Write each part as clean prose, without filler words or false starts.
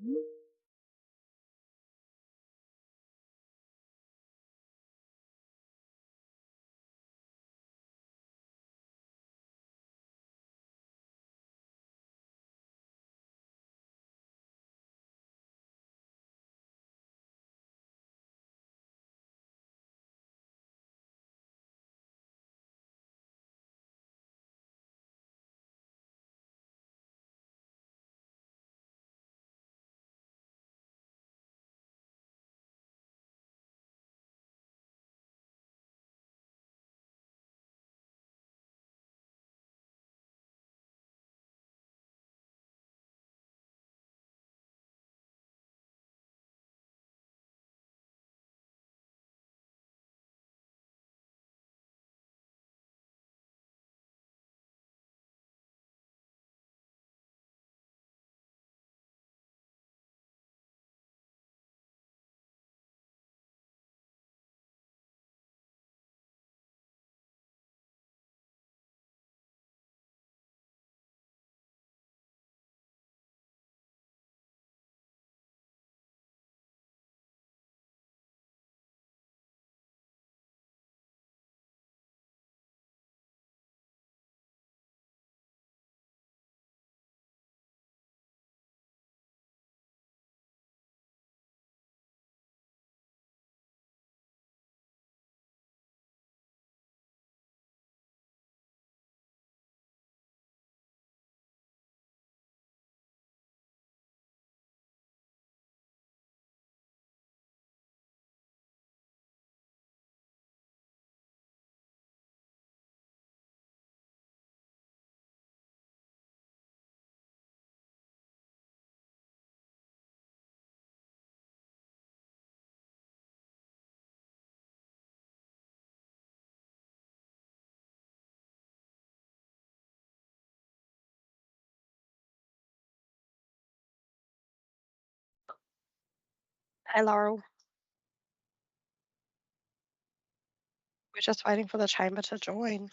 Hi, Laurel. We're just waiting for the chamber to join.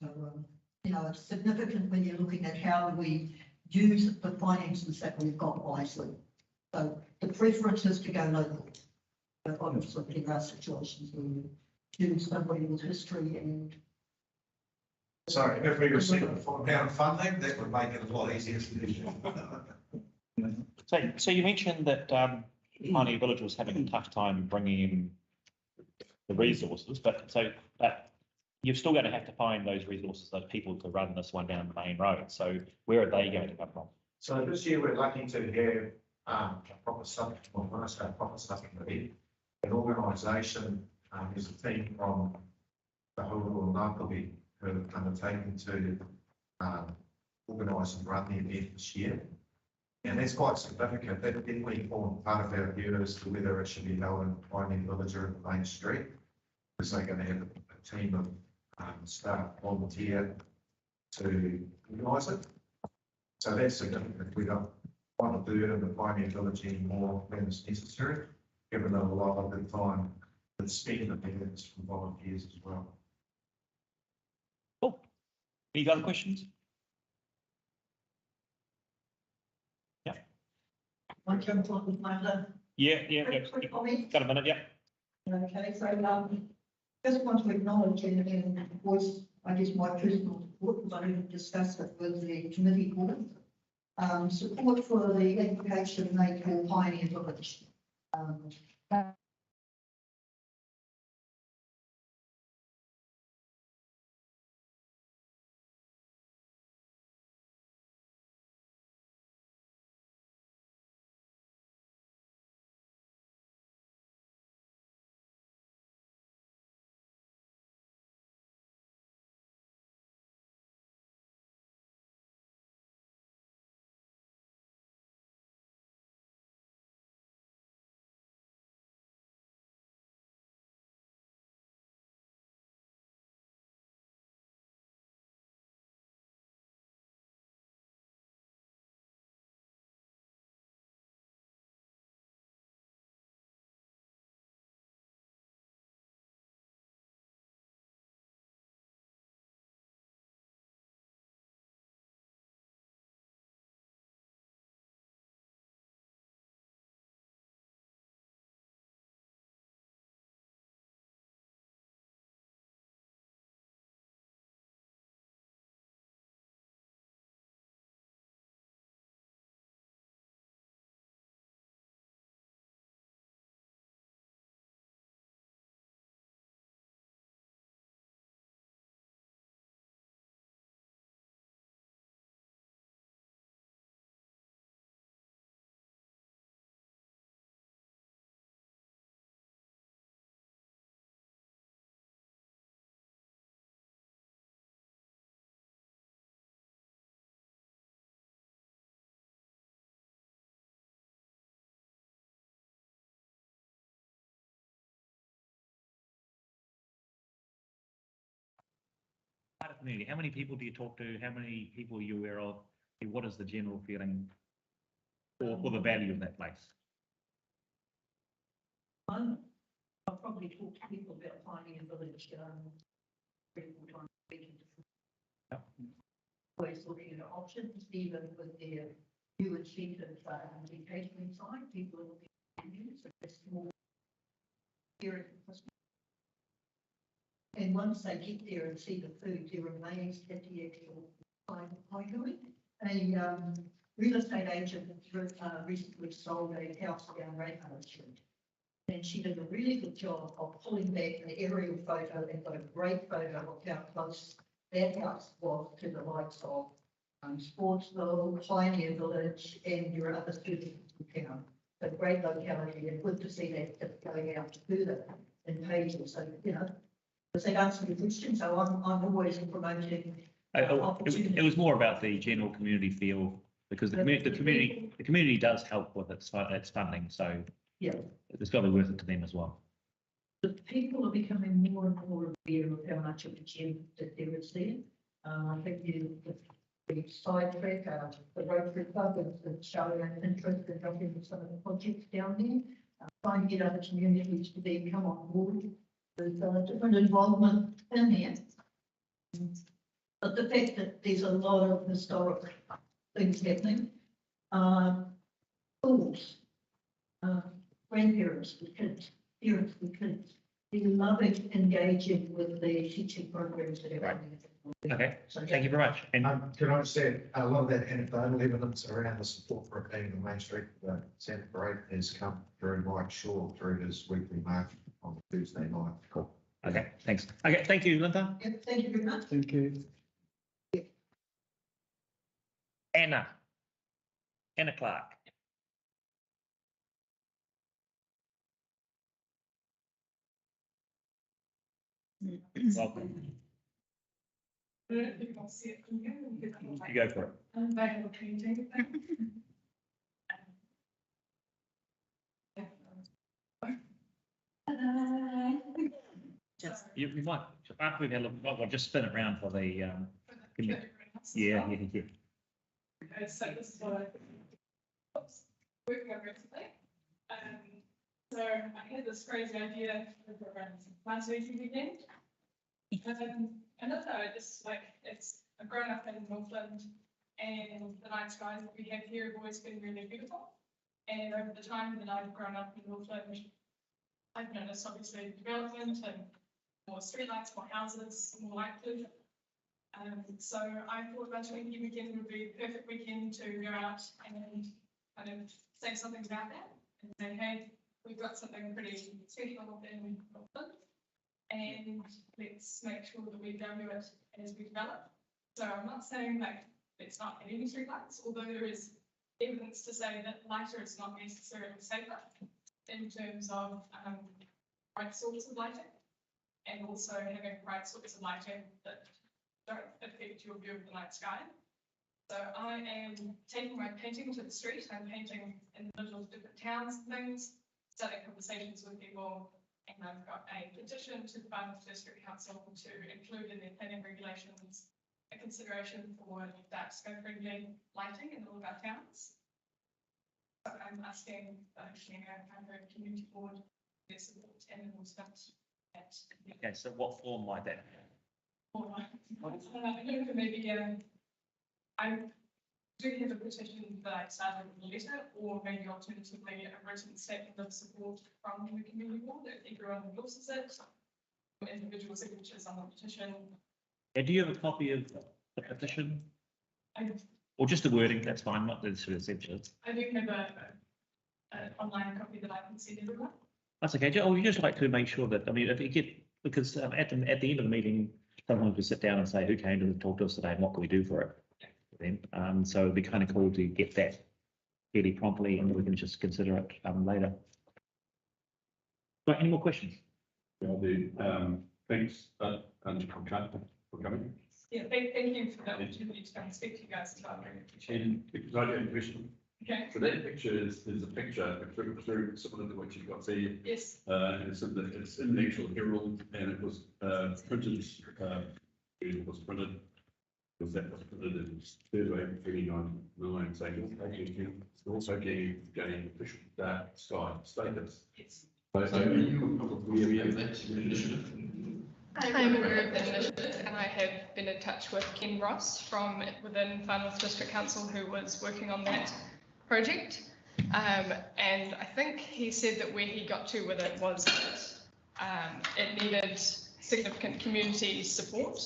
So, you know, it's significant when you're looking at how we use the finances that we've got wisely. So the preference is to go local. But obviously there are situations where you choose somebody with history and. So if we receive a £4 funding, that would make it a lot easier to do. So you mentioned that Pioneer Village was having a tough time bringing in the resources, but you're still going to have to find those resources, those people to run this one down the main road. So where are they going to come from? So this year we're lucky to have a proper subject, well, when I say proper subject, an organisation, is a team from the whole of Ngāpuhi who have undertaken to organise and run the event this year. And that's quite significant. That definitely formed part of our view as to whether it should be held in Pioneer Village or in the main street, because they're going to have a team of staff volunteer to organise it. So that's significant. We don't want to do it in the Pioneer Village anymore than is necessary, given that a lot of the time that's spent in events from volunteers as well. Cool. Any other questions? Yeah. I jump on with my Yeah. quick comment. Got a minute, yeah. Okay, so just want to acknowledge and voice, I guess, my personal support, because I didn't discuss it with the committee board. Support for the application made for Pioneer Village. Community. How many people do you talk to? How many people are you aware of? What is the general feeling for the value of that place? I'll probably talk to people about Pioneer Village 3 or 4 times a week. Always looking at options, even with their new incentive engagement side, people are looking at menus, so it's more here. And once they get there and see the food, they're amazed at the actual Kaikohe. A real estate agent recently sold a house down Rayhart Street. And she did a really good job of pulling back the aerial photo and got a great photo of how close that house was to the likes of Sportsville, Pioneer Village, and your other students in town. So great locality, and good to see that going out further in pages. So, you know, does that answer the question? So I'm always promoting opportunities. It was more about the general community feel, because the community does help with its funding. So yeah, it's got to be worth it to them as well. The people are becoming more and more aware of how much of a gem that there is there. I think the sidetrack, the Rotary Club is showing an interest in helping with some of the projects down there. Trying to get other communities to then come on board with different involvement in there. But the fact that there's a lot of historic things happening, schools, grandparents with kids, parents with kids, they're loving engaging with the teaching programs that are Right. happening. Okay, So, thank you very much. And Can I just say, a lot of that anecdotal evidence around the support for it being in the Main Street, Santa Parade has come through Mike Shaw through his weekly march on Tuesday night. cool. Okay, thanks. Okay, thank you, Linda. Yeah, thank you very much. Thank you. Anna Clark. Welcome. I don't know if you can see it from here. You go for it. I'm back in the painting. You might, after we've had a look, I'll just spin it around for the, yeah. Okay, so this is what I oops, working on recently. So I had this crazy idea around last weekend weekend. And that's how I just like, I've grown up in Northland, and the night skies that we have here have always been really beautiful. And over the time that I've grown up in Northland, I've noticed obviously development and more streetlights, more houses, more light pollution. So I thought last weekend would be the perfect weekend to go out and kind of say something about that and say, hey, we've got something pretty special in Northland, and let's make sure that we value it as we develop. So I'm not saying like it's not any streetlights, although there is evidence to say that lighter is not necessarily safer in terms of right sorts of lighting, and also having right sorts of lighting that don't affect your view of the night sky. So I am taking my painting to the street. I'm painting in the middle of different towns and things, starting conversations with people, and I've got a petition to the Farnworth District Council to include in their planning regulations a consideration for dark sky friendly lighting in all of our towns. So I'm asking the Kaikohe Community Board their support and endorsement at the Okay, so what form might that? I don't know, maybe I do have a petition that I started with a letter, or maybe alternatively a written statement of support from the community board if everyone endorses it. Individual signatures on the petition. And do you have a copy of the petition? I Or just the wording, that's fine, not the sort of sections. do have an online copy that I can send everyone. That's okay. Oh, we just like to make sure that, I mean, if you get, because at the end of the meeting, sometimes we sit down and say, who came to talk to us today and what can we do for it? Then, so it'd be kind of cool to get that fairly promptly, and we can just consider it later. Right, any more questions? Well, thanks, Untitled Chapter for coming. Yeah, thank you for the opportunity to come and speak to you guys as well. And because I have a question. Okay. So that picture is a picture through similar to what you've got there. Yes. And it's in the actual Herald, and it was printed. It was printed. That was printed in 3rd of April 2009. So it's also getting official dark sky status. Yes. So are you aware of that initiative? I'm aware of the initiative, and I have been in touch with Ken Ross from within Farnworth District Council, who was working on that project. And I think he said that where he got to with it was that it needed significant community support,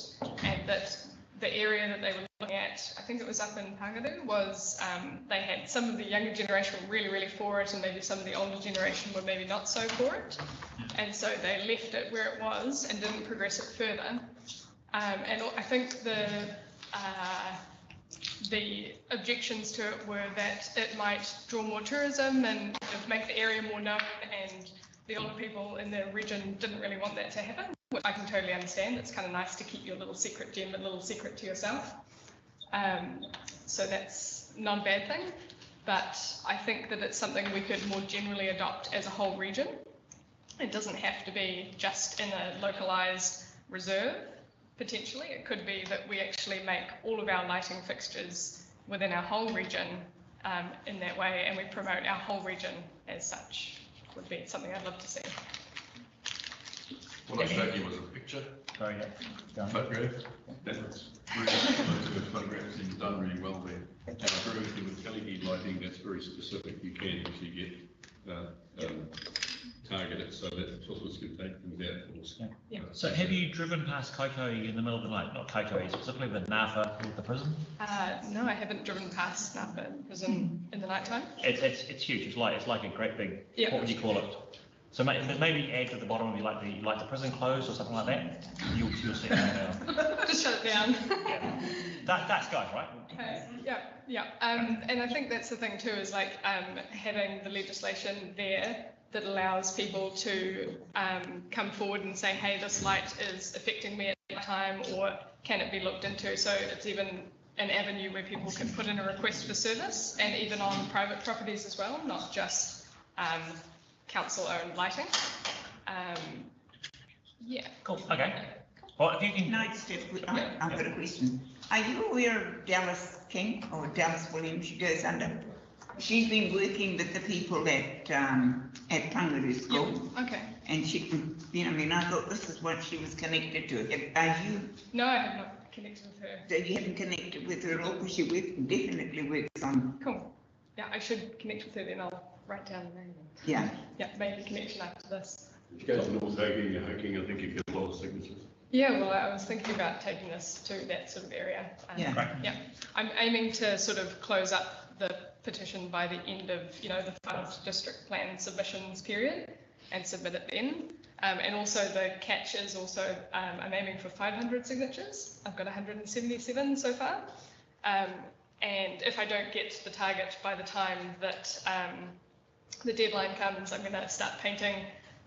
and that the area that they were looking at, I think it was up in Pangaru, was they had some of the younger generation were really, really for it, and maybe some of the older generation were maybe not so for it. And so they left it where it was and didn't progress it further. And I think the objections to it were that it might draw more tourism and make the area more known, and the older people in the region didn't really want that to happen, which I can totally understand. It's kind of nice to keep your little secret gem a little secret to yourself. So that's not a bad thing, but I think that it's something we could more generally adopt as a whole region. It doesn't have to be just in a localized reserve. Potentially, it could be that we actually make all of our lighting fixtures within our whole region in that way, and we promote our whole region as such. Would be something I'd love to see. What I showed you was a picture. Sorry, yeah. Photograph. Most of the photographs he's done really well there. And I agree with you with LED lighting, that's very specific. You can actually get target it so that tourists can take things out. Yeah. So have you driven past Kaikohe in the middle of the night? Not Kaikohe specifically, but Nafa with the prison? No, I haven't driven past Napa Prison in the nighttime. It's huge. It's like a great big. Yeah. What would you call it? So maybe add to the bottom of you like the prison closed or something like that. You'll see that now. Just shut it down. Yeah. That's guys, right? Yeah. And I think that's the thing too, is like having the legislation there that allows people to come forward and say, hey, this light is affecting me at that time, or can it be looked into? So it's even an avenue where people can put in a request for service, and even on private properties as well, not just council-owned lighting. Yeah. Cool. Okay. Well, if you can. No, Steph, I've got a question. Are you aware of Dallas King or Dallas Williams? She goes under. She's been working with the people at Panguru School. Yeah. Okay. And she, I thought this is what she was connected to. Are you? No, I have not connected with her. So you haven't connected with her at all, because she definitely works on. Cool. Yeah, I should connect with her, then I'll write down the name. Yeah. Yeah, make a connection after this. If you go to Nortec and hiking, I think you get a lot of signatures. Yeah, well, I was thinking about taking this to that sort of area. Yeah. Yeah. I'm aiming to sort of close up the petition by the end of, the final district plan submissions period and submit it then. And also the catch is also, I'm aiming for 500 signatures. I've got 177 so far. And if I don't get the target by the time that the deadline comes, I'm going to start painting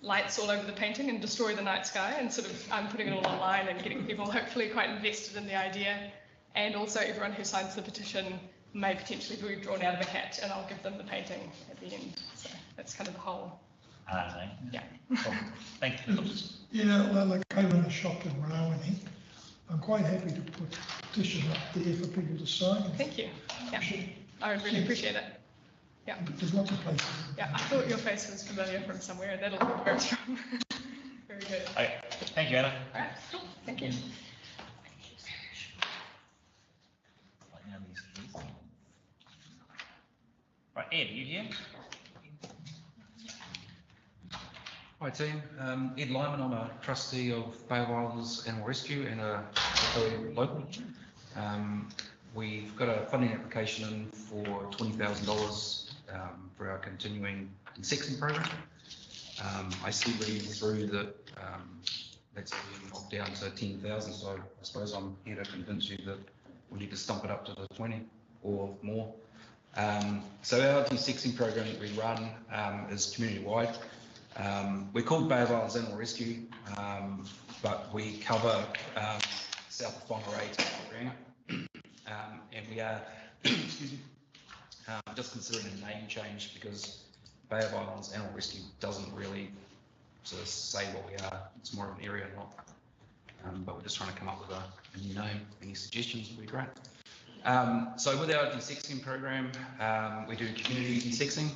lights all over the painting and destroy the night sky, and sort of I'm putting it all online and getting people hopefully quite invested in the idea. And also everyone who signs the petition may potentially be drawn out of a hat, and I'll give them the painting at the end. So that's kind of the whole. Yeah. Cool. Thank you. Yeah, well, like I run a shop in Rawene. I'm quite happy to put a petition up there for people to sign. Thank you. Yeah, I would really appreciate it. Yeah. There's lots of places. Yeah, I thought your face was familiar from somewhere, and that'll be where it's from. Very good. Okay. Thank you, Anna. All right, cool. Thank you. Right, Ed, you here? Hi team, Ed Lyman, I'm a trustee of Bay of Islands Animal Rescue and a local. We've got a funding application in for $20,000 for our continuing insecting program. I see reading through that that's being knocked down to 10,000, so I suppose I'm here to convince you that we need to stump it up to the 20 or more. So our desexing program that we run is community-wide. We're called Bay of Islands Animal Rescue, but we cover south of Whangarei to Kaikohe-Hokianga, and we are excuse me, just considering a name change because Bay of Islands Animal Rescue doesn't really sort of say what we are. It's more of an area, but we're just trying to come up with a new name. Any suggestions would be great. So with our desexing program, we do community desexing.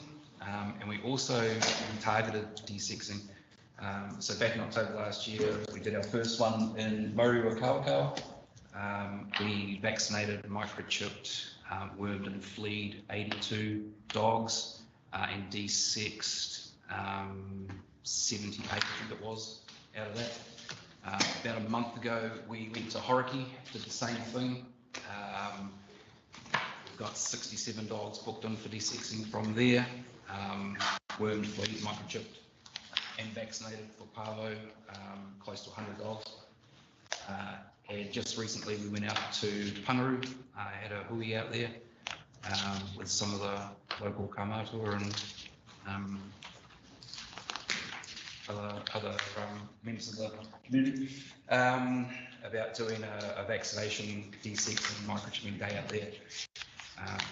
And we also do targeted desexing. So back in October last year, we did our first one in Maurua Kawakawa. We vaccinated, microchipped, wormed and fleed 82 dogs and desexed 78, I think it was, out of that. About a month ago, we went to Hauraki, did the same thing. We've got 67 dogs booked in for desexing from there. Wormed, fleed, microchipped and vaccinated for parvo, close to 100 dogs. And just recently we went out to Panguru, had a hui out there with some of the local kamatua and other members of the community about doing a vaccination, desexing and microchipping day out there.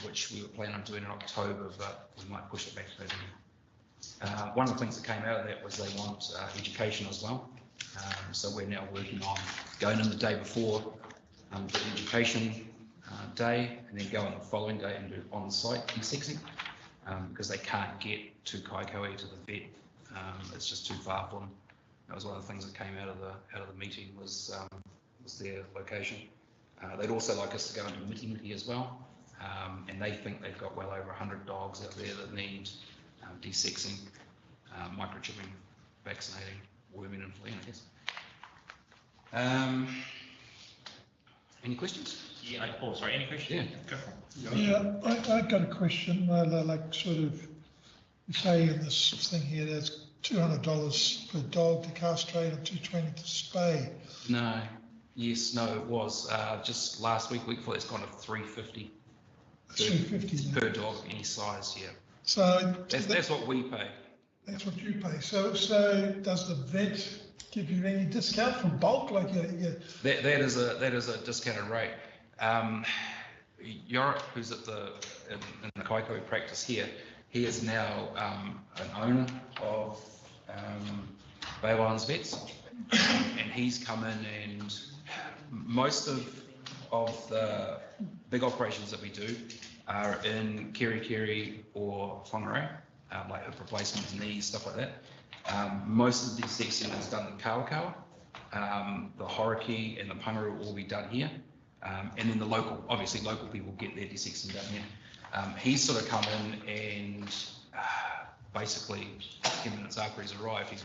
Which we were planning on doing in October, but we might push it back to November. One of the things that came out of that was they want education as well. So we're now working on going in the day before the education day, and then go on the following day and do on-site desexing because they can't get to Kaikohe to the vet. It's just too far for them. That was one of the things that came out of the meeting was their location. They'd also like us to go into Miti as well. And they think they've got well over 100 dogs out there that need desexing, microchipping, vaccinating, worming and flea, I guess. Any questions? Yeah, sorry, any questions? Yeah. Go for it. Yeah, I've got a question, like sort of, you say in this thing here, there's $200 per dog to castrate and $220 to spay. No, yes, no, it was, just last week before, it's gone to $350 $350 per dog, any size, yeah. So That's what we pay. that's what you pay. So does the vet give you any discount for bulk? Like That is a discounted rate. Yorick, who's at in the Kaikohe practice here, he is now an owner of Bay Islands Vets, and he's come in, and most of the big operations that we do are in Kerikeri or Whangarei, like hip replacements, knees, stuff like that. Most of the desexing is done in Kaikohe. The Horiki and the Pangaru will all be done here. And then obviously local people get their desexing done here. He's sort of come in and basically 10 minutes after he's arrived, he's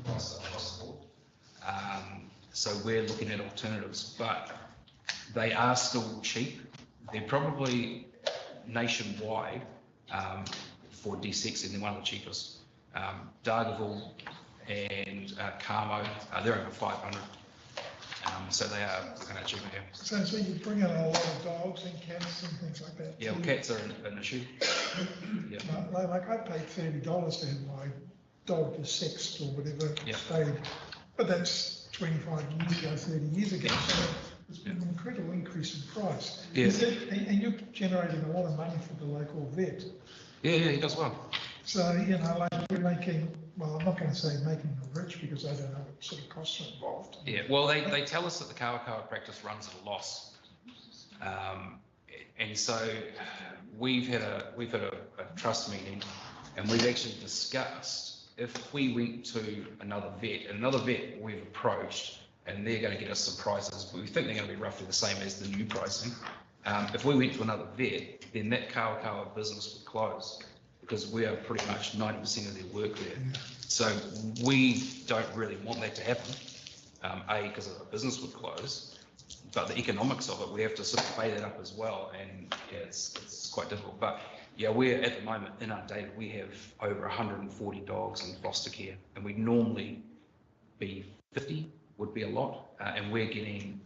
across the board. So we're looking at alternatives, but they are still cheap. They're probably nationwide for desexing. They're one of the cheapest. Dargaville and Carmo, they're over 500. So they are looking at cheaper here. So you bring in a lot of dogs and cats and things like that. Yeah, well, cats are an issue. Yeah. Like I paid $30 to have my dog desexed or whatever Yeah. spayed, but that's 25 years ago, 30 years ago. So there's been an incredible increase in price. Yeah. And you're generating a lot of money for the local vet. Yeah, he does well. So, like we're making, well, I'm not going to say making them rich because I don't know what sort of costs are involved. Yeah, well, they tell us that the Kaikohe practice runs at a loss. And so we've had a trust meeting, and we've actually discussed if we went to another vet we've approached, and they're going to get us some prices, but we think they're going to be roughly the same as the new pricing. If we went to another vet, then that Kaikohe business would close, because we are pretty much 90% of their work there. So we don't really want that to happen. Because the business would close, but the economics of it, we have to sort of pay that up as well, and yeah, it's quite difficult. But yeah, we're at the moment inundated. We have over 140 dogs in foster care, and we'd normally be 50 would be a lot, and we're getting,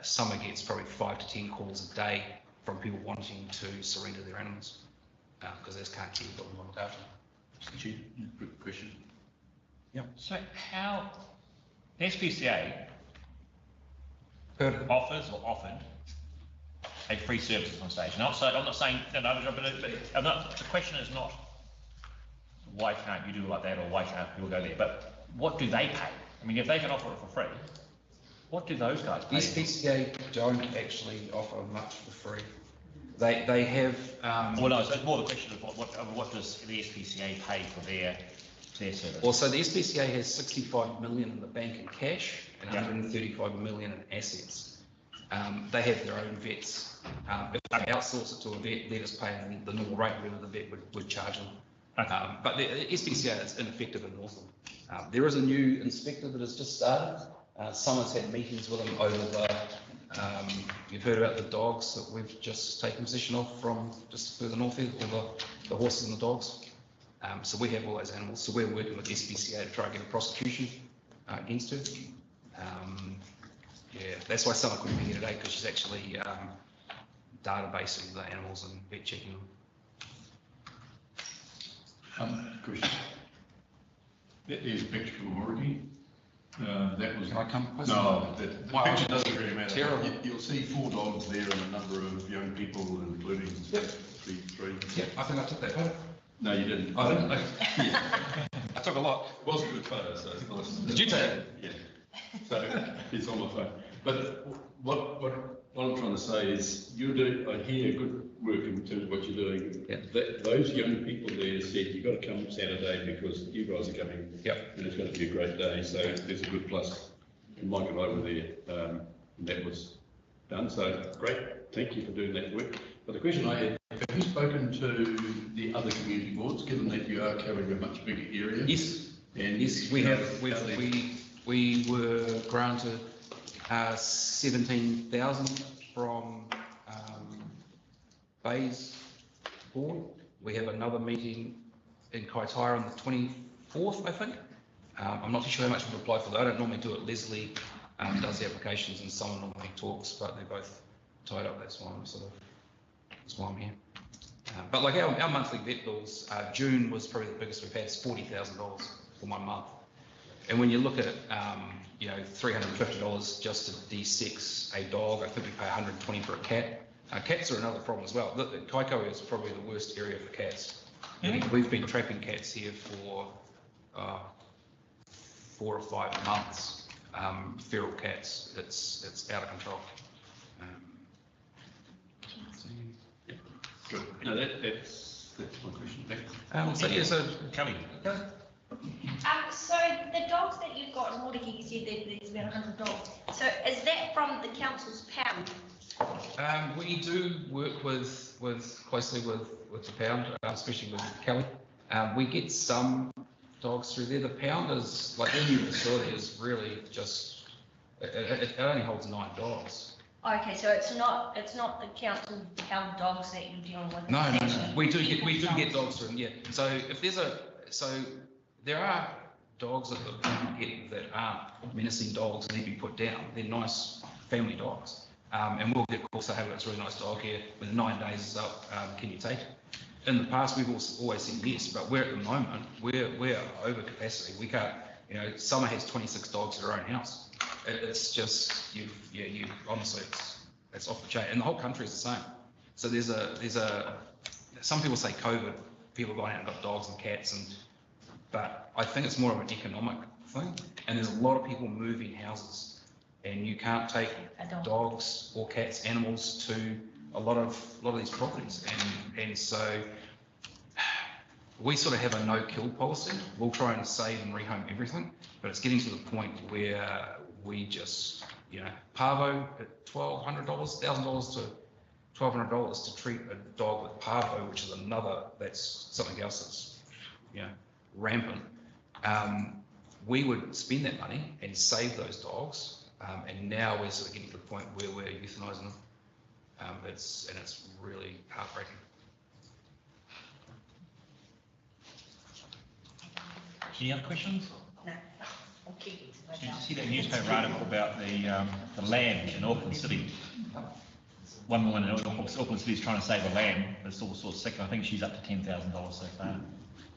summer gets probably 5 to 10 calls a day from people wanting to surrender their animals. Because they just can't keep them looked after. Quick question. So how, the SPCA Heard offers or offered a free service on stage. I'm not saying, but the question is not why can't you do it like that or why can't people go there, but what do they pay? I mean, if they can offer it for free, what do those guys pay? SPCA don't actually offer much for free. They have. Well, no, so it's more the question of what does the SPCA pay for their service? Well, so the SPCA has 65 million in the bank in cash and 135 million in assets. They have their own vets. If they outsource it to a vet, they're just paying the normal rate whether the vet would charge them. Okay. But the SPCA is ineffective in Northland. There is a new inspector that has just started. Someone's had meetings with him over the. You've heard about the dogs that we've just taken possession of from just further north here, the horses and the dogs. So we have all those animals. So we're working with SPCA to try and get a prosecution against her. Yeah, that's why Summer couldn't be here today, because she's actually databasing the animals and vet checking them. Question. That is a picture from Horiki. That was. Can I come closer? No, the picture doesn't really matter. Terrible. You'll see 4 dogs there and a number of young people, including three. Yeah, I think I took that photo. No, you didn't. I didn't. Yeah. I took a lot. It was a good photo, so it's nice. Did you take it? Yeah. So it's on my phone. But what I'm trying to say is you're doing, I hear good work in terms of what you're doing. Yeah. Those young people there said, you've got to come Saturday because you guys are coming. Yep. And it's going to be a great day. So there's a good plus. And Mike and I were there, and that was done, so great, thank you for doing that work. But the question I had, have you spoken to the other community boards, given that you are covering a much bigger area? Yes, And yes, we have. We were granted 17,000 from Bay's board. We have another meeting in Kaikohe on the 24th, I think. I'm not too sure how much we've applied for that. I don't normally do it. Leslie does the applications and someone normally talks, but they're both tied up. That's why I'm here. But like our monthly vet bills, June was probably the biggest we've had. It's $40,000 for 1 month. And when you look at, you know, $350 just to de-sex a dog, I think we pay $120 for a cat. Cats are another problem as well. Kaikohe is probably the worst area for cats. We've been trapping cats here for 4 or 5 months. Feral cats, it's out of control. good. No, that's my question. Thanks. So yeah, so Kelly. So the dogs that you've got in Nortec, you said that there's about 100 dogs. So is that from the council's pound? We do work with closely with the pound, especially with Kelly. We get some dogs through there. The pound is like their new facility is really just it only holds 9 dogs. Okay, so it's not the council pound dogs that you're dealing with. No. We do get dogs through them. Yeah. So if there's there are dogs that the pound get that aren't menacing dogs and need to be put down. They're nice family dogs. And we'll get calls say, hey, it's a really nice dog here. When 9 days is up, can you take it? In the past, we've always said yes, but we're at the moment, we're over capacity. We can't, you know, Summer has 26 dogs at her own house. It's just, you honestly, it's off the chain. And the whole country is the same. So some people say COVID, people going out and got dogs and cats, but I think it's more of an economic thing. And there's a lot of people moving houses. And you can't take dogs or cats, animals to a lot of these properties, and so we sort of have a no-kill policy. We'll try and save and rehome everything, but it's getting to the point where we just, you know, parvo at $1,200, $1,000 to $1,200 to treat a dog with parvo, which is that's something else that's, you know, rampant. We would spend that money and save those dogs. And now we're sort of getting to the point where we're euthanizing them. It's really heartbreaking. Any other questions? No. Okay. Did you see that newspaper article about the lamb in Auckland City? One woman in Auckland City is trying to save a lamb, but it's all sort of sick. I think she's up to $10,000 so far.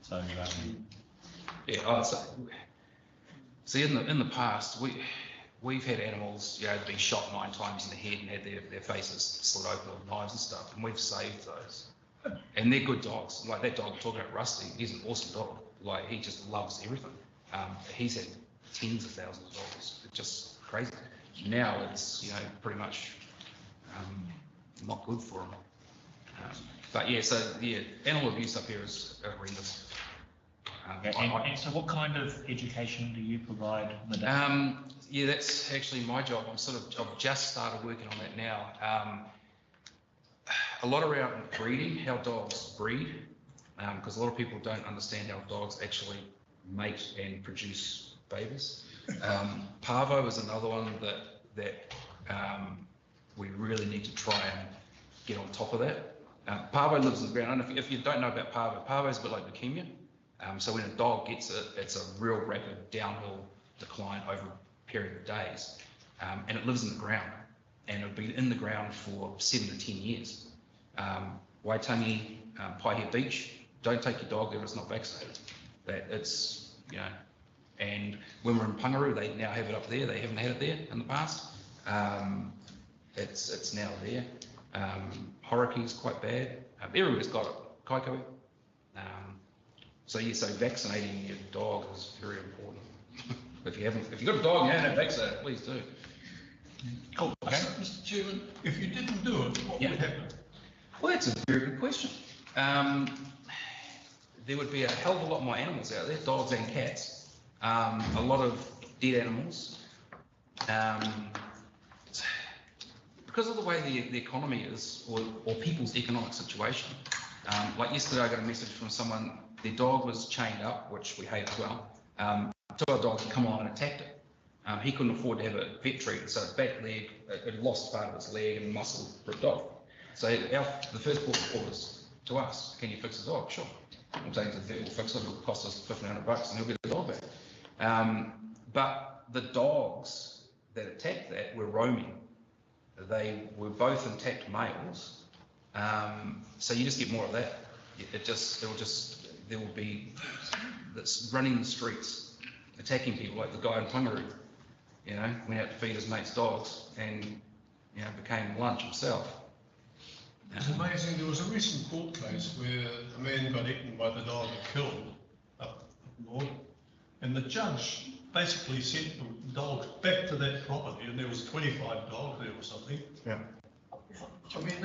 So yeah. See, in the past, we've had animals, you know, been shot 9 times in the head and had their faces slit open with knives and stuff, and we've saved those. And they're good dogs. Like that dog I'm talking about, Rusty, he's an awesome dog. Like he just loves everything. He's had tens of thousands of dollars. It's just crazy. Now it's, you know, pretty much not good for him. But yeah, so yeah, animal abuse up here is horrendous. and so what kind of education do you provide? Yeah, that's actually my job. I've just started working on that now. A lot around breeding, how dogs breed, because a lot of people don't understand how dogs actually mate and produce babies. Parvo is another one that we really need to try and get on top of that. Parvo lives in the ground. And if you don't know about parvo is a bit like leukemia. So when a dog gets it, it's a real rapid downhill decline over a period of days. And it lives in the ground. And it'll be in the ground for 7 to 10 years. Waitangi, Paihia Beach, don't take your dog there if it's not vaccinated. It's, you know, and when we're in Pangaru, they now have it up there. They haven't had it there in the past. It's now there. Hauraki is quite bad. Everywhere's got it. Kaikohe. So yeah, so vaccinating your dog is very important. If you've got a dog and you haven't had vaccinated, please do. Cool. Okay. So, Mr. Chairman, if you didn't do it, what would happen? Well, that's a very good question. There would be a hell of a lot more animals out there, dogs and cats. A lot of dead animals. because of the way the economy is, or people's economic situation. Like yesterday, I got a message from someone, their dog was chained up, which we hate as well. Two other dogs had come along and attacked it. He couldn't afford to have a vet treatment, so its back leg, it lost part of its leg and muscle ripped off. So the first port was to us, can you fix the dog? Sure. I'm saying to the vet, we'll fix it, it'll cost us $1,500 and he'll get the dog back. But the dogs that attacked that were roaming. They were both intact males. So you just get more of that. There will be that's running the streets, attacking people, like the guy in Pungaroo, went out to feed his mate's dogs and, became lunch himself. It's amazing. There was a recent court case where a man got eaten by the dog and killed up north, and the judge basically sent the dogs back to that property, and there was 25 dogs there or something. Yeah. I mean,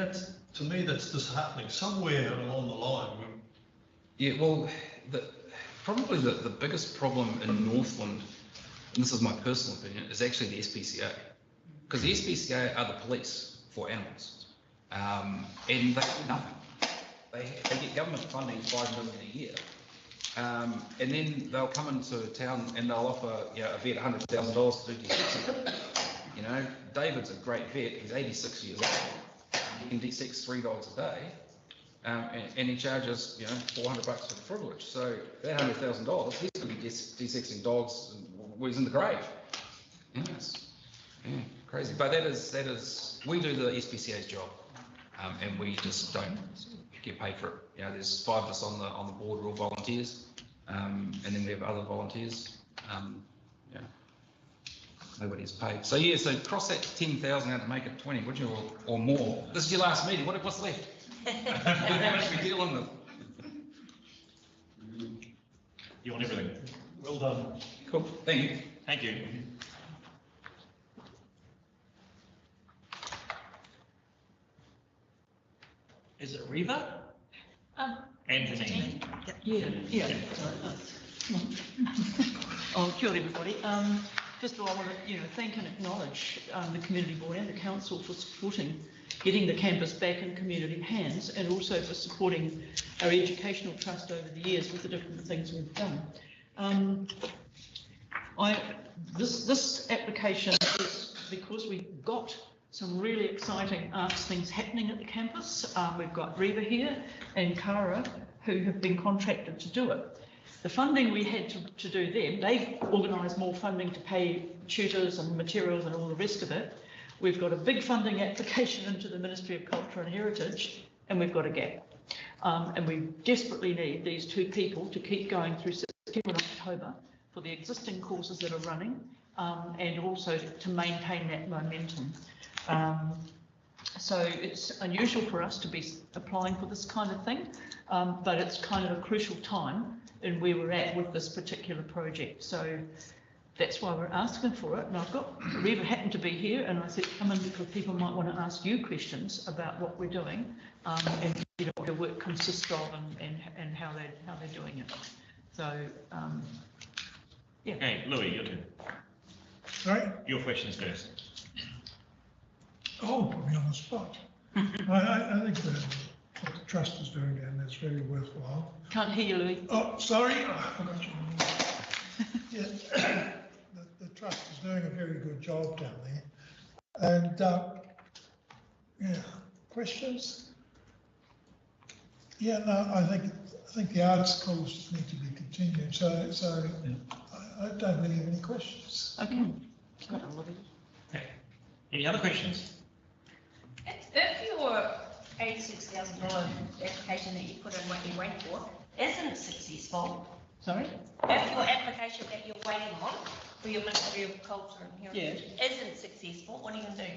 to me, that's disheartening. Somewhere along the line. Yeah, well, probably the biggest problem in Northland, and this is my personal opinion, is actually the SPCA. Because the SPCA are the police for animals. And they do nothing. They get government funding, $5 million a year. And then they'll come into town and they'll offer a vet $100,000 to do de-sexing. David's a great vet, he's 86 years old. He can de-sex 3 dogs a day. And he charges, $400 for the privilege. So that $100,000, he's going to be de-sexing dogs when he's in the grave. Yes. Yeah, crazy. But that is, we do the SPCA's job, and we just don't get paid for it. There's 5 of us on the board, we're all volunteers, and then we have other volunteers. Nobody's paid. So yeah, so cross that 10,000 out to make it 20, would you, or more? This is your last meeting. What's left? How much are we dealing with? You want everything? Well done. Cool. Thank you. Thank you. Is it Reva? Anthony. Yeah. Oh, kia ora everybody. First of all, I want to thank and acknowledge the community board and the council for supporting getting the campus back in community hands, and also for supporting our educational trust over the years with the different things we've done. This application is because we've got some really exciting arts things happening at the campus. We've got Reva here and Cara, who have been contracted to do it. The funding we had to do them, they've organised more funding to pay tutors and materials and all the rest of it. We've got a big funding application into the Ministry of Culture and Heritage, and we've got a gap. And we desperately need these 2 people to keep going through September and October for the existing courses that are running, and also to maintain that momentum. So it's unusual for us to be applying for this kind of thing, but it's kind of a crucial time in where we're at with this particular project. So that's why we're asking for it. And I've got Reva happened to be here, and I said come in because people might want to ask you questions about what we're doing, and what the work consists of, and how they're doing it. So yeah. Okay, Louis, your turn. Sorry? Your questions first. Oh, put me on the spot. I think that what the trust is doing down there is very worthwhile. Can't hear you, Louis. Oh, sorry, I forgot your name. Yeah, the trust is doing a very good job down there. And yeah, questions? Yeah, no, I think the arts courses need to be continued. So I don't really have any questions. Okay. Okay. Any other questions? If your $86,000 application that you put in what you're waiting for isn't successful, Sorry? if your application that you're waiting on for your Ministry of Culture and Heritage isn't successful, what are you going to do?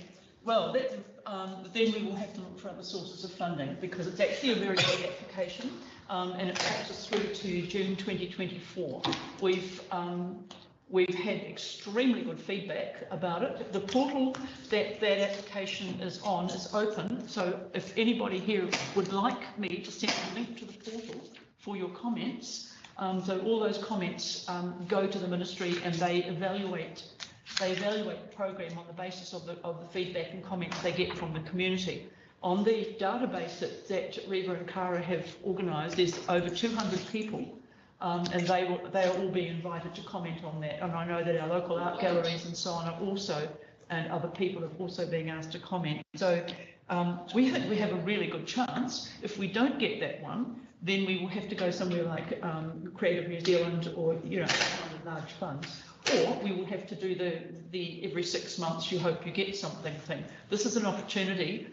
Well, then we will have to look for other sources of funding, because it's actually a very big application, and it takes us through to June 2024. We've had extremely good feedback about it. The portal that application is on is open, so if anybody here would like me to send a link to the portal for your comments, so all those comments go to the ministry and they evaluate they evaluate the program on the basis of the feedback and comments they get from the community. On the database that Reva and Cara have organised, there's over 200 people, and they'll all be invited to comment on that. And I know that our local art galleries and so on are also, and other people have also been asked to comment. So we think we have a really good chance. If we don't get that one, then we will have to go somewhere like Creative New Zealand or, you know, large funds. Or we will have to do the every 6 months you hope you get something thing. This is an opportunity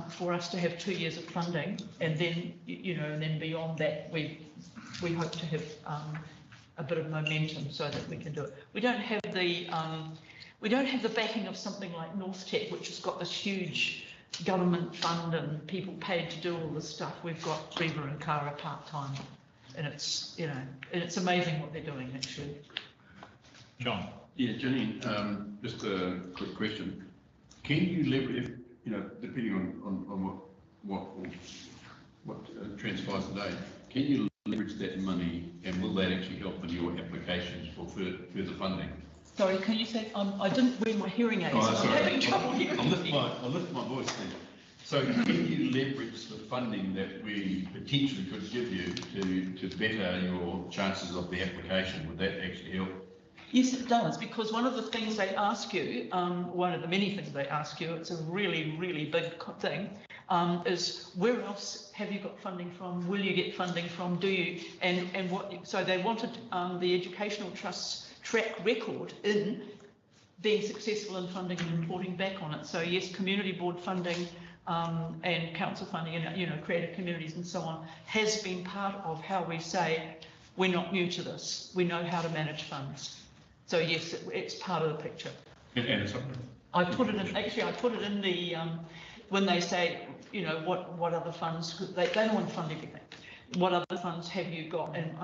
for us to have 2 years of funding, and then, you know, and then beyond that we hope to have a bit of momentum so that we can do it. We don't have the backing of something like Nortec, which has got this huge government fund and people paid to do all this stuff. We've got Reva and Cara part-time, and it's, you know, and it's amazing what they're doing actually. John. Yeah, Janine, just a quick question. Can you leverage, you know, depending on what transpires today, can you leverage that money, and will that actually help in your applications for further funding? Sorry, can you say, I didn't wear my hearing aids, so I'm having trouble hearing. I'll lift my voice then. So can you leverage the funding that we potentially could give you to better your chances of the application? Would that actually help? Yes, it does, because one of the things they ask you, one of the many things they ask you, it's a really, really big thing, is where else have you got funding from? Will you get funding from? Do you? And what? So they wanted the Educational Trust's track record in being successful in funding and reporting back on it. So yes, community board funding and council funding and, you know, creative communities and so on has been part of how we say we're not new to this. We know how to manage funds. So yes, it's part of the picture. And I put it in. Actually, I put it in the when they say, you know, what other funds, they don't want to fund everything. What other funds have you got? And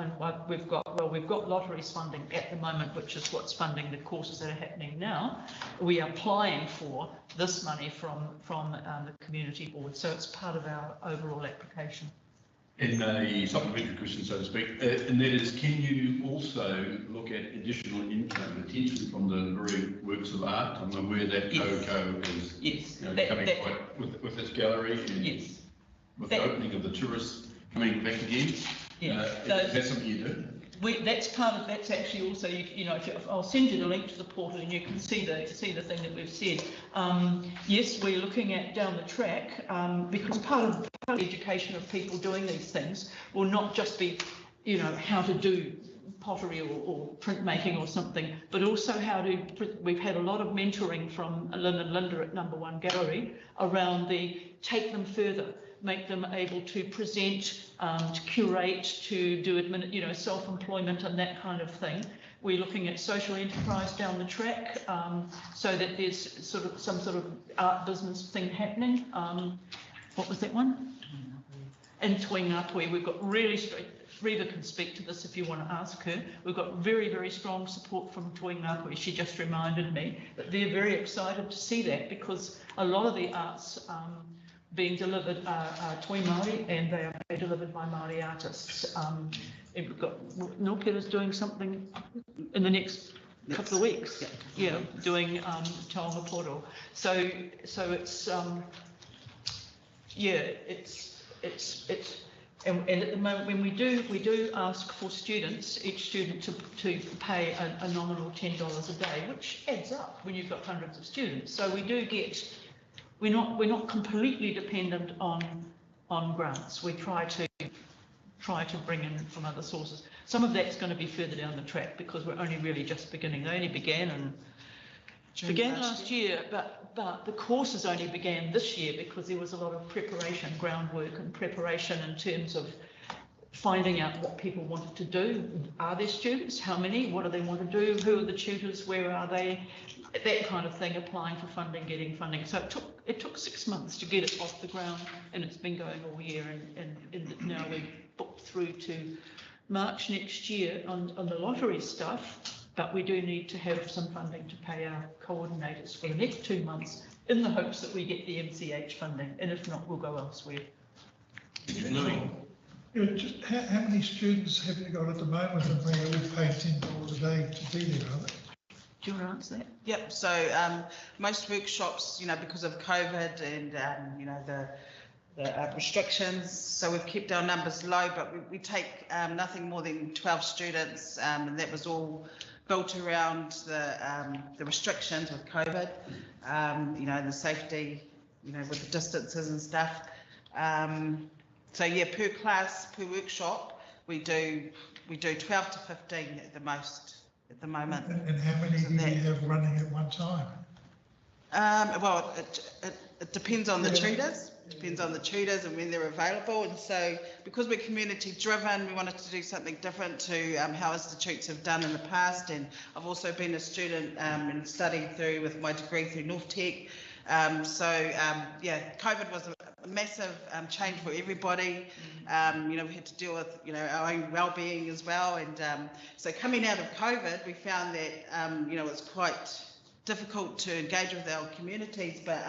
we've got lotteries funding at the moment, which is what's funding the courses that are happening now. We are applying for this money from the community board, so it's part of our overall application. And a supplementary question, so to speak, and that is, can you also look at additional income potentially from the very works of art? I'm aware that Coco is, yes, you know, coming quite with this gallery, and yes, with the opening of the tourists coming back again. Yeah, is that something you do? That's part of. That's actually also, you know, I'll send you the link to the portal, and you can see the thing that we've said. Yes, we're looking at down the track, because part of the education of people doing these things will not just be, you know, how to do pottery or printmaking or something, but also how to. We've had a lot of mentoring from Lynn and Linda at Number One Gallery around the take them further. Make them able to present, to curate, to do you know, self-employment and that kind of thing. We're looking at social enterprise down the track, so that there's sort of some sort of art business thing happening. What was that one? And Tuingapui, we've got really straight. Reva can speak to this if you want to ask her. We've got very, very strong support from Tuingapui. She just reminded me that they're very excited to see that, because a lot of the arts being delivered are Toi Māori, and they are delivered by Māori artists. And we've got Nortec doing something in the next couple of weeks. Yeah, doing Taonga Poro. So it's yeah, it's and at the moment when we do ask for students, each student to pay a nominal $10 a day, which adds up when you've got hundreds of students. So we do get. We're not completely dependent on grants. We try to bring in from other sources. Some of that's going to be further down the track, because we're only really just beginning. They only began last year, but the courses only began this year, because there was a lot of preparation, groundwork and preparation in terms of finding out what people wanted to do. Are there students? How many? What do they want to do? Who are the tutors? Where are they? That kind of thing, applying for funding, getting funding. So it took 6 months to get it off the ground, and it's been going all year, and now we're booked through to March next year on the lottery stuff, but we do need to have some funding to pay our coordinators for the next 2 months, in the hopes that we get the MCH funding, and if not, we'll go elsewhere. Just how many students have you got at the moment, and they all pay $10 a day to be there, are they? Do you want to answer that? Yep, so most workshops, because of COVID and, the restrictions, so we've kept our numbers low, but we take nothing more than 12 students, and that was all built around the restrictions with COVID, the safety, with the distances and stuff. So yeah, per class, per workshop, we do 12 to 15 at the most at the moment. And how many do you have running at one time? Well, it depends on the tutors. Depends on the tutors and when they're available. And so, because we're community driven, we wanted to do something different to how institutes have done in the past. And I've also been a student and studied through with my degree through Nortec. Yeah, COVID was a massive change for everybody. We had to deal with, our own well-being as well. And so coming out of COVID, we found that, it's quite difficult to engage with our communities, but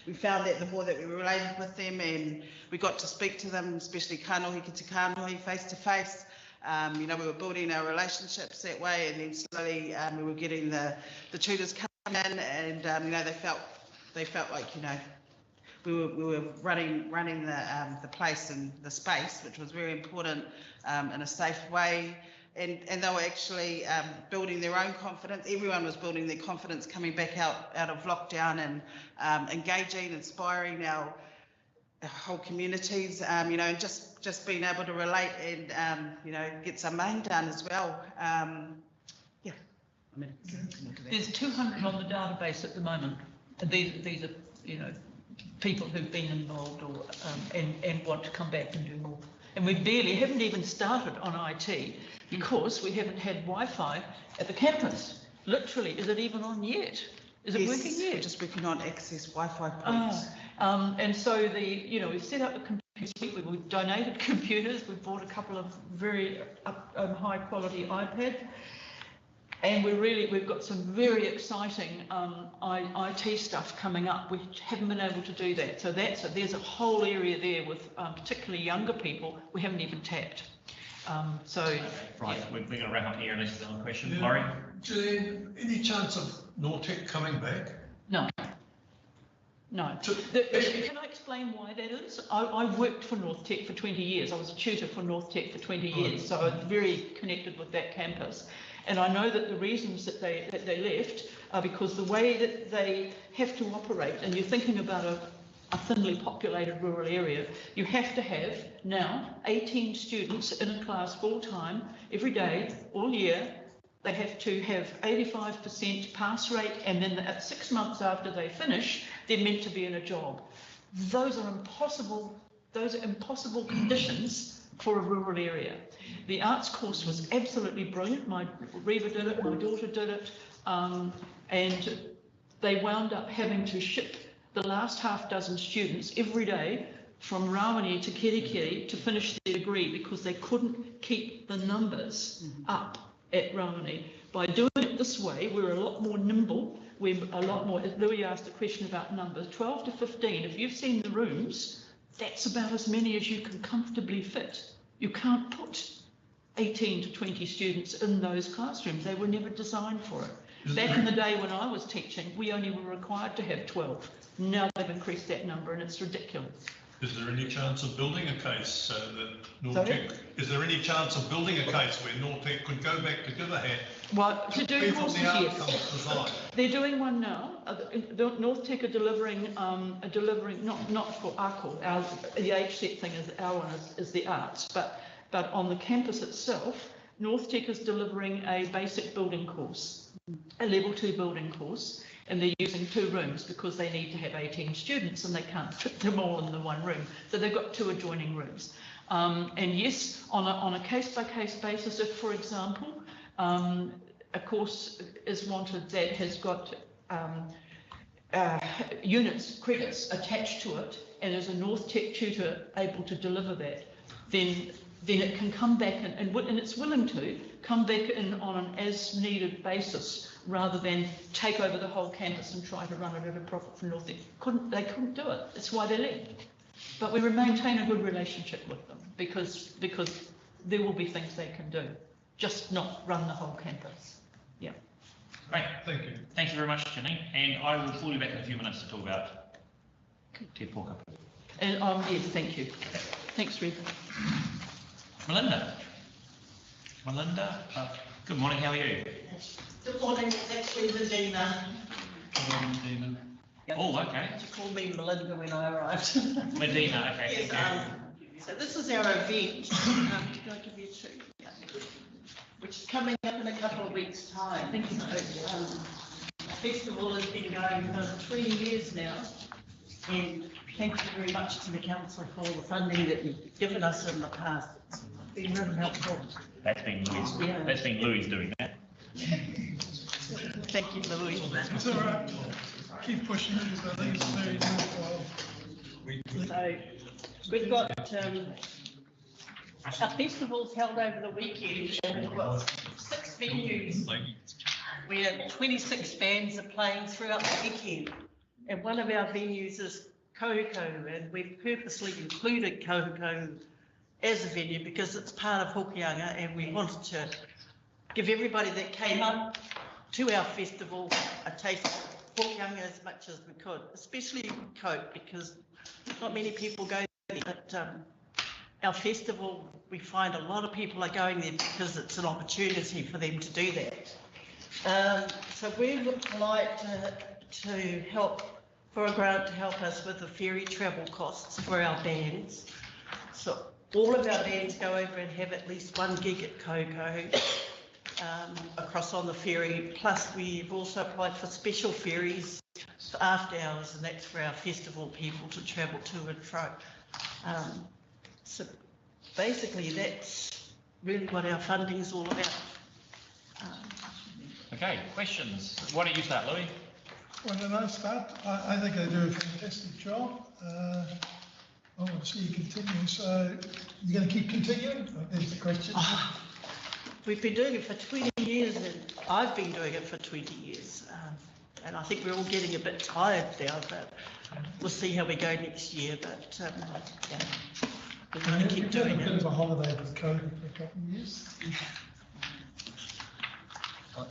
we found that the more that we related with them and we got to speak to them, especially kanohi to kanohi, face to face, we were building our relationships that way, and then slowly we were getting the tutors come in, and they felt like we were running the place and the space, which was very important in a safe way. And they were actually building their own confidence. Everyone was building their confidence coming back out of lockdown and engaging, inspiring our whole communities, and just being able to relate and, get some main done as well. Yeah. There's 200 on the database at the moment. And these are, people who've been involved or and want to come back and do more. And we haven't even started on IT because we haven't had Wi-Fi at the campus. Literally, is it even on yet? Is it working yet? We're just working on access Wi-Fi points. And so we've set up a computer suite. We've donated computers. We've bought a couple of very high quality iPads. And we've got some very exciting IT stuff coming up. We haven't been able to do that. So there's a whole area there with particularly younger people we haven't even tapped. Right, yeah. We're going to wrap up here unless there's another question. Yeah. Laurie? Julian, any chance of Nortec coming back? No. No. Can I explain why that is? I worked for Nortec for 20 years. I was a tutor for Nortec for 20 years, so I'm very connected with that campus. And I know that the reasons that they left are because the way that they have to operate, and you're thinking about a thinly populated rural area, you have to have now 18 students in a class full time, every day, all year. They have to have 85% pass rate, and then at 6 months after they finish, they're meant to be in a job. Those are impossible conditions for a rural area. The arts course was absolutely brilliant. My Reba did it, my daughter did it, and they wound up having to ship the last half dozen students every day from Rawene to Kerikeri to finish their degree because they couldn't keep the numbers up at Rawene. By doing it this way, we're a lot more nimble. We're a lot more, Louis asked a question about numbers, 12 to 15. If you've seen the rooms, that's about as many as you can comfortably fit. You can't put 18 to 20 students in those classrooms. They were never designed for it. Back in the day when I was teaching, we only were required to have 12. Now they've increased that number and it's ridiculous. Is there any chance of building a case that Nortec, is there any chance of building a case where Nortec could go back to give a hand? Well, to do courses, yes. They're doing one now. Nortec are delivering, not for our course, the HSET thing is our one is the arts, but on the campus itself, Nortec is delivering a basic building course, a level 2 building course, and they're using 2 rooms because they need to have 18 students and they can't fit them all in the one room. So they've got 2 adjoining rooms. And yes, on a case-by-case basis, if, for example, a course is wanted that has got credits attached to it, and there's a Nortec tutor able to deliver that, then it can come back and it's willing to come back in on an as-needed basis rather than take over the whole campus and try to run it at a profit for Nortec. They couldn't do it. That's why they left. But we maintain a good relationship with them because there will be things they can do, just not run the whole campus. Yeah. Great. Thank you. Thank you very much, Janine, and I will call you back in a few minutes to talk about Te Pōka. And, yes, thank you. Thanks, Rita. Melinda, good morning, how are you? Good morning, it's actually Medina. Oh, okay. You called me Melinda when I arrived. Medina, okay, Yes, thank you. so this is our event, did I give you two? Yeah. Which is coming up in a couple of weeks' time. Thank you. The festival has been going for 20 years now. And thank you very much to the council for all the funding that you've given us in the past. It's been really helpful. That's been Louis, Yeah. that's been Louis doing that. Thank you, Louis. It's all right. Keep pushing it, because I think it's very worthwhile. So we've got our festivals held over the weekend, and we've got 6 venues where 26 bands are playing throughout the weekend. And one of our venues is Kaikohe, and we've purposely included Kaikohe as a venue because it's part of Hokianga, and we wanted to give everybody that came up to our festival a taste of Hokianga as much as we could, especially Coke, because not many people go there. But our festival, we find a lot of people are going there because it's an opportunity for them to do that. So we would like to help for a grant to help us with the ferry travel costs for our bands. So all of our bands go over and have at least 1 gig at Kaikohe across on the ferry. Plus we've also applied for special ferries for after hours, and that's for our festival people to travel to and fro. So basically that's really what our funding is all about. Okay, questions? Why don't you start, Louis? When did I start? I think they do a fantastic job. I want to see you continue. So you're going to keep continuing? There's the question. We've been doing it for 20 years, and I've been doing it for 20 years. And I think we're all getting a bit tired now, but we'll see how we go next year. But yeah, we're going to keep doing a bit it. of a holiday with COVID for a couple of years. I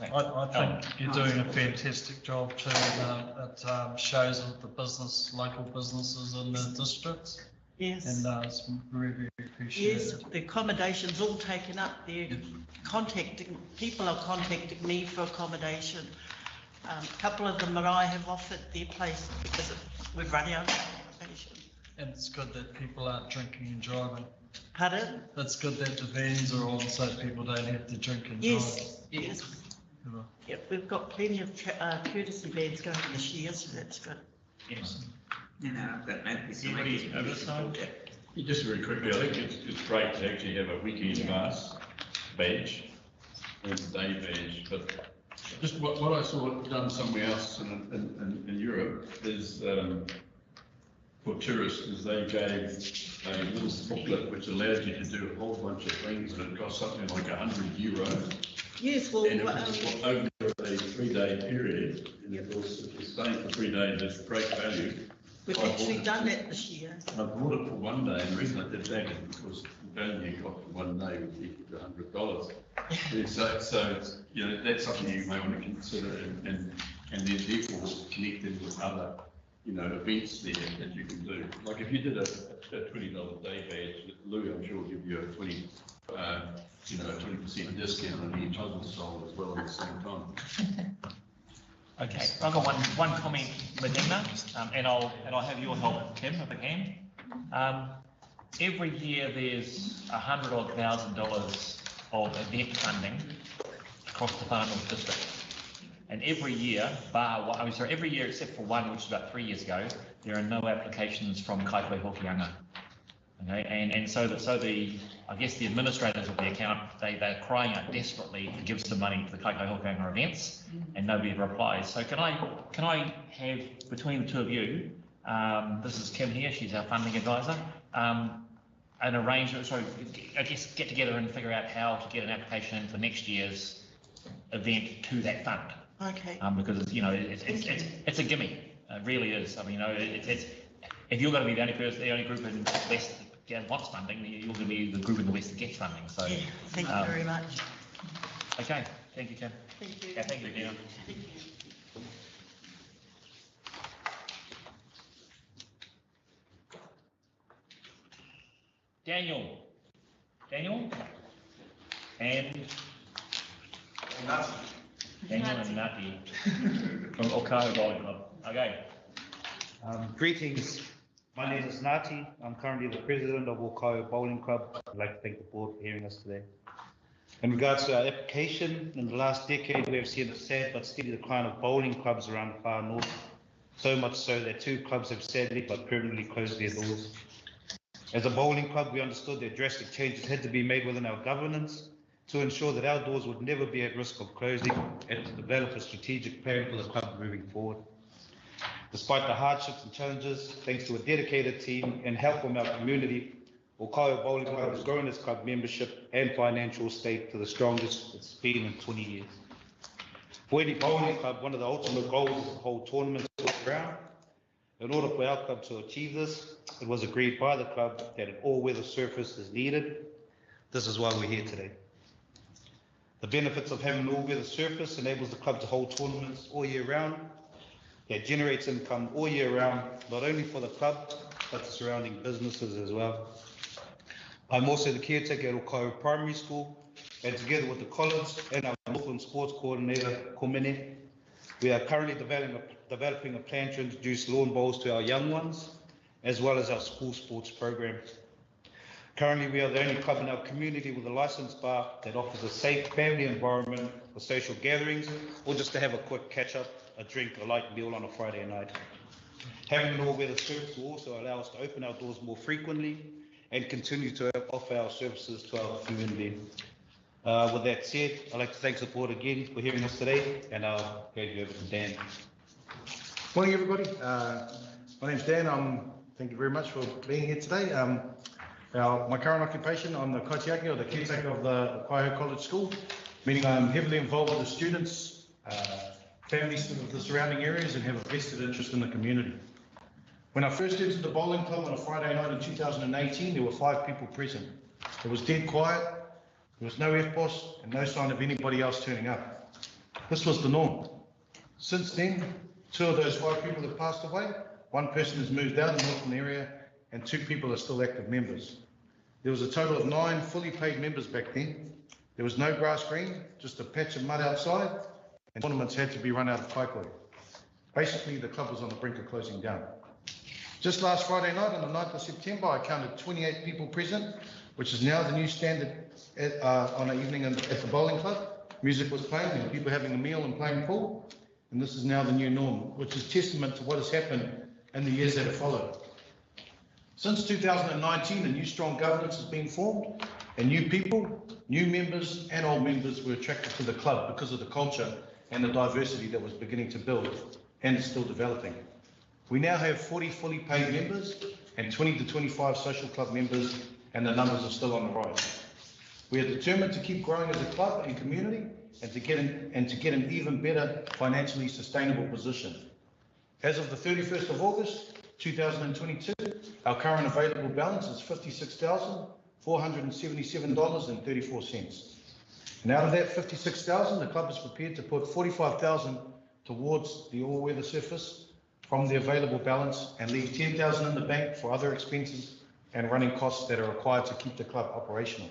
think you're doing a fantastic job too. It shows with the local businesses in the districts. Yes. And it's very, very appreciated. Yes, the accommodation's all taken up. People are contacting me for accommodation. A couple of them that I have offered their place because we've run out of accommodation. And it's good that people aren't drinking and driving. Pardon? It's good that the vans are on so people don't have to drink and drive. Yes, yes. Yep, we've got plenty of courtesy vans going this year, so that's good. Yes. You know, I've got no Anybody over this side? Just very quickly, I think it's great to actually have a weekend mass badge and day badge, but just what I saw done somewhere else in Europe is for tourists, is they gave a little booklet which allowed you to do a whole bunch of things, and it cost something like €100. Yes, well, And it was over a 3-day period, and of course, if you're staying for 3 days, it's great value. we've actually done that this year. I bought it for 1 day, and the reason I did that is because the value you got for 1 day was equal to $100. Yeah, so it's, you know, that's something you may want to consider, and then therefore connected with other, you know, events there that you can do. Like if you did a $20 day badge, Louis, I'm sure will give you a 20% discount on any puzzle sold as well at the same time. Okay, I've got one comment, Medina, and I'll have your help, Kim, if I can. Every year there's $100,000 of event funding across the Far North District. And every year, every year except for one, which is about 3 years ago, there are no applications from Kaikohe-Hokianga. Okay, and so I guess the administrators of the account, they're crying out desperately to give some money to the Kaikohe-Hokianga events, and nobody replies. So can I have, between the two of you, this is Kim here, she's our funding advisor, an arrangement, so I guess get together and figure out how to get an application in for next year's event to that fund. Okay. Because, you know, it's a gimme, it really is. I mean, you know, it's if you're going to be the only group in the West that wants funding, you're going to be the group in the West that gets funding. So, yeah, thank you very much. Okay, Thank you, Tim. Thank you. Yeah, thank you, Dina. Daniel. Daniel? And Daniel and Nati from Okaho Bowling Club. Okay. Greetings. My name is Nati. I'm currently the president of Okaho Bowling Club. I'd like to thank the board for hearing us today. In regards to our application, in the last decade, we have seen a sad but steady decline of bowling clubs around the far north. So much so that 2 clubs have sadly but permanently closed their doors. As a bowling club, we understood that drastic changes had to be made within our governance to ensure that our doors would never be at risk of closing and to develop a strategic plan for the club moving forward. Despite the hardships and challenges, thanks to a dedicated team and help from our community, Okaho Bowling Club has grown its club membership and financial stake to the strongest it's been in 20 years. For any bowling club, one of the ultimate goals is to hold tournaments all round. In order for our club to achieve this, it was agreed by the club that an all-weather surface is needed. This is why we're here today. The benefits of having an all-weather surface enables the club to hold tournaments all year round. It generates income all year round, not only for the club, but the surrounding businesses as well. I'm also the caretaker at Okaho Primary School, and together with the college and our Northland Sports Coordinator, Komene, we are currently developing a plan to introduce lawn bowls to our young ones, as well as our school sports program. Currently, we are the only club in our community with a licensed bar that offers a safe family environment for social gatherings, or just to have a quick catch-up, a drink, a light meal on a Friday night. Having an all-weather service will also allow us to open our doors more frequently and continue to offer our services to our community. With that said, I'd like to thank the board again for hearing us today, and I'll hand you over to Dan. Morning, everybody. My name's Dan. Thank you very much for being here today. My current occupation, I'm the kaitiaki, or the caretaker of the Kaikohe College School, meaning I'm heavily involved with the students, families of the surrounding areas, and have a vested interest in the community. When I first entered the bowling club on a Friday night in 2018, there were 5 people present. It was dead quiet, there was no FBOS, and no sign of anybody else turning up. This was the norm. Since then, 2 of those 5 people have passed away, 1 person has moved out of the Northland area, and 2 people are still active members. There was a total of 9 fully paid members back then. There was no grass green, just a patch of mud outside, and tournaments had to be run out of Kaikohe. Basically, the club was on the brink of closing down. Just last Friday night, on the 9th of September, I counted 28 people present, which is now the new standard on an evening at the bowling club. Music was playing and people having a meal and playing pool, and this is now the new norm, which is testament to what has happened in the years that have followed. Since 2019, a new strong governance has been formed, and new people, new members and old members were attracted to the club because of the culture and the diversity that was beginning to build and is still developing. We now have 40 fully paid members and 20 to 25 social club members, and the numbers are still on the rise. We are determined to keep growing as a club and community and to get an even better financially sustainable position. As of the 31st of August 2022, our current available balance is $56,477.34. And out of that $56,000, the club is prepared to put $45,000 towards the all-weather surface from the available balance and leave $10,000 in the bank for other expenses and running costs that are required to keep the club operational.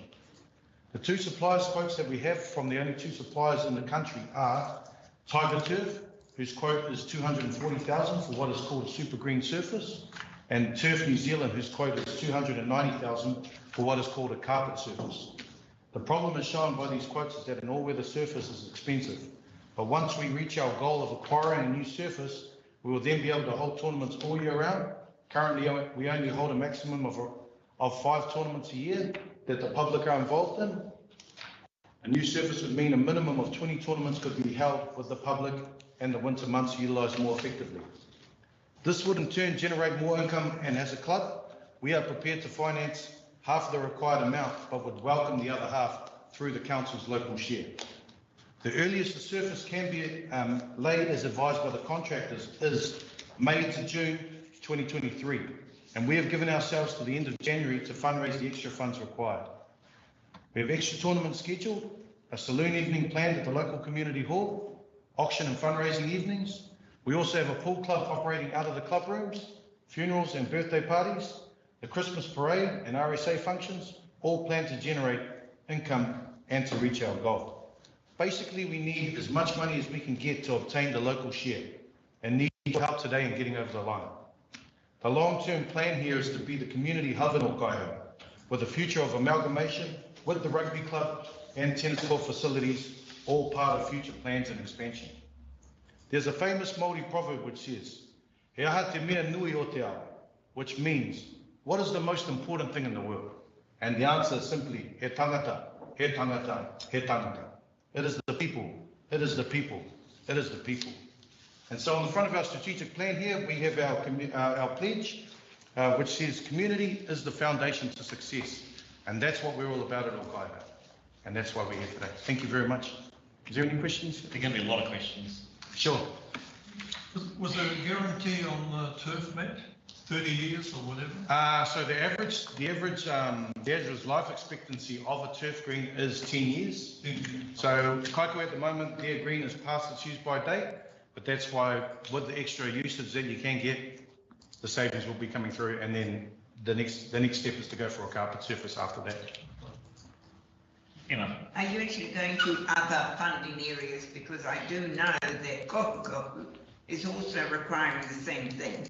The 2 suppliers quotes that we have from the only 2 suppliers in the country are Tiger Turf, whose quote is $240,000 for what is called a super green surface, and Turf New Zealand, whose quote is $290,000 for what is called a carpet surface. The problem as shown by these quotes is that an all-weather surface is expensive, but once we reach our goal of acquiring a new surface, we will then be able to hold tournaments all year round. Currently, we only hold a maximum of 5 tournaments a year that the public are involved in. A new surface would mean a minimum of 20 tournaments could be held with the public and the winter months utilised more effectively. This would in turn generate more income, and as a club, we are prepared to finance half the required amount, but would welcome the other half through the council's local share. The earliest the surface can be laid, as advised by the contractors, is May to June 2023, and we have given ourselves to the end of January to fundraise the extra funds required. We have extra tournaments scheduled a saloon evening planned at the local community hall, auction and fundraising evenings. We also have a pool club operating out of the club rooms, funerals and birthday parties, the Christmas parade and RSA functions, all planned to generate income and to reach our goal. Basically, we need as much money as we can get to obtain the local share and need your help today in getting over the line. The long-term plan here is to be the community hub in Kaikohe, with a future of amalgamation with the rugby club and tennis court facilities, all part of future plans and expansion. There's a famous Māori proverb which says, "He aha te mea nui o te ao," which means, what is the most important thing in the world? And the answer is simply, he tangata, he tangata, he tangata. It is the people, it is the people, it is the people. And so on the front of our strategic plan here, we have our pledge, which says community is the foundation to success. And that's what we're all about at Kaikohe. And that's why we're here today. Thank you very much. Is there any questions? There are going to be a lot of questions. Sure. Was there a guarantee on the turf mat, 30 years or whatever? So the average life expectancy of a turf green is 10 years. So Kaikohe at the moment, their green is past its use by date, but that's why with the extra usage that you can get, the savings will be coming through, and then the next step is to go for a carpet surface after that. Are you actually going to other funding areas? Because I do know that Kaikohe is also requiring the same thing.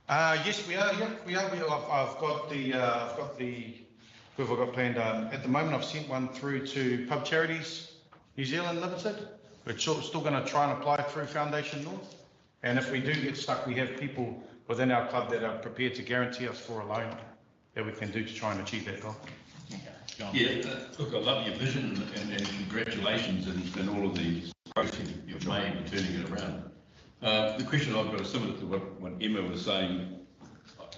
Yes, we are. Yeah, we are. I've got who have I got planned? At the moment, I've sent one through to Pub Charities New Zealand Limited. We're still going to try and apply through Foundation North. And if we do get stuck, we have people within our club that are prepared to guarantee us for a loan that we can do to try and achieve that goal. Yeah, look, I love your vision and congratulations and all of the progress you've made in turning it around. The question I've got is similar to what Emma was saying.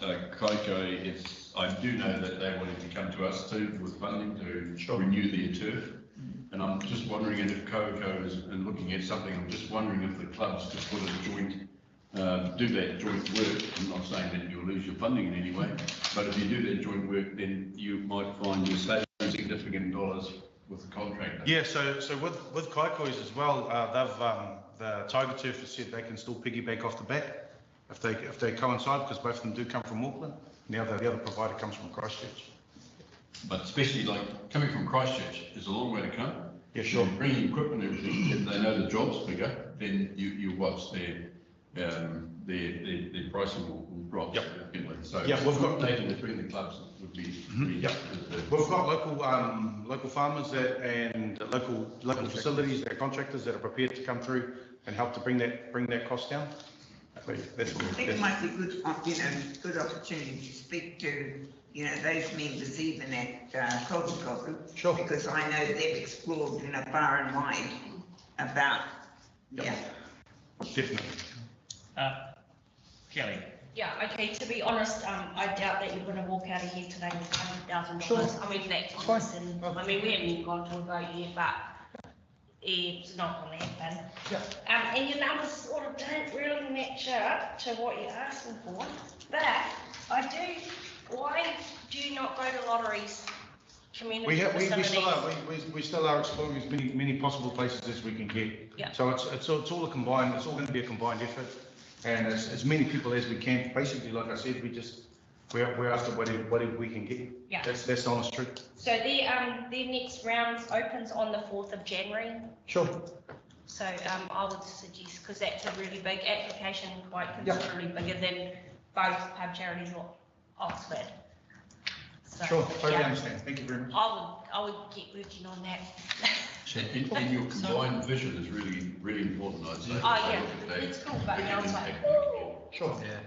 Kaikohe, I do know that they wanted to come to us too with funding to renew their turf. And I'm just wondering if Kaikohe is looking at something, I'm just wondering if the clubs could put a joint, do that joint work. I'm not saying that you'll lose your funding in any way, but if you do that joint work, then you might find you're saving significant dollars with the contractor. Yeah, so with Kaikohe's as well, the Tiger Turf has said they can still piggyback off the back if they coincide, because both of them do come from Auckland. And the other provider comes from Christchurch. But especially like coming from Christchurch is a long way to come. Yeah, sure. Bringing equipment and everything, if they know the job's bigger, then you watch their pricing will drop significantly. So yeah, we've got data between the clubs would be. We've got local farmers and local facilities, their contractors that are prepared to come through and help to bring that cost down. I think it might be good opportunity to speak to, those members even at Kaikohe. Sure. Because I know they've explored, far and wide about, Definitely. Kelly. Yeah, okay, to be honest, I doubt that you're gonna walk out of here today with $100,000. Sure. I mean, that's honest, and, we haven't even gone to a vote yet, but it's not gonna happen. Yeah. And your numbers sort of don't really match up to what you're asking for, but why do you not go to lotteries? We still are exploring as many possible places as we can get. Yeah. So it's all going to be a combined effort, and as many people as we can. Basically, like I said, we're after whatever we can get. Yeah. That's the honest truth. So their next round opens on the 4th of January. Sure. So I would suggest, because that's a really big application, quite considerably bigger than both Pub Charities or Oxford. So, sure, totally understand. Thank you very much. I would get working on that. And your combined vision is really, really important, I'd say. Oh yeah, it's cool, but now it's like, sure. Yeah.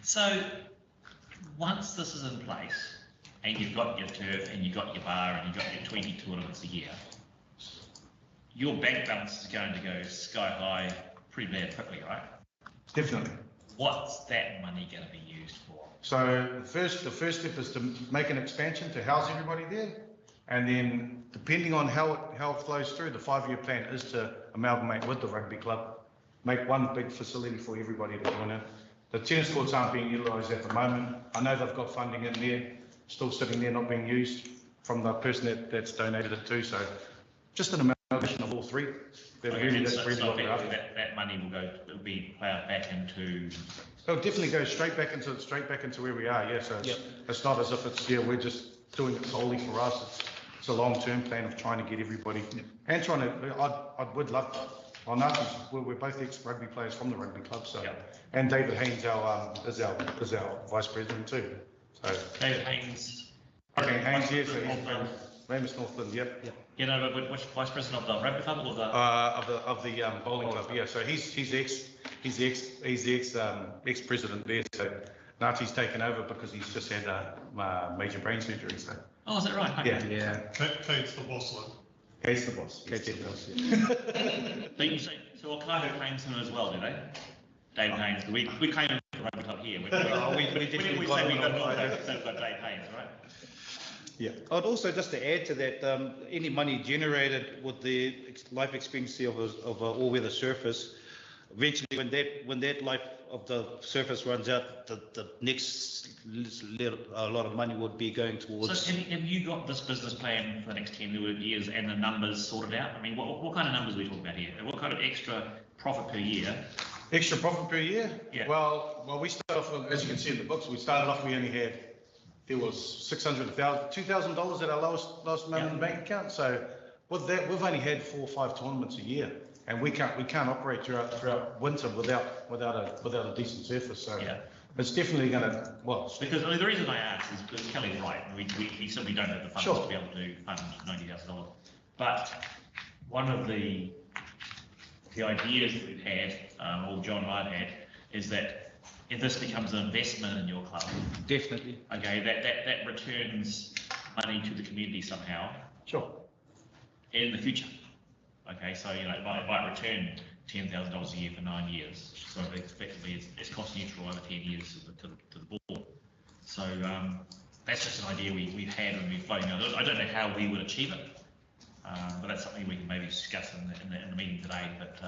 So once this is in place, and you've got your turf, and you've got your bar, and you've got your 20 tournaments a year, your bank balance is going to go sky high pretty bad quickly, right? Definitely. What's that money going to be used for? So the first step is to make an expansion to house everybody there, and then depending on how it flows through, the 5-year plan is to amalgamate with the rugby club, make one big facility for everybody to join in. The tennis courts aren't being utilised at the moment. I know they've got funding in there, still sitting there not being used from the person that's donated it to. So just an amalgamation of all three. That's Okay, really, and that's so really what we're after. that money will be plowed back into. It'll definitely go straight back into where we are, yeah, so it's not as if it's, we're just doing it solely for us, it's a long-term plan of trying to get everybody, and trying to, I would love, well, we're both ex-rugby players from the rugby club, so, and David Haynes is our vice president too, so. David Haynes. Okay, Haynes, yes, so he's from Ramos Northland, yep. You know, but which vice president of the rugby club or the? Of the bowling club, yeah, so he's the ex-president there, so Nati's taken over because he's just had major brain surgery, so. Oh, is that right? Okay. Yeah. Kate's the boss one. Kate's the boss, yeah. So you say, so Okaho claims him as well, do they? David Haynes, we claim him at the rugby club here. We definitely say we got Dave Haynes, right? Yeah. I'd also, just to add to that, any money generated with the life expectancy of a all-weather surface, eventually when that life of the surface runs out, the next a lot of money would be going towards. So have you got this business plan for the next 10 years and the numbers sorted out? I mean, what kind of numbers are we talking about here? What kind of extra profit per year? Extra profit per year? Yeah. Well, we started off, as you can see in the books, we only had, there was $2,000 at our lowest moment in the bank account. So with that, we've only had 4 or 5 tournaments a year, and we can't operate throughout winter without a decent surface. So it's definitely going to, because I mean, the reason I ask is because Kelly's right. We simply don't have the funds to be able to fund $90,000. But one of the ideas that we've had, or John and I had, is that if this becomes an investment in your club, definitely, okay, that returns money to the community somehow. Sure. In the future, okay, so you know it might return $10,000 a year for 9 years, so effectively it's cost neutral over 10 years to the board. So that's just an idea we've had and we're floating out. I don't know how we would achieve it, but that's something we can maybe discuss in the meeting today. But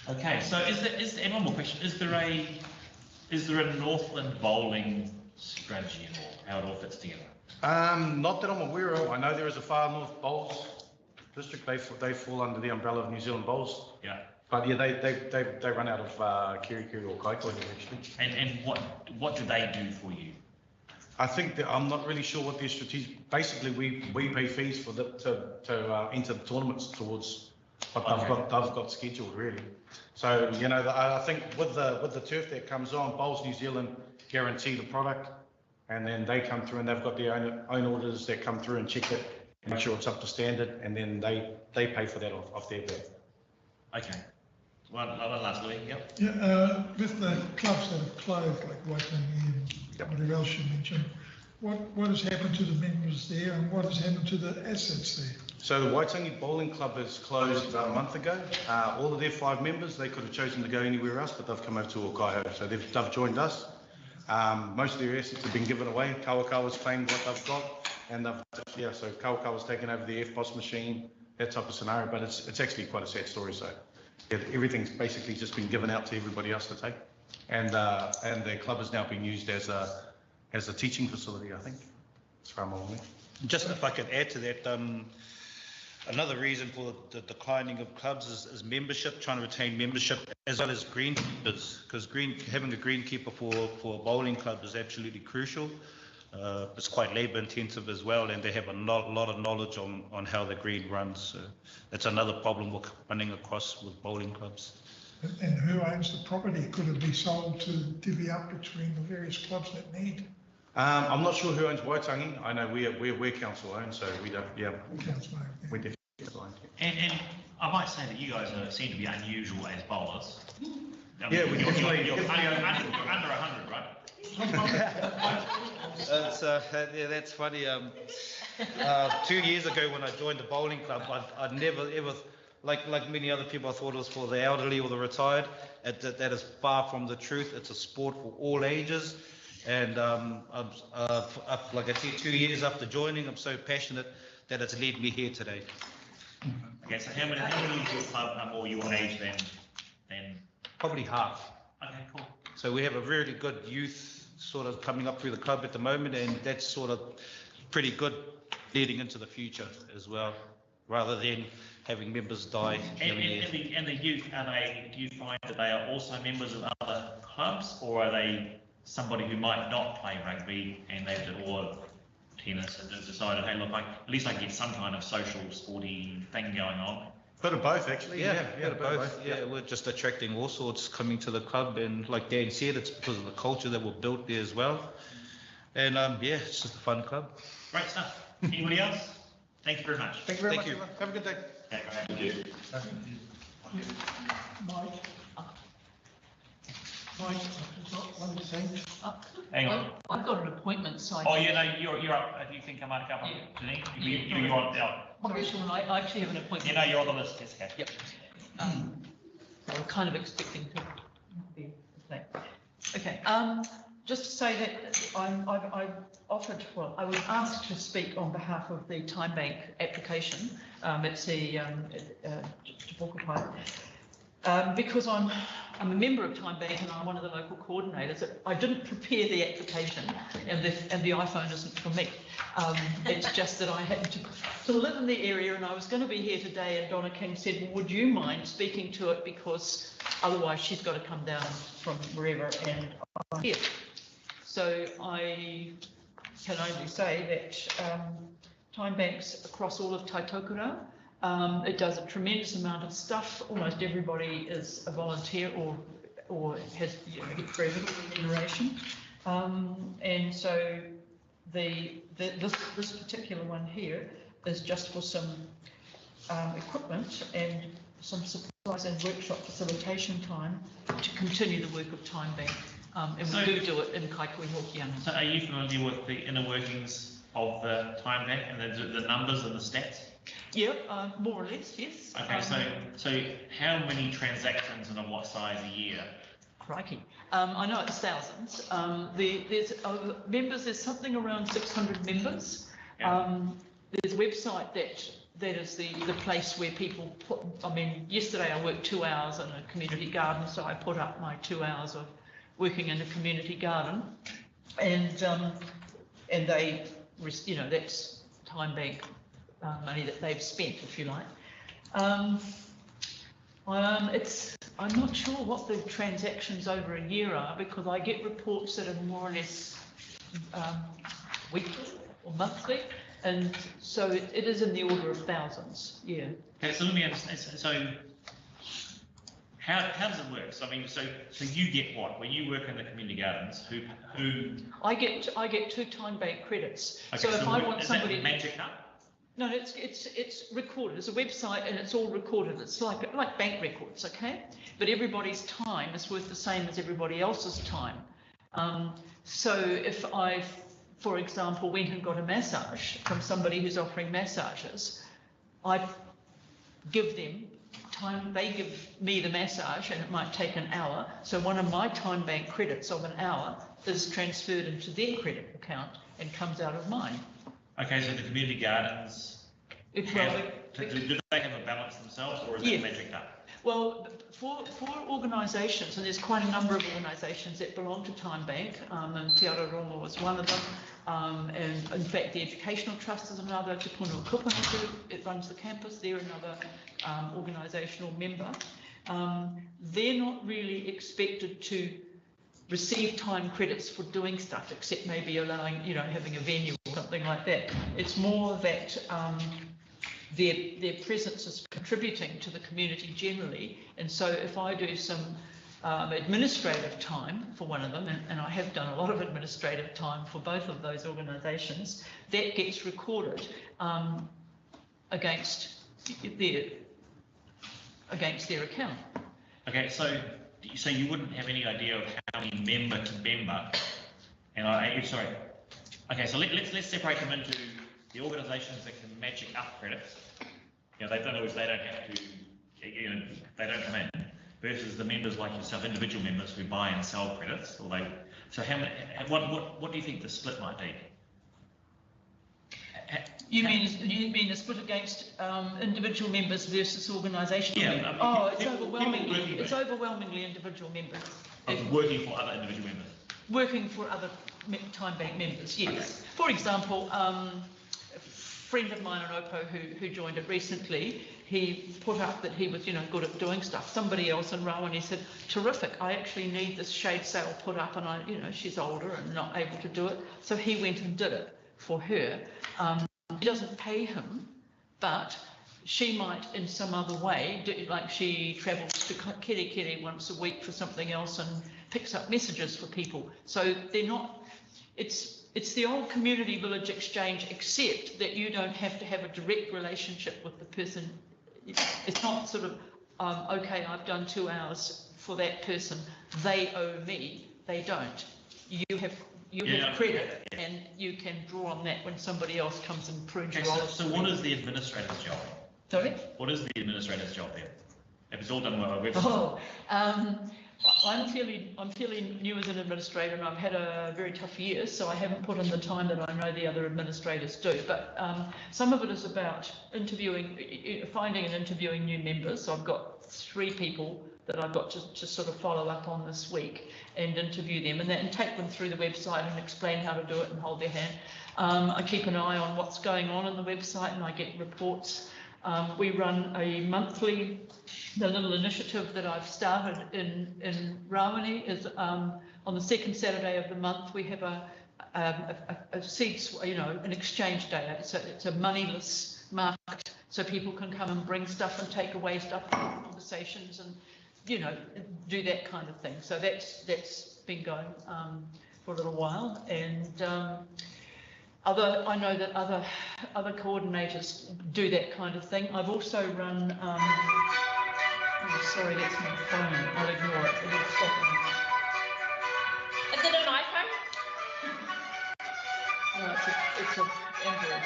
okay, so and one more question: is there a Northland bowling strategy at all? How it all fits together? Not that I'm aware of. I know there is a Far North Bowls district. They fall under the umbrella of New Zealand Bowls. Yeah. But yeah, they run out of Kirikiri or Kaikohe actually. And what do they do for you? I think that I'm not really sure what their strategy. Basically, we pay fees for to enter the tournaments towards what they've got scheduled really. So you know, I think with the turf that comes on, Bowls New Zealand guarantee the product, and then they come through and they've got their own auditors that come through and check it, make sure it's up to standard, and then they pay for that off their back. Okay. One last Louis, yep. Yeah, with the clubs that have closed, like Waitangi and whatever else you mentioned, what has happened to the members there and what has happened to the assets there? So the Waitangi Bowling Club has closed about a month ago. All of their 5 members, they could have chosen to go anywhere else, but they've come over to Okaho, so they've joined us. Most of their assets have been given away. Kawakawa's claimed what they've got, and so Kawakawa's taken over the FBOS machine, that type of scenario, but it's actually quite a sad story, so. Yeah, everything's basically just been given out to everybody else to take, and the club has now been used as a teaching facility, I think. As far as I'm aware. Just if I could add to that, another reason for the declining of clubs is membership, trying to retain membership, as well as greenkeepers, because having a greenkeeper for a bowling club is absolutely crucial. It's quite labour intensive as well, and they have a lot of knowledge on how the green runs. So that's another problem we're running across with bowling clubs. And who owns the property? Could it be sold to divvy up between the various clubs that need? I'm not sure who owns Waitangi. I know we're council owned, so we don't. Yeah. Council owned. We definitely owned. And I might say that you guys seem to be unusual as bowlers. I mean, Yeah, we definitely. You're under 100, right? That's funny. 2 years ago when I joined the bowling club, I'd never ever, like many other people, I thought it was for the elderly or the retired. That is far from the truth. It's a sport for all ages. And like I said, 2 years after joining, I'm so passionate that it's led me here today. Okay, so how many of your club are more your age than? Probably half. Okay, cool. So we have a really good youth sort of coming up through the club at the moment, and that's sort of pretty good leading into the future as well, rather than having members die. And the youth, do you find that they are also members of other clubs, or are they somebody who might not play rugby and or tennis and decided, hey, look, at least I can get some kind of social, sporty thing going on? Bit of both, actually. Yeah, both. Yeah, we're just attracting all sorts coming to the club, and like Dan said, it's because of the culture that we've built there as well. And yeah, it's just a fun club. Great stuff. Anybody else? Thank you very much. Thank you very much. Have a good day. Thank you. Mike, one thing. Hang on. I've got an appointment, so. Oh, yeah, no, you're up. If you think I might come up, Janine, you're on now. Sorry, Sean, I actually have an appointment. You know, you're on the list, yes, okay. Yep. I'm kind of expecting to be late. Okay, just to say that I've offered, well, I was asked to speak on behalf of the Time Bank application. It's the because I'm a member of Time Bank and I'm one of the local coordinators. I didn't prepare the application, and the iPhone isn't for me. It's just that I happened to live in the area, and I was going to be here today, and Donna King said, well, would you mind speaking to it, because otherwise she's got to come down from wherever, and I'm here. So I can only say that Time Bank's across all of Taitokura. It does a tremendous amount of stuff. Almost everybody is a volunteer or has get very little remuneration. And so this particular one here is just for some equipment and some supplies and workshop facilitation time to continue the work of Time Bank. And we do it in Kaikohe-Hokianga. So are you familiar with the inner workings of the Time Bank and the numbers and the stats? Yeah, more or less, yes. Okay, so how many transactions and of what size a year? Crikey. I know it's thousands. There's members, there's something around 600 members. Yeah. There's a website that is the place where people put, I mean, yesterday I worked 2 hours in a community garden, so I put up my 2 hours of working in a community garden. And they, you know, that's Time Bank money that they've spent, if you like. I'm not sure what the transactions over a year are, because I get reports that are more or less weekly or monthly, and so it is in the order of thousands. Yeah. Okay, so let me understand. So how does it work? So I mean, so you get what when you work in the community gardens? Who? I get 2 Time Bank credits. Okay, so if I want somebody. Is that magic up? No, it's recorded. It's a website and it's all recorded. It's like bank records, okay? But everybody's time is worth the same as everybody else's time. So if I, for example, went and got a massage from somebody who's offering massages, I give them time. They give me the massage, and it might take an hour. So one of my Time Bank credits of an hour is transferred into their credit account and comes out of mine. Okay, so the community gardens, do they have a balance themselves, or is it magic up? Well, for organisations, and there's quite a number of organisations that belong to Time Bank, and Te Ararongo is one of them, and in fact the Educational Trust is another, Te Punu Kupanuku, it runs the campus, they're another organisational member. They're not really expected to receive time credits for doing stuff, except maybe allowing, you know, having a venue or something like that. It's more that their presence is contributing to the community generally. And so if I do some administrative time for one of them, and I have done a lot of administrative time for both of those organisations, that gets recorded against their account. Okay, so you wouldn't have any idea of how many member to member, and sorry. Okay, so let's separate them into the organisations that can magic up credits. You know, they don't have to, you know, they don't come in, versus the members like yourself, individual members who buy and sell credits. Or so how many? What do you think the split might be? You mean a split against individual members versus organisational members? I mean, oh, it's overwhelmingly individual members. Working for other individual members. Working for other Time Bank members, yes. Okay. For example, friend of mine, an Opo, who joined it recently, he put up that he was, good at doing stuff. Somebody else in Rawani said, terrific, I actually need this shade sail put up, and she's older and not able to do it. So he went and did it for her. He doesn't pay him, but she might in some other way, like she travels to Kere once a week for something else and picks up messages for people. So they're not, it's the old community village exchange, except that you don't have to have a direct relationship with the person. It's not sort of, okay, I've done 2 hours for that person, they owe me. They don't. You have credit, and you can draw on that when somebody else comes and prunes your olives. So what is the administrator's job? Sorry? What is the administrator's job there? If it's all done by a website? Oh, I'm fairly new as an administrator, and I've had a very tough year, so I haven't put in the time that I know the other administrators do. But some of it is about finding and interviewing new members. So I've got 3 people that I've got to sort of follow up on this week and interview them, and take them through the website and explain how to do it and hold their hand. I keep an eye on what's going on the website, and I get reports. We run a monthly, the little initiative that I've started in Rawani is on the 2nd Saturday of the month, we have a seeds, an exchange day. It's a moneyless market, so people can come and bring stuff and take away stuff, have conversations, and do that kind of thing. So that's been going for a little while, and I know that other coordinators do that kind of thing. I've also run. Oh, sorry, that's my phone. I'll ignore it. It'll stop me. Is it an iPhone? No, it's an Android.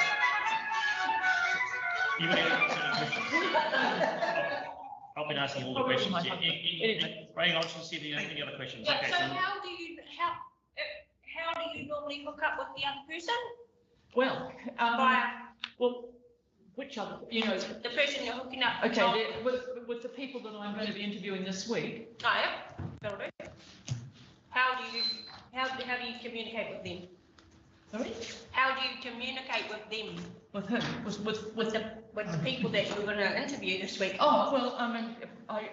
You want to answer the questions? I've been asking all the questions. Anyway, Ray, I'll just see if you have any other questions. Yeah, Okay, so how do you normally hook up with the other person? Well, which other, the person you're hooking up. Okay, with the people that I'm going to be interviewing this week. Oh, yeah, that'll do. How do you communicate with them? Sorry? How do you communicate with them? With whom? With the people that you're going to interview this week. Oh, well, I mean, I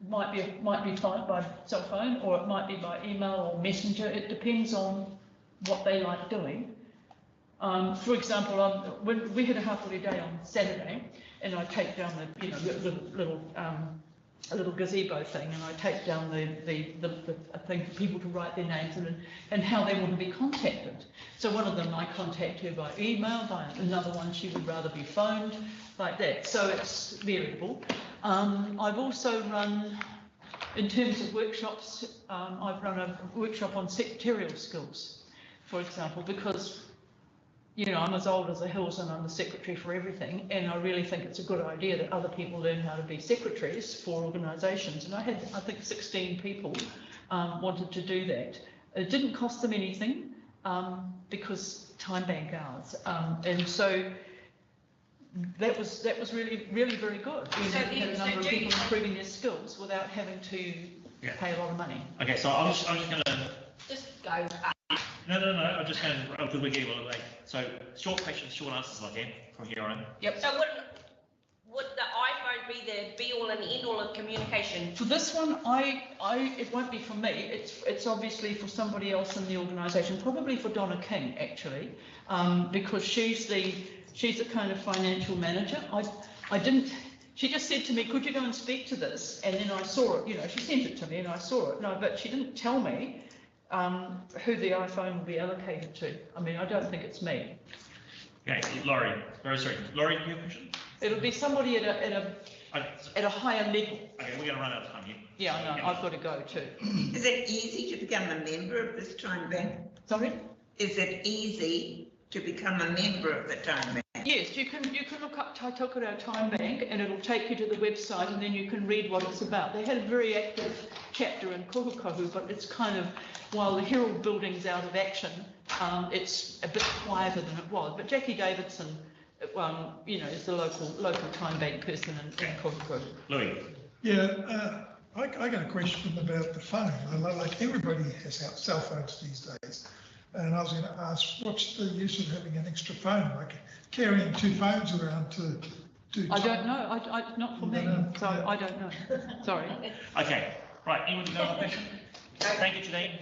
might be fine by cell phone, or it might be by email or messenger. It depends on what they like doing. For example, when we had a half-day day on Saturday, and I take down a little gazebo thing, and I take down the thing for people to write their names and how they want to be contacted. So one of them I contact her by email, by another one she would rather be phoned, like that. So it's variable. I've also run, in terms of workshops, I've run a workshop on secretarial skills, for example, because I'm as old as the hills and I'm the secretary for everything, and I really think it's a good idea that other people learn how to be secretaries for organisations. And I think 16 people wanted to do that. It didn't cost them anything because time bank hours, and so that was really very good. We had a number of people improving their skills without having to pay a lot of money. Okay, so I'm just going to just go up. No, I'm just going to, because we're getting a little late. So short questions, short answers I can from here on. Yep. So would the iPhone be the be all and end all of communication? For this one, it won't be for me. It's obviously for somebody else in the organisation, probably for Donna King actually, because she's the kind of financial manager. She just said to me, could you go and speak to this? And then I saw it, she sent it to me and I saw it. No, but she didn't tell me who the iPhone will be allocated to. I mean, I don't think it's me. Okay, Laurie, very sorry. Laurie, do you have a question? It'll be somebody at a higher level. Okay, we're going to run out of time here. Yeah, I know, I've got to go too. Is it easy to become a member of this time bank? Sorry? Is it easy to become a member of the time bank? Yes, you can look up Kaikohe-Hokianga Time Bank and it'll take you to the website and then you can read what it's about. They had a very active chapter in Kohukohu, but it's kind of, while the Herald building's out of action, it's a bit quieter than it was. But Jackie Davidson, is the local time bank person in Kohukohu. Louis. Yeah, I got a question about the phone. Like everybody has cell phones these days. And I was going to ask, what's the use of having an extra phone, like carrying 2 phones around to do? I don't know, not for me, so I don't know, sorry. Okay, right, anyone got another question? Thank you, Janine.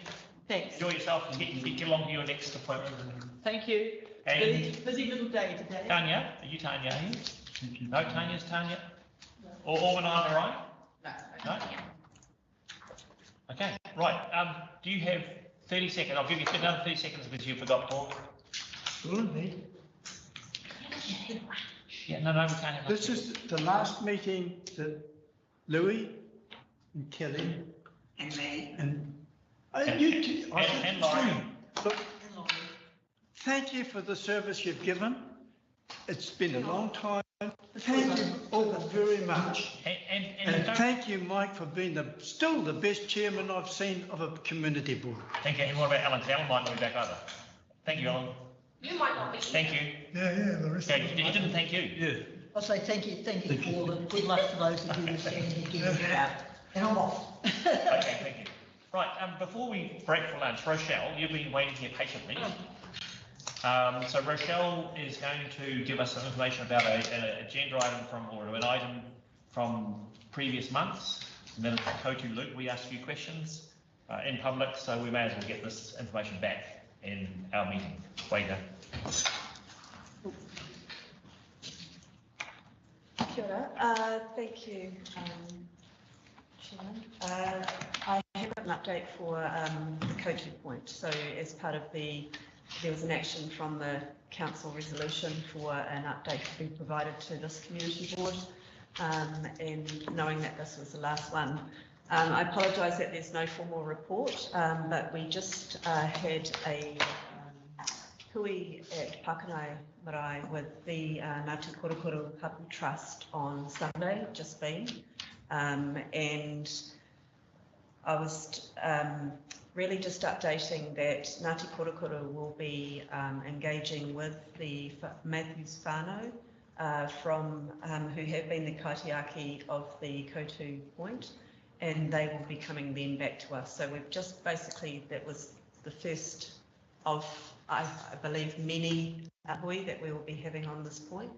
Thanks. Enjoy yourself and get along to your next appointment. Thank you. And Busy little day today. Tanya, are you Tanya? Are you? No, Tanya's Tanya? Or Orman, am I right? No. Okay, right, do you have 30 seconds? I'll give you another 30 seconds because you forgot, Paul. Yeah, no, we can't have. This is the last meeting that Louis and Kelly And me. and And Laurie. Look, thank you for the service you've given. It's been a long time. Thank you all very much. And thank you, Mike, for being still the best chairman I've seen of a community board. Thank you. And what about Alan? Alan might not be back either. Thank you, Alan. You might not be. Thank you. Yeah, the rest Okay, he didn't thank you. Yeah. I'll say thank you for all the good luck to those of you who stand here getting it out. And I'm off. Okay, thank you. Right, before we break for lunch, Rochelle, you've been waiting here patiently. So Rochelle is going to give us some information about an agenda item or an item from previous months. And then at Kotu Luke, we ask you questions in public, so we may as well get this information back in our meeting. Waiter. Kia ora. Thank you, Chairman. I have an update for the Kotu point. So as part of there was an action from the council resolution for an update to be provided to this community board. And knowing that this was the last one, I apologise that there's no formal report, but we just had a hui at Pakanai Marae with the Ngāti Korokoro Hapu Trust on Sunday, just been. And I was really just updating that Ngāti Korokoro will be engaging with the Matthews whānau from who have been the kaitiaki of the Kotu point, and they will be coming then back to us. So we've just basically, that was the first of, I believe, many hui that we will be having on this point.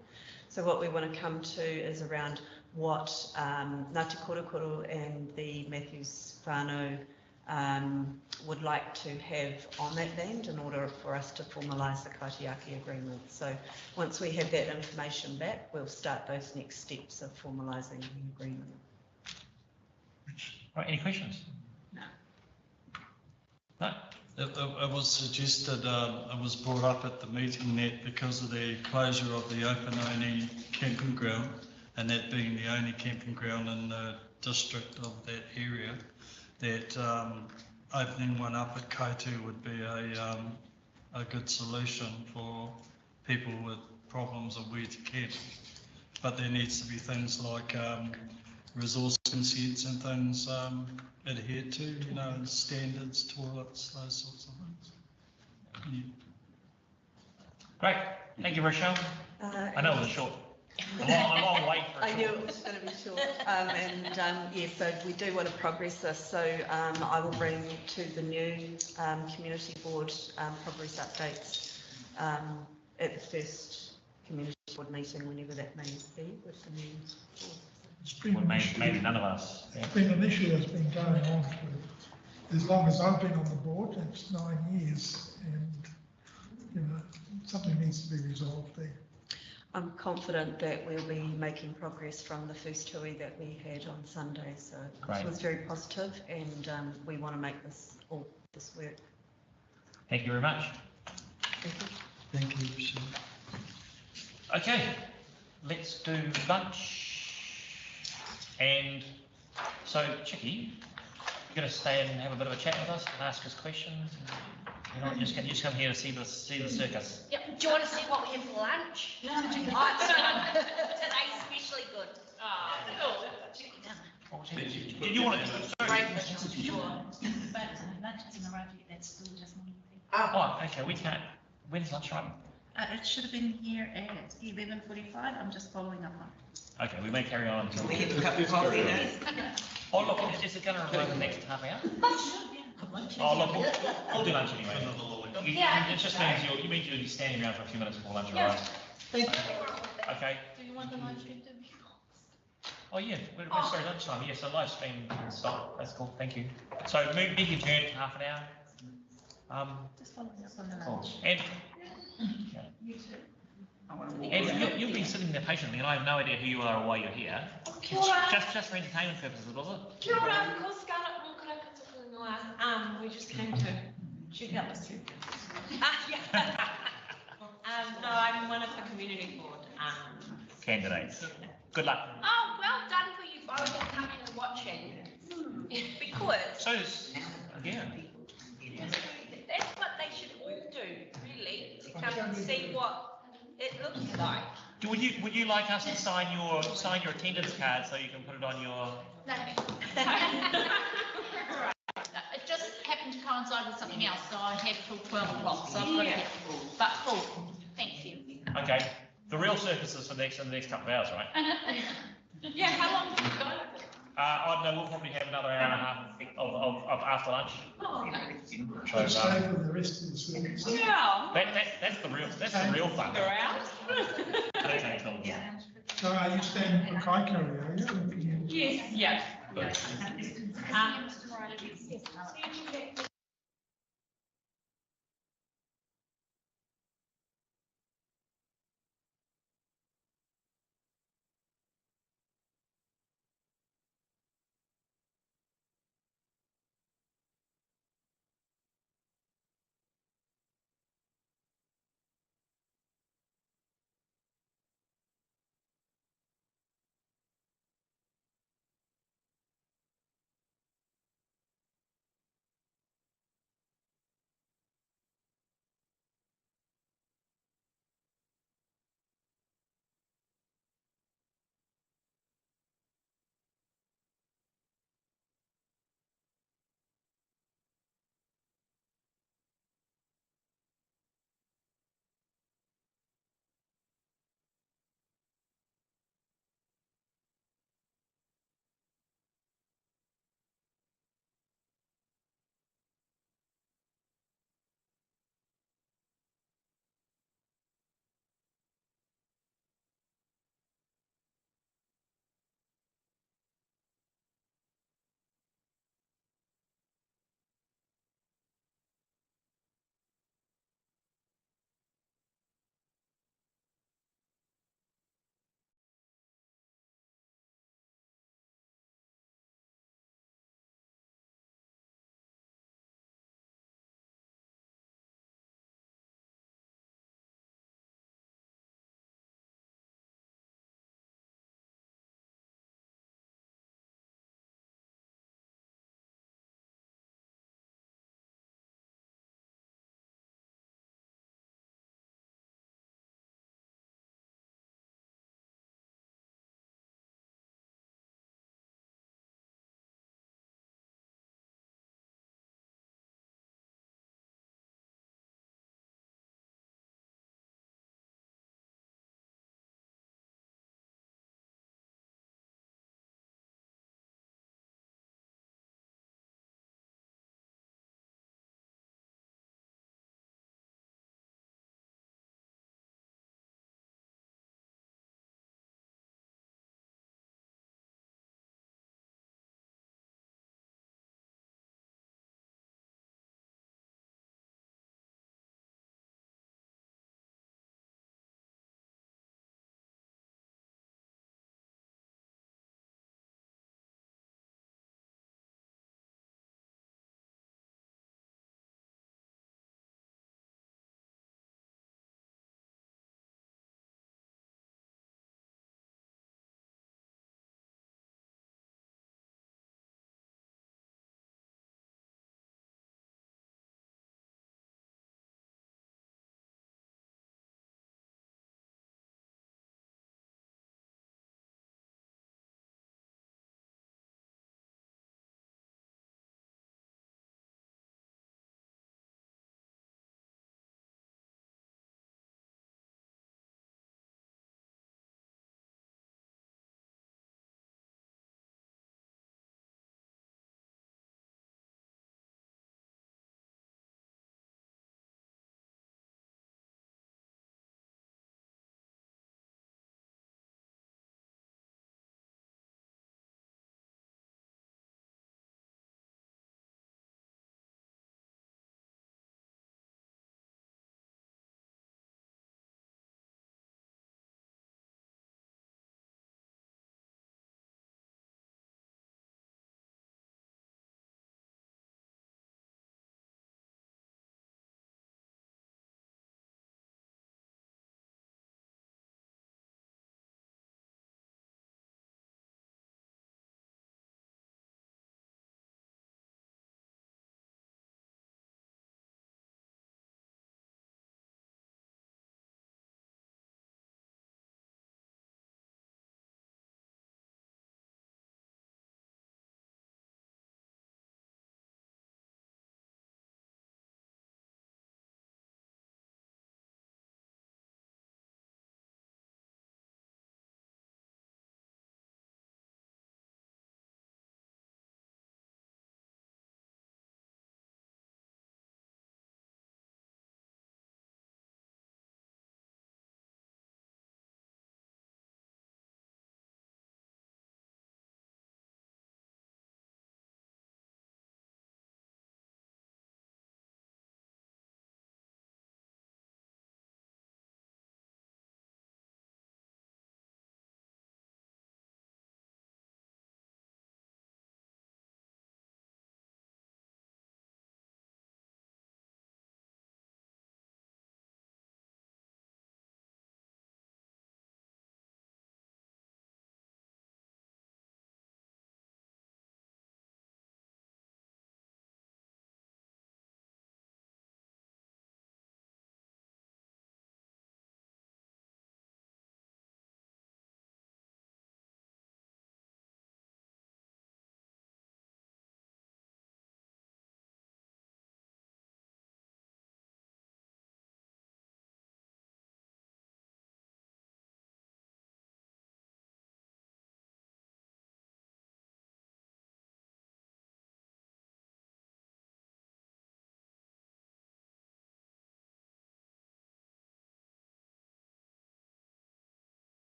So what we want to come to is around what Ngāti Korokoro and the Matthews whānau would like to have on that land in order for us to formalise the kaitiaki agreement. So once we have that information back, we'll start those next steps of formalising the agreement. Right, any questions? No. No. It was suggested, it was brought up at the meeting that because of the closure of the open-only camping ground, and that being the only camping ground in the district of that area, that opening one up at Kotu would be a good solution for people with problems of where to camp. But there needs to be things like resource consents and things adhered to, you know, standards, toilets, those sorts of things. Yeah. Great, thank you, Rochelle. I know it was short. A long wait for I knew it was going to be short. Yeah, so we do want to progress this. So I will bring to the new community board progress updates at the first community board meeting, whenever that may be, with the new board. It's been well, maybe none of us. It's been an issue that's been going on for as long as I've been on the board. It's 9 years, and you know, something needs to be resolved there. I'm confident that we'll be making progress from the first hui that we had on Sunday. So it was very positive, and we want to make this work. Thank you very much. Thank you. Thank you. Okay, let's do lunch. And so, Chicky, you're going to stay and have a bit of a chat with us and ask us questions. You're not just come here to see the circus. Yep. Do you want to see what we have for lunch? No. Today's especially good. Oh, cool. Did you want to? Breakfast, sure. But lunch hasn't arrived yet. That's still just morning. Oh, okay. We can't. When's lunch arriving? It should have been here at 11:45. I'm just following up on it. Okay, we may carry on until We have a cup of coffee now. Oh, look, is it going to arrive in the next half hour? Oh, look, we'll do lunch anyway. It just means you means you'll be standing around for a few minutes before lunch arrives. Thank you. Okay. Do you want the live stream to be? Oh, yeah, sorry, lunchtime, yes, so live stream can stop, that's cool, thank you. So meeting adjourned in half an hour. Just following up on the Cool. lunch. And you've been sitting there patiently, and I have no idea who you are or why you're here. Kia ora. Just for entertainment purposes, was it? Kia ora, ko Scarlett mo kara katoku noa. We just came to shoot out the soup. Yeah. No, I'm one of the community board. Candidates. Good luck. Oh, well done for you both for coming and watching. Because So, yeah. that's what they should all do, really, to come and see what it looks like. Would you like us to sign your attendance card so you can put it on your? It just happened to coincide with something else, so I had till 12 o'clock, so I've got to get full, but full, thank you. Okay, the real circus is in the next couple of hours, right? Yeah, how long have you got? I don't know, we'll probably have another hour and a half of after lunch. Should stay for the rest of the service. Yeah. That's the real fun. They're out. Okay, cool. So are you staying for Kaikohe, are you? Yes. Yeah. Good. See you.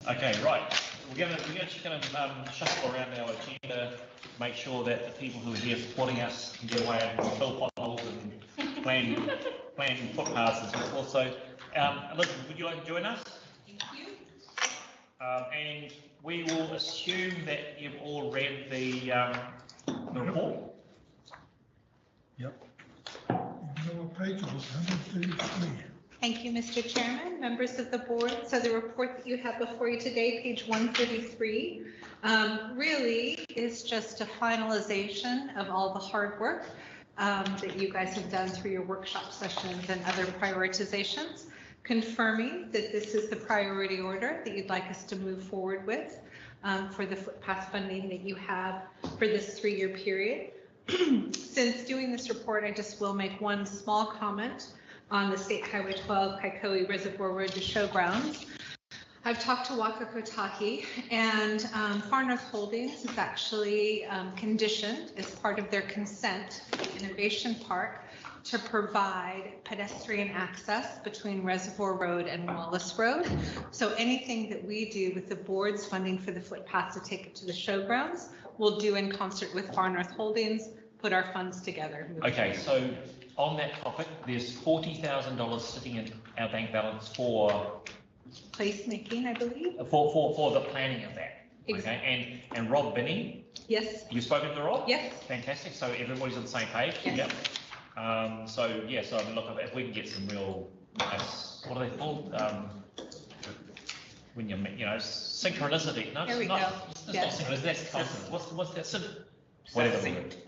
Okay, right. We're just going to shuffle around our agenda, make sure that the people who are here supporting us can get away and fill potholes and plan footpaths and so forth. So, Elizabeth, would you like to join us? Thank you. And we will assume that you've all read the report. Yep. You know what page it was, 133. Thank you, Mr. Chairman, members of the board. So the report that you have before you today, page 133, really is just a finalization of all the hard work that you guys have done through your workshop sessions and other prioritizations, confirming that this is the priority order that you'd like us to move forward with for the footpath funding that you have for this 3-year period. Since doing this report, I just will make one small comment on the State Highway 12 Kaikohe Reservoir Road to Showgrounds. I've talked to Wakakotaki, and Far North Holdings is actually conditioned as part of their consent innovation park to provide pedestrian access between Reservoir Road and Wallace Road. So anything that we do with the board's funding for the footpath to take it to the showgrounds, we'll do in concert with Far North Holdings, put our funds together. Okay, so on that topic, there's $40,000 sitting in our bank balance for placemaking, I believe. For the planning of that. Exactly. Okay, and Rob Binney. Yes. You've spoken to Rob? Yes. Fantastic. So everybody's on the same page. Yes. Yep. So yeah. So I mean, look, if we can get some real nice, what are they called? When you know, synchronicity. No, there we not, go. It's Yes. not synchronicity. That's constant. What's that? Whatever.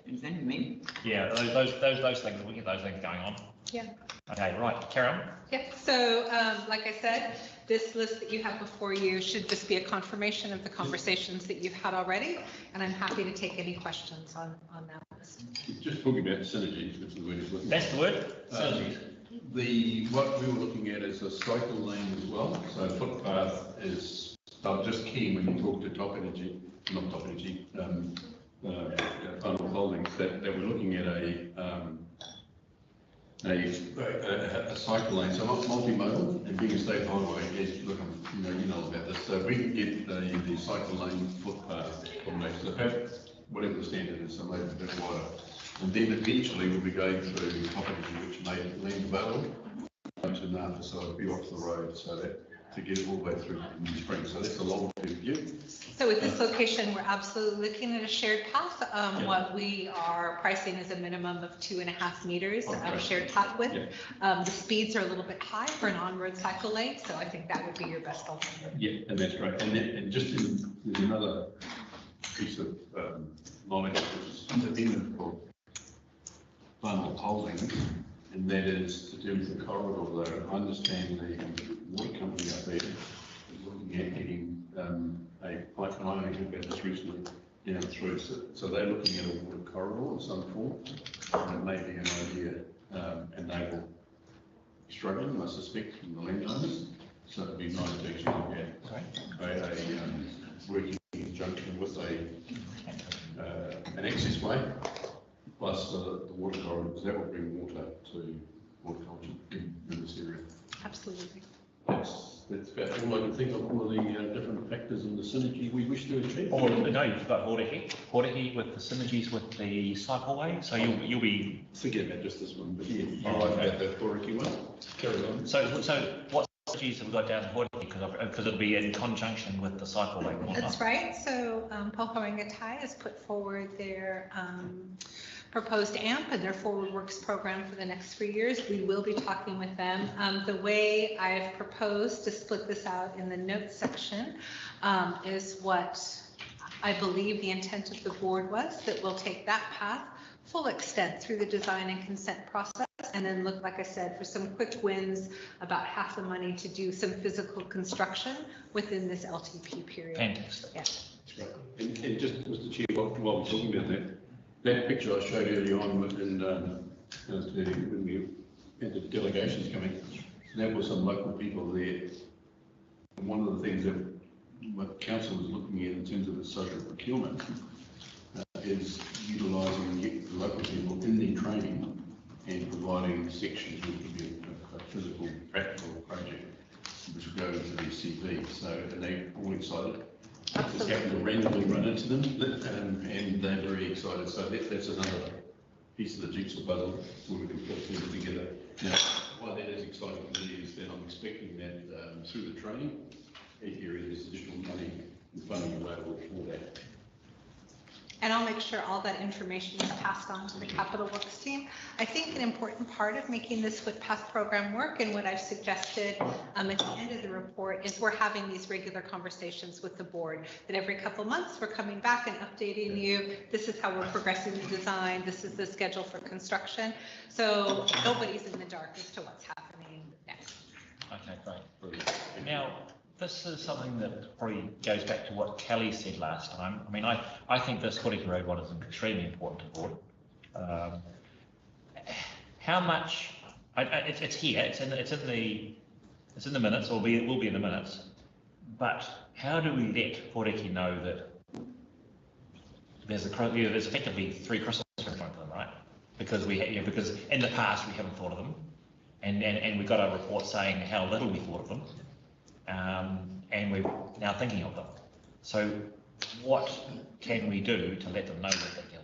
Is that mean? Yeah, those things. We get those things going on. Yeah. Okay, right. Carry on. Yep. So, like I said, this list that you have before you should just be a confirmation of the conversations that you've had already, and I'm happy to take any questions on that list. Just talking about synergies, that's the word it's looking. That's the word. Synergies. What we were looking at is a cycle lane as well. So footpath is, I'm just keen when you talk to Top Energy, not Top Energy, Final Holdings, that we're looking at a cycle lane, so multimodal, and being a state highway, is, look, you know about this. So if we can get the cycle lane footpath combination, so have whatever the standard is, so maybe a bit wider. And then eventually we'll be going through Top Energy, which made land available to NAFTA, so it'll be off the road, so that to get it all the way through in the spring. So that's a long-term view. So with this location, we're absolutely looking at a shared path. What we are pricing is a minimum of 2.5 meters of shared path width. The speeds are a little bit high for an on-road cycle lane, so I think that would be your best alternative. Yeah, and that's great. And just there's another piece of knowledge which is independent called Final Holdings, and that is to do with the corridor there. I understand the water company up there is looking at getting a pipeline. I only heard about this recently down through. So they're looking at a water corridor of some form, and it may be an idea, and they will be struggling, I suspect, from the landowners. So it'd be nice to actually look at working in conjunction with an access way plus the water corridor, because that will bring water to horticulture in this area. Absolutely. That's about all I can think of, all of the different factors in the synergy we wish to achieve. Oh, no, you've got Horehi with the synergies with the cycleway, so you'll be... Forget about just this one, but yeah, you're right about the Horehi one. Carry on. So what synergies have we got down in Horehi, because it'll be in conjunction with the cycleway? That's right. So Kaikohe-Hokianga has put forward their proposed AMP and their forward works program for the next 3 years. We will be talking with them. The way I've proposed to split this out in the notes section is what I believe the intent of the board was, that we'll take that path full extent through the design and consent process, and then look, like I said, for some quick wins, about half the money to do some physical construction within this LTP period. Fantastic. Yeah. And just, Mr. Chair, while we're talking about that picture I showed earlier on, when we had the delegations coming, there were some local people there. And one of the things that what council was looking at in terms of its social procurement is utilising the local people in their training and providing sections which would be a physical, practical project which would go into their ECV, so, and they're all excited. Just happen to randomly run into them, and they're very excited, so that's another piece of the jigsaw puzzle where we can put things together. Now, why that is exciting for me is that I'm expecting that through the training area, there's additional money and funding available for that. And I'll make sure all that information is passed on to the Capital Works team. I think an important part of making this footpath program work, and what I've suggested at the end of the report, is we're having these regular conversations with the board, that every couple months we're coming back and updating you. This is how we're progressing the design. This is the schedule for construction. So nobody's in the dark as to what's happening next. Okay, great, brilliant. Now, this is something that probably goes back to what Kelly said last time. I mean, I think this Horiki Road one is extremely important to the board. How much? It's here. It's in the minutes, or it will be in the minutes. But how do we let Horiki know that there's effectively 3 Christmas trees in front of them, right? Because because in the past we haven't thought of them, and we got a report saying how little we thought of them. And we're now thinking of them. So what can we do to let them know that they can?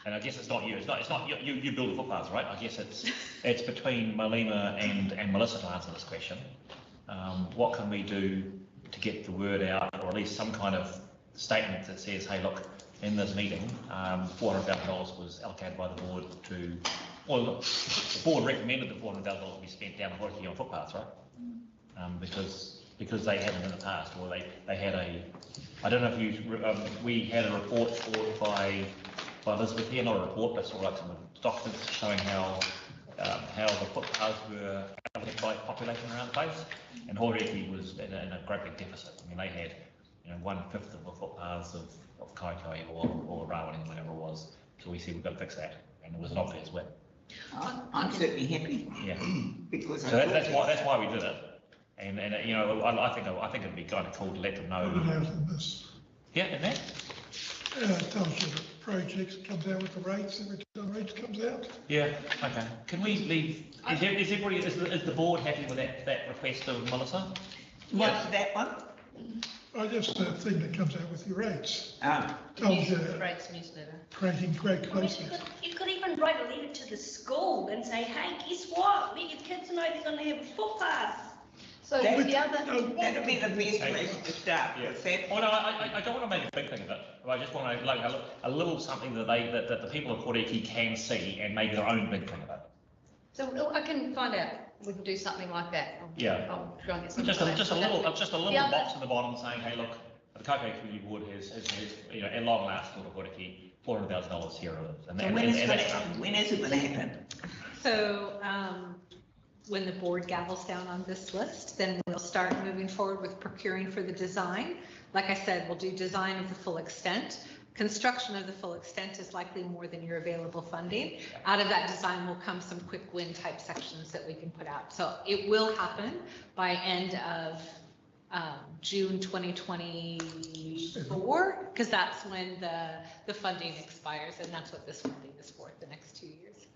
And I guess it's not you. It's not you build the footpaths, right? I guess it's between Malima and Melissa to answer this question. What can we do to get the word out, or at least some kind of statement that says, hey, look, in this meeting, $400,000 was allocated by the board to, well, the board recommended that $400,000 be spent down the Horiki on footpaths, right? Because they haven't in the past, or they had I don't know if you, we had a report forward by Elizabeth here, not a report, but sort of like some documents showing how the footpaths were allocated by population around the place, and Horiki was in a great big deficit. I mean, they had 1/5 of the footpaths of Kaikohe or Rawani, whatever it was. So we said we've got to fix that, and it was an obvious win. I'm certainly happy. Yeah, because so that's why we did it. And I think it'd be kind of cool to let them know. Yeah, and that. It tells you the projects, comes out with the rates, every time the rates comes out. Yeah, okay. Can we leave, is the board happy with that request of Melissa? What's that one? Just the thing that comes out with your rates. Tells you. Rates newsletter. Creating great closeness. You could even write a letter to the school and say, hey, guess what? Let your kids know they're going to have a footpath. So that'd the other. That'd be the best place to start. Yeah. Well, no, I don't want to make a big thing of it. I just want to like a little something that that the people of Horiki can see and make their own big thing of it. So I can find out. We can do something like that. I'll try and get something. Just a little box in the bottom saying, hey, look, the Kaikohe Community Board has at long last for Horiki $400,000 here. And when is it going to happen? So when the board gavels down on this list, then we'll start moving forward with procuring for the design. Like I said, we'll do design of the full extent. Construction of the full extent is likely more than your available funding. Out of that design will come some quick win type sections that we can put out. So it will happen by end of June 2024, because that's when the funding expires, and that's what this funding is for the next 2 years.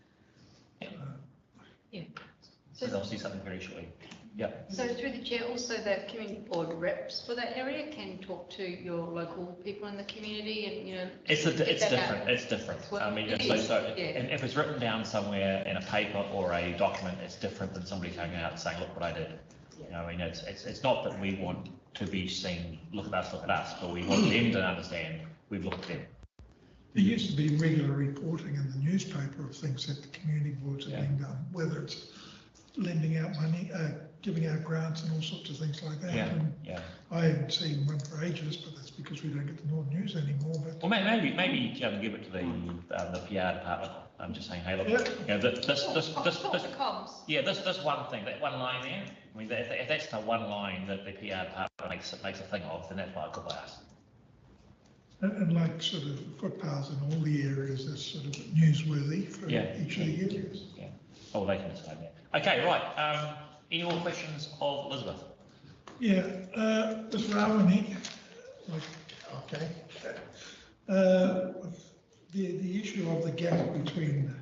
Yeah. So they'll see something very shortly. Yeah. So through the chair, also the community board reps for that area can talk to your local people in the community, and it's different. It's different. I mean, and if it's written down somewhere in a paper or a document, it's different than somebody coming out and saying, "Look what I did." I mean, it's not that we want to be seen, look at us, but we want them to understand we've looked at them. There used to be regular reporting in the newspaper of things that the community boards are being done, whether it's lending out money, giving out grants and all sorts of things like that. I haven't seen one for ages, but that's because we don't get the North News anymore. But well, maybe give it to the PR department. I'm just saying, hey, look, this one thing, that one line there. I mean, if that's the one line that the PR department makes a thing of, then that's why I could by us. And like sort of footpaths in all the areas are sort of newsworthy for each of the areas. Yeah. Oh, they can decide that. Okay, right. Any more questions of Elizabeth? Yeah, Ms. Rawani. Okay. The issue of the gap between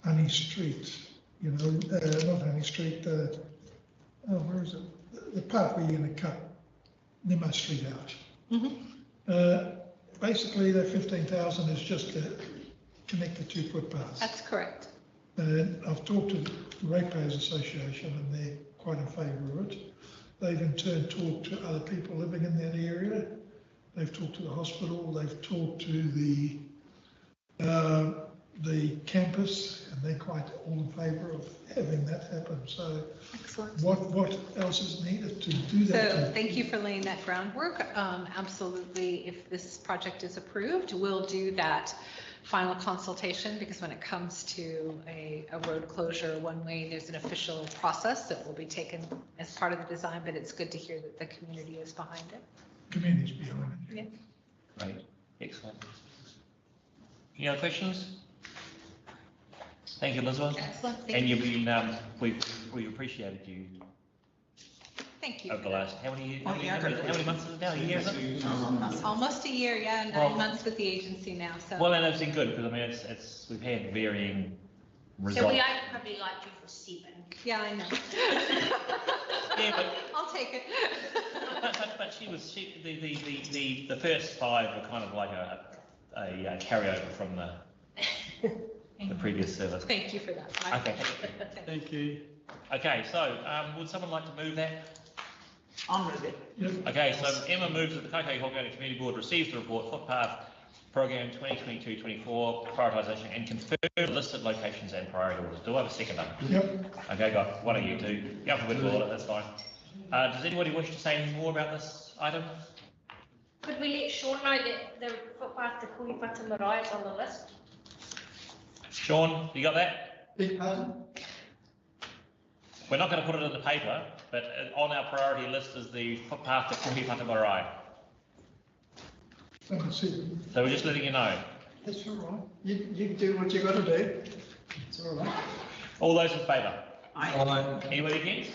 Honey Street, not Honey Street, where is it? the part where you're going to cut Nimmo Street out. Basically, that 15,000 is just to connect the two footpaths. That's correct. And I've talked to the Ratepayers Association and they're quite in favour of it. They've in turn talked to other people living in that area. They've talked to the hospital, they've talked to the campus, and they're quite all in favour of having that happen. So excellent. What else is needed to do that? So thank you for laying that groundwork. Absolutely, if this project is approved, we'll do that final consultation, because when it comes to a road closure one way, there's an official process that will be taken as part of the design, but it's good to hear that the community is behind it. Community's behind it. Yeah. Great, excellent. Any other questions? Thank you, Elizabeth. Excellent. Thank And you. you've been, we appreciated you Thank you. over the last, how many months is it now? A year, is it? Almost a year, yeah, 9 months with the agency now, so. Well, and it's been good, because I mean, we've had varying So results. we are probably like you for 7. Yeah, I know. Yeah, but I'll take it. but the first 5 were kind of like a carryover from the previous service. Thank you for that. Okay. Thank you. Okay, so would someone like to move that? I'll move it. Okay, so Emma moves that the Kaikohe-Hokianga Community Board receives the report Footpath Program 2022-24 prioritisation and confirm listed locations and priority orders. Do I have a seconder? Yep. Okay, got one of you two. Go alphabetical order, that's fine. Does anybody wish to say any more about this item? Could we let Sean know that the footpath to Kuhipata Marae is on the list? Sean, you got that? Big pardon? We're not going to put it in the paper, but on our priority list is the footpath to Kuhipata Marae. Number 7. So we're just letting you know. That's all right. You do what you got to do. It's all right. All those in favour? Aye. Anybody against?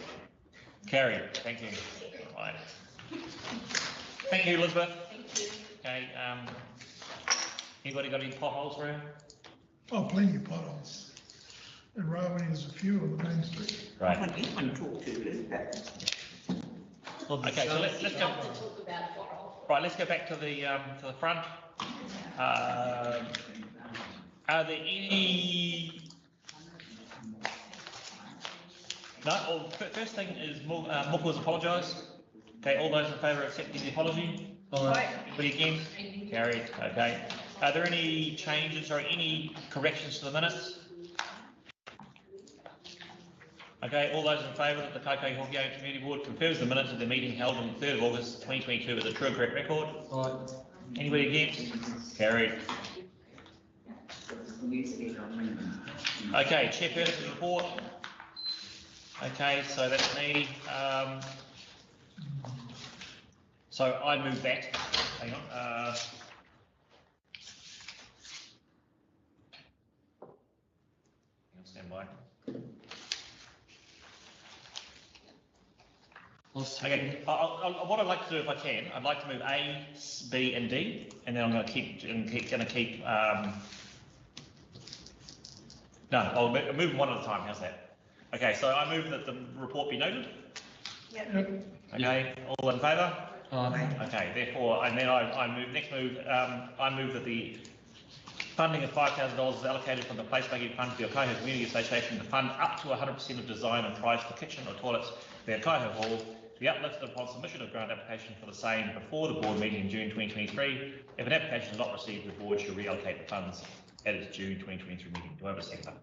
Carried. Thank you. Right. Thank you, Elizabeth. Thank you. Okay. Anybody got any potholes around? Oh, plenty of potholes. And Rowan has a few on the main street. Right. When you want to talk to Elizabeth. Okay, so let's go. Right, let's go back to the front. Are there any? No. Well, first thing is Muku has apologised. Okay, all those in favour of accepting the apology? Anybody against? Carried. Okay. Are there any changes or any corrections to the minutes? Okay, all those in favour that the Kaikohe-Hokianga Community Board confirms the minutes of the meeting held on the 3rd of August 2022 as a true and correct record? Anybody against? Carried. Okay, chairperson's report. Okay, so that's me. So I move that. Hang on. Stand by. Okay, what I'd like to do, if I can, I'd like to move A, B, and D, and then I'm going to keep. No, I'll move them one at a time. How's that? Okay, so I move that the report be noted. Yep. Okay, all in favour? Okay, therefore, and then I move that the funding of $5,000 is allocated from the placemaking fund for the Kaikohe Community Association to fund up to 100% of design and price for kitchen or toilets for the Kaikohe Hall. The uplifted upon submission of grant application for the same before the board meeting in June 2023. If an application is not received, the board should reallocate the funds at its June 2023 meeting. Do I have a second?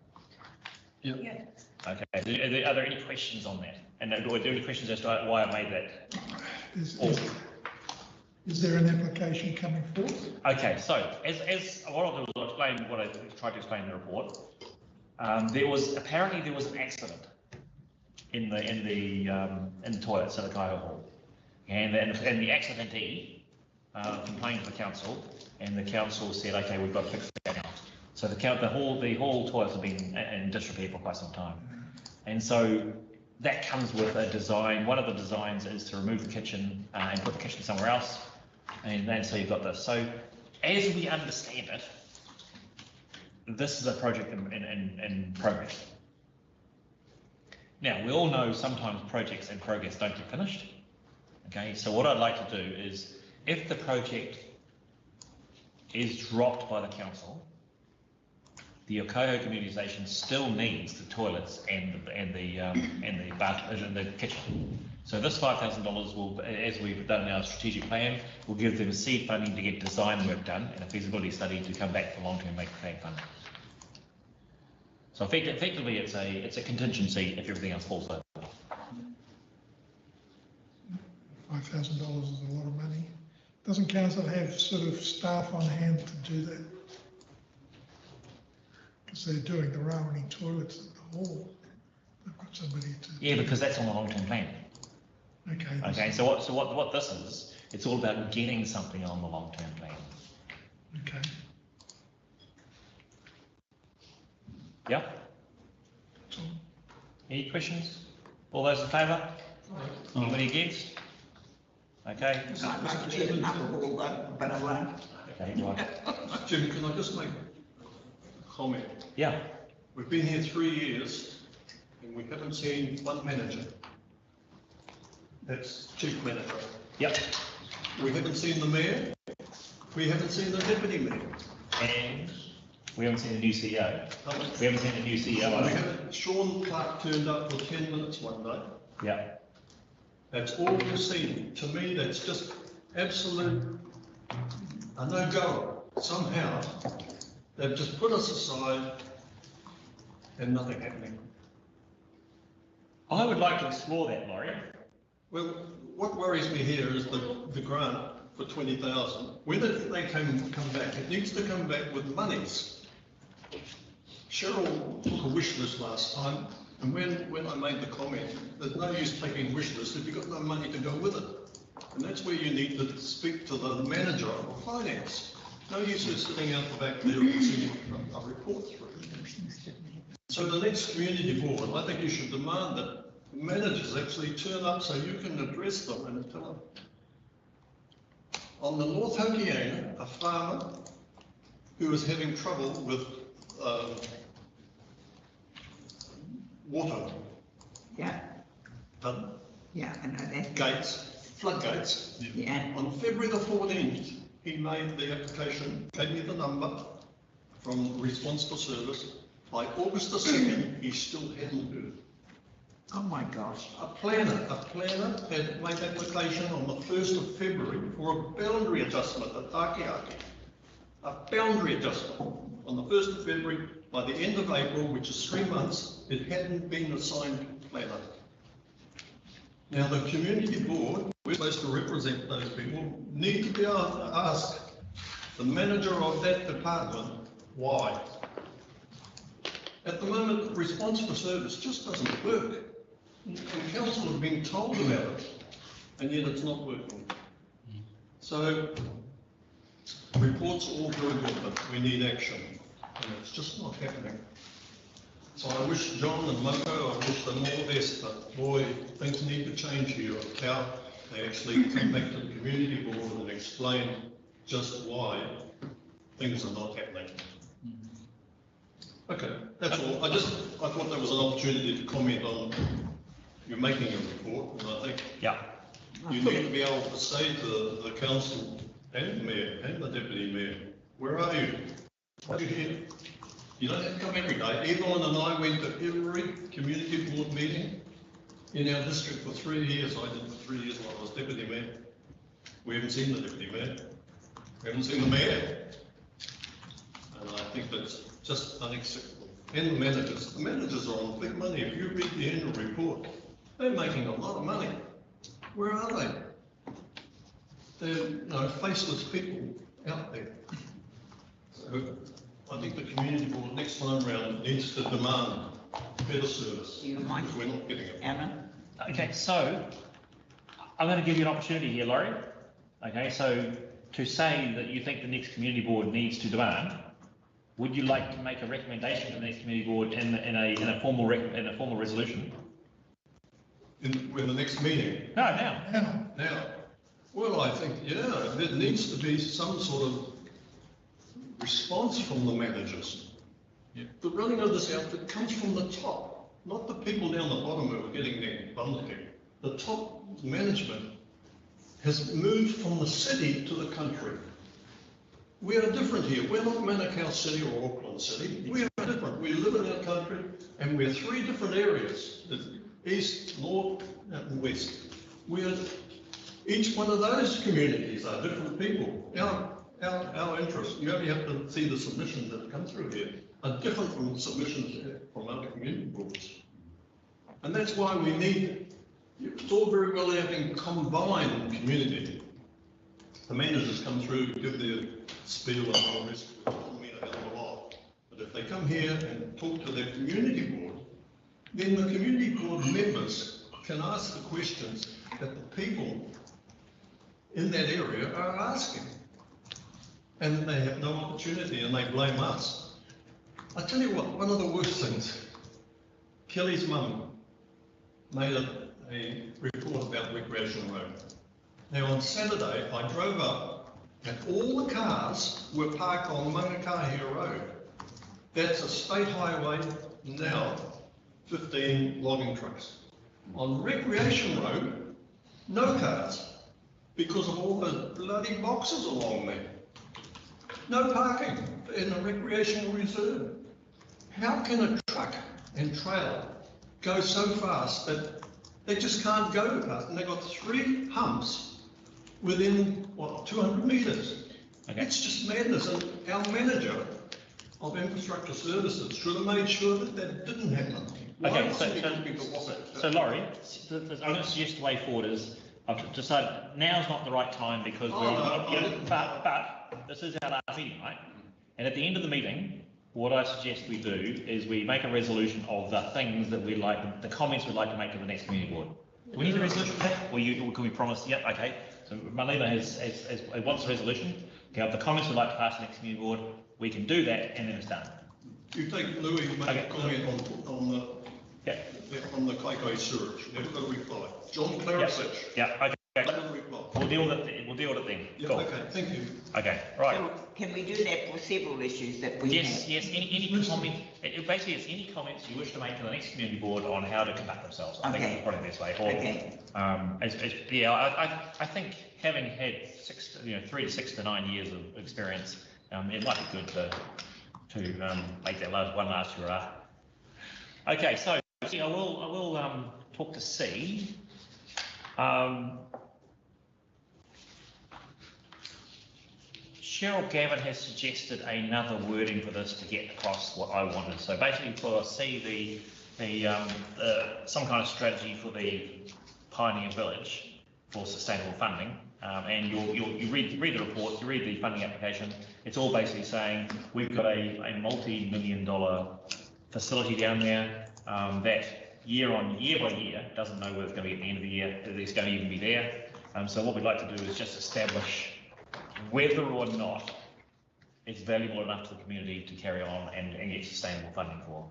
Yep. Okay. Are there any questions on that? And are there any questions as to why I made that? Is there an application coming forth? Okay, so as what I'll do is I'll explain what I tried to explain in the report. There was an accident in the toilets at the Kaikohe Hall, and the accidentee complained to the council, and the council said, okay, we've got to fix that now. So the hall toilets have been in disrepair for quite some time, and so that comes with a design. One of the designs is to remove the kitchen and put the kitchen somewhere else, and then so you've got this. So as we understand it, this is a project in progress. Now, we all know sometimes projects in progress don't get finished. Okay, so what I'd like to do is, if the project is dropped by the council, the Kaikohe communisation still needs the toilets and the bath and the kitchen. So this $5,000 will, as we've done in our strategic plan, will give them seed funding to get design work done and a feasibility study to come back for long-term make plan funding. So effectively, it's a contingency if everything else falls over. $5,000 is a lot of money. Doesn't council have sort of staff on hand to do that? Because they're doing the Raoni toilets at the hall. They've got somebody to. Yeah, because that's on the long-term plan. Okay. Okay, so what this is, it's all about getting something on the long-term plan. Okay. Yeah? Any questions? All those in favour? Anybody against? Okay. I'd like to get another hall though, but I won't. Okay, right. Jim, can I just make a comment? Yeah. We've been here 3 years and we haven't seen one manager. That's chief manager. Yep. We haven't seen the mayor. We haven't seen the deputy mayor. And we haven't seen a new CEO. We haven't seen a new CEO. We haven't, Sean Clark turned up for 10 minutes one day. Yeah. That's all we've seen. To me, that's just absolute a no-go. Somehow, they've just put us aside and nothing happening. I would like to explore that, Laurie. Well, what worries me here is the grant for 20,000. Whether they come back, it needs to come back with monies. Cheryl took a wish list last time, and when I made the comment, there's no use taking a wish list if you've got no money to go with it. And that's where you need to speak to the manager of finance. No use of sitting out the back there and seeing a report through. So the next community board, I think you should demand that managers actually turn up so you can address them and tell them. On the North Hokianga, a farmer who was having trouble with water. Yeah. Pardon? Yeah, I know that. Gates, floodgates. Yeah. On February the 14th, he made the application, gave me the number from Response for Service. By August the 2nd, he still hadn't heard. Oh my gosh. A planner had made application on the 1st of February for a boundary adjustment at Takiaki. A boundary adjustment on the 1st of February. By the end of April, which is 3 months, it hadn't been assigned planner. Now the community board, we're supposed to represent those people, need to be able to ask the manager of that department why. At the moment, Response for Service just doesn't work. And council have been told about it, and yet it's not working. So, reports are all very good, but we need action, and it's just not happening. So I wish John and Moko, I wish them all the best, but boy, things need to change here of how they actually come back to the community board and explain just why things are not happening. Okay, that's all. I thought there was an opportunity to comment on you're making a report, and I think you need to be able to say to the council and the mayor and the deputy mayor, where are you? Are you here? You don't have to come every day. Evelyn and I went to every community board meeting in our district for 3 years. I did for 3 years while I was deputy mayor. We haven't seen the deputy mayor. We haven't seen the mayor. And I think that's just unacceptable. And the managers are on big money. If you read the annual report, they're making a lot of money. Where are they? They're faceless people out there. So I think the community board next time round needs to demand better service. Because we're not getting it. Okay, so I'm going to give you an opportunity here, Laurie. Okay, so to say that you think the next community board needs to demand, would you like to make a recommendation to the next community board in a formal resolution? In the next meeting? No, now. Now. Well, I think, there needs to be some sort of response from the managers. The running of this outfit comes from the top. not the people down the bottom who are getting their bum kicked. The top management has moved from the city to the country. We are different here. We're not Manukau City or Auckland City. We are different. We live in our country and we're three different areas, east, north and west. Each one of those communities are different people. Our interests, you only have to see the submissions that come through here, are different from submissions from other community boards. And that's why we need, it's all very well having combined community. The managers come through, give their spiel and all the rest, it doesn't mean a hell of a lot. But if they come here and talk to their community board, then the community board members can ask the questions that the people in that area are asking. And they have no opportunity and they blame us. I tell you what, one of the worst things, Kelly's mum made a report about Recreation Road. Now on Saturday, I drove up and all the cars were parked on Mangakahia Road. That's a state highway now, 15 logging trucks. On Recreation Road, no cars, because of all those bloody boxes along there. No parking in a recreational reserve. How can a truck and trailer go so fast that they just can't go past? And they've got 3 humps within, what, 200 metres. Okay. It's just madness. And our manager of infrastructure services should have made sure that that didn't happen. Okay, so Laurie, I'm going to suggest the way forward is, I've decided now's not the right time because but this is our last meeting, right? And at the end of the meeting, what I suggest we do is we make a resolution of the things that we like, the comments we'd like to make to the next community board. Do we need a resolution? Or can we promise? Yep, okay. So Marlena wants a resolution. Okay, of the comments we'd like to pass to the next community board, we can do that and then it's done. You take Louis make a comment on the Kaikohe sewage. Never got a reply. John Clarisic. Yeah, okay. We'll deal with it then. Yeah, cool. Okay, thank you. Okay, right. So can we do that for several issues that we have? Yes, any comment, basically it's any comments you wish to make to the next community board on how to conduct themselves. I think that's probably the best way. I think having had 3 to 6 to 9 years of experience, it might be good to make that one last hurrah. Okay, so I will talk to C. Cheryl Gavin has suggested another wording for this to get across what I wanted. So basically for C, some kind of strategy for the Pioneer Village for sustainable funding. And you read the report, you read the funding application, it's all basically saying we've got a multi-million-dollar facility down there that year by year doesn't know whether it's going to be at the end of the year, if it's going to even be there. So what we'd like to do is just establish whether or not it's valuable enough to the community to carry on and get sustainable funding for.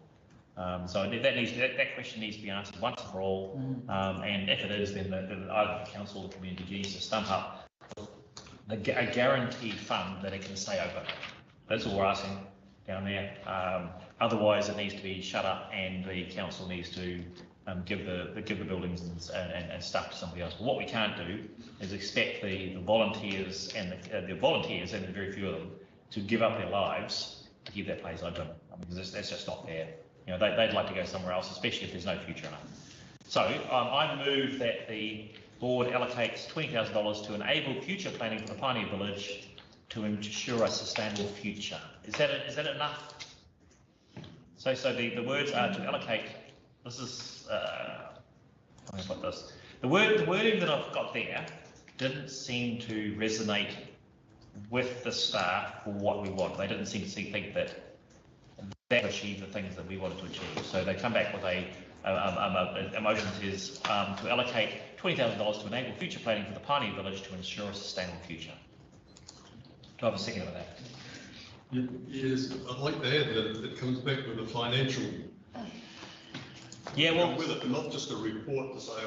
So that question needs to be answered once and for all. And if it is, then either the council or the community needs to stump up a guaranteed fund that it can stay open. That's all we're asking down there. Otherwise, it needs to be shut up, and the council needs to give the buildings and stuff to somebody else. But what we can't do is expect the volunteers and the volunteers, and very few of them, to give up their lives to keep that place open. Because that's just not fair. You know, they'd like to go somewhere else, especially if there's no future in it. So I move that the board allocates $20,000 to enable future planning for the Pioneer Village to ensure a sustainable future. Is that enough? So the words are to allocate. This is let me put this. The wording that I've got there didn't seem to resonate with the staff for what we want. They didn't seem to think that achieve the things that we wanted to achieve. So they come back with a motion is to allocate $20,000 to enable future planning for the Pioneer Village to ensure a sustainable future. Do I have a second of that? Yes, I'd like to add that it comes back with a financial. Yeah, well, with it, not just a report to say,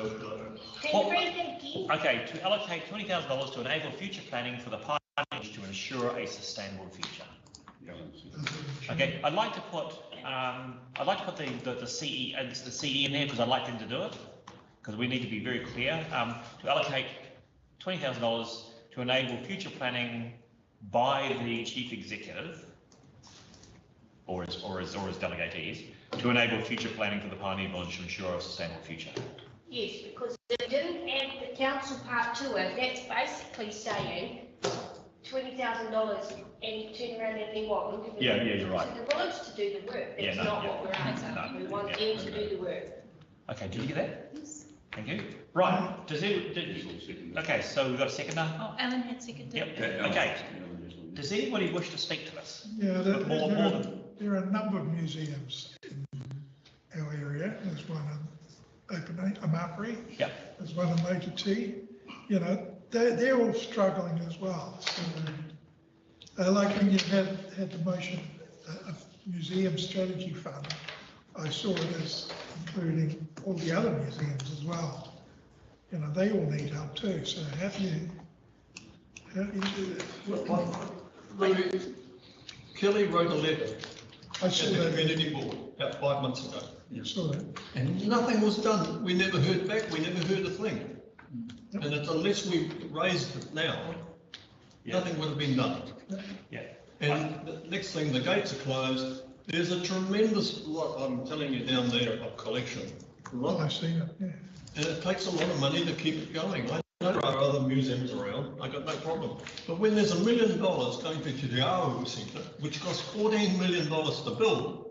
okay, to allocate $20,000 to enable future planning for the Pioneer Village to ensure a sustainable future. Okay, I'd like to put the CE, the CE in there because I'd like them to do it, because we need to be very clear, to allocate $20,000 to enable future planning by the chief executive or his delegatees to enable future planning for the Pioneer Village to ensure a sustainable future. Yes, because they didn't add the council part to it. That's basically saying $20,000 and turn around and then what? We're giving You're right. to the village to do the work. That's not what we're asking. No. We want them to do the work. Okay, did you get that? Yes. Thank you. Right, okay, so we've got a second now? Oh, Alan had seconded. Yep, okay. Does anybody wish to speak to us? Yeah, There are a number of museums in our area. There's one in Amapri. Yep. There's one in Motor T. You know, they're all struggling as well. So, like when you had the motion of museum strategy fund, I saw it as including all the other museums as well. You know, they all need help too. So how do you do that? Kelly wrote a letter I saw at the that. community board about 5 months ago. You saw that. And nothing was done. We never heard back. We never heard a thing. Yep. And it's unless we raised it now, nothing would have been done. Yeah. And the next thing, the gates are closed. There's a tremendous lot, I'm telling you, down there of collection. Well, I've seen it, yeah. And it takes a lot of money to keep it going. I know there are other museums around, I got no problem. But when there's $1 million going to Te Reo Centre, which cost $14 million to build,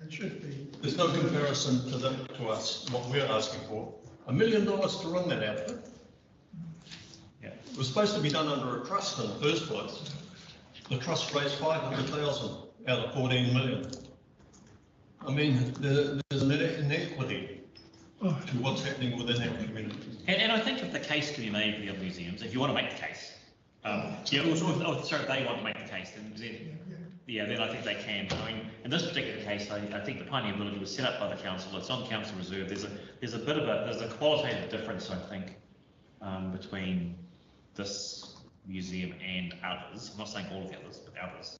it should be. There's no comparison to us, what we're asking for. $1 million to run that outfit. Yeah. It was supposed to be done under a trust in the first place. The trust raised 500,000 out of 14 million. I mean, there's an inequity to what's happening within our community. And I think if the case can be made for the other museums, if you want to make the case, sorry, if they want to make the case, then I think they can. I mean, in this particular case, I think the Pioneer Village was set up by the council. It's on council reserve. There's a qualitative difference, I think, between this museum and others. I'm not saying all of the others, but others.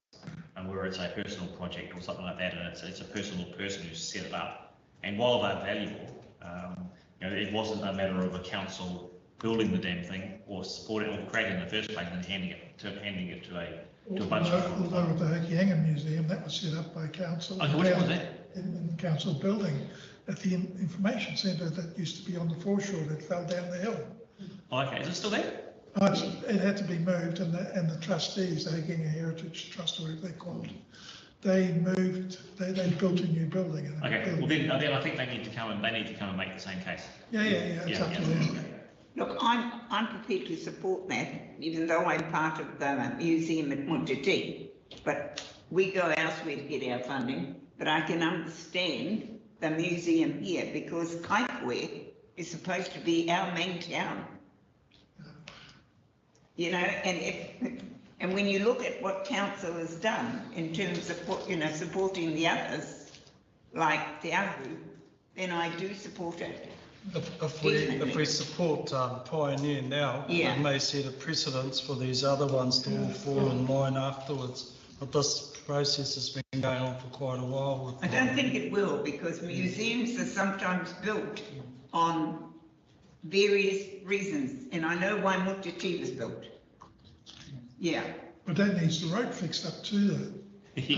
And where it's a personal project or something like that, and it's a personal person who's set it up. And while they're valuable, it wasn't a matter of a council building the damn thing or supporting or creating it in the first place and handing it to a bunch of. Although with the Hokianga Museum, that was set up by council. Oh, which one was that? In the council building at the information centre that used to be on the foreshore that fell down the hill. Oh, okay, is it still there? It had to be moved, and the trustees, the Hokianga Heritage Trust, or whatever they're called, they moved. They built a new building. Okay, well then I think they need to come and make the same case. Yeah. It's up to them. Look, I'm prepared to support that, even though I'm part of the museum at Muntiti. But we go elsewhere to get our funding. But I can understand the museum here because Kaikohe is supposed to be our main town. You know, and when you look at what council has done in terms of supporting the others, like the Ahu, then I do support it. If we support Pioneer now, it may set a precedence for these other ones to all fall in line afterwards. But this process has been going on for quite a while. I don't think it will, because museums are sometimes built on various reasons, and I know why Muntiti was built. Yeah. But that needs the road fixed up too, though.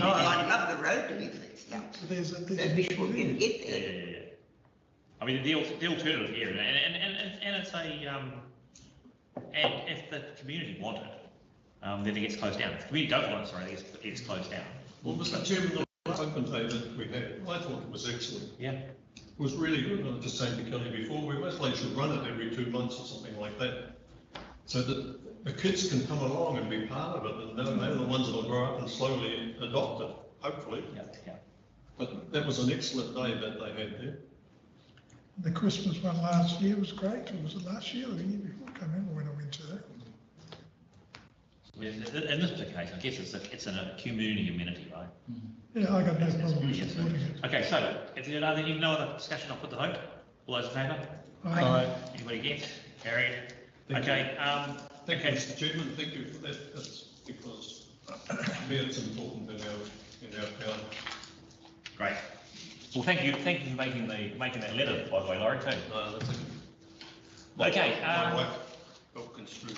Oh, I'd love the road to be fixed up. So there's so people can get there. Yeah. I mean, the alternative here, and it's and if the community want it, then it gets closed down. If the community don't want it, sorry, it gets closed down. Well, Mr. Chairman, the open day that we had, I thought it was excellent. Yeah. It was really good. I was just saying to Kelly before, we most likely should run it every 2 months or something like that, so that the kids can come along and be part of it, and they're the ones that will grow up and slowly adopt it, hopefully. Yeah. But that was an excellent day that they had there. The Christmas one last year was great. Or was it last year or the year before? I can't remember when I went to that. In this particular case, I guess it's a community amenity, right? Yeah, I got no problem with supporting it. Okay, so if there are no other discussion, I'll put the vote. All those in favour? Aye. Anybody against? Carried. Okay. Thank you, Mr. Chairman. Thank you for that. That's because To me, it's important in our town. Great. Well, thank you for making that letter, by the way, Laurie, too. No, that's Okay. My wife got construed.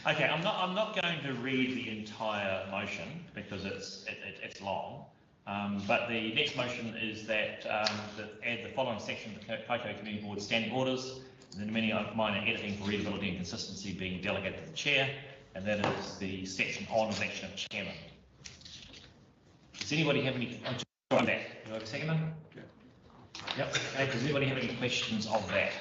Okay, I'm not going to read the entire motion because it's long. But the next motion is that add the following section to the Kaikohe Community Board standing orders, and then many minor editing for readability and consistency being delegated to the chair, and that is the section on election of chairman. Does anybody have any on that? Do I have a second? Yep. Okay. Does anybody have any questions of that?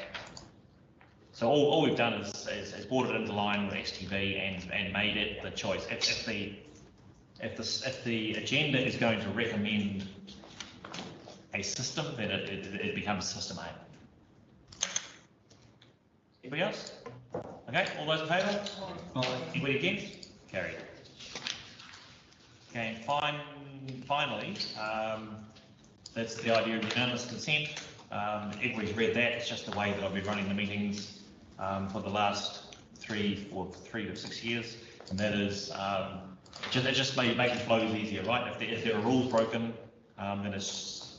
So all we've done is brought it into line with XTV and made it the choice. If the agenda is going to recommend a system, then it becomes system A. Anybody else? Okay, all those in favour? Anybody against? Carried. Okay, and finally, that's the idea of unanimous consent. Everybody's read that. It's just the way that I've been running the meetings for the last 3 to 6 years, and that is just making flows easier, right? If there are rules broken, then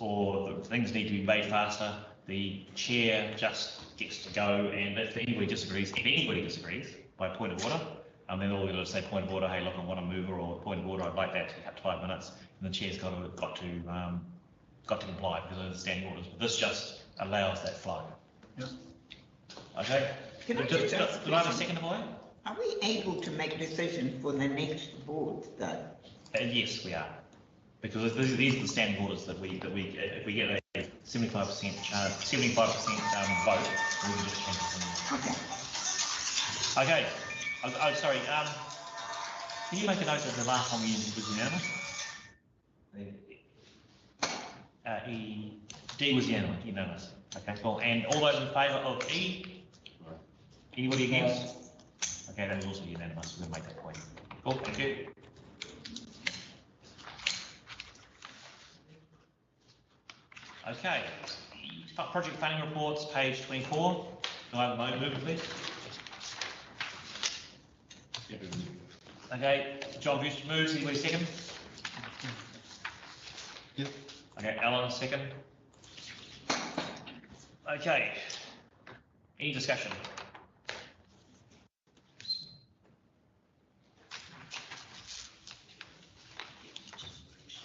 or the things need to be made faster, the chair just gets to go, and if anybody disagrees by point of order, then all we've got to say point of order, hey look, I want to move, or point of order, I'd like that to cut to 5 minutes, and the chair's got to comply because of the standing orders. But this just allows that flow. Yep. Okay. Can I just ask do I have a second of all? Are we able to make decisions for the next board though? Yes, we are. Because these are the standing orders that if we get a 75% vote, we can just change it. Okay. Okay. Sorry. Can you make a note that the last time we used was unanimous? D was unanimous. Okay, cool. And all those in favour of E? Anybody against? Okay, that was also unanimous. We'll make that point. Cool, thank you. Okay, project funding reports, page 24. Do I have a mover, please? Okay, John Buster moves. Anybody second? Yep. Okay, Alan second. Okay. Any discussion?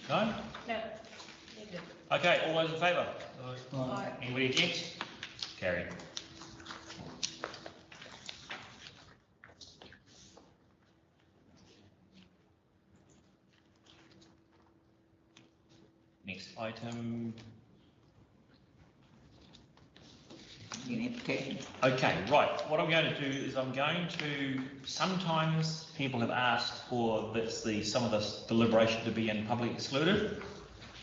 No? No. Okay, all those in favour? Aye. Anybody against? Carried. Next item. Okay, right. What I'm going to do is sometimes people have asked for some of this deliberation to be in public excluded.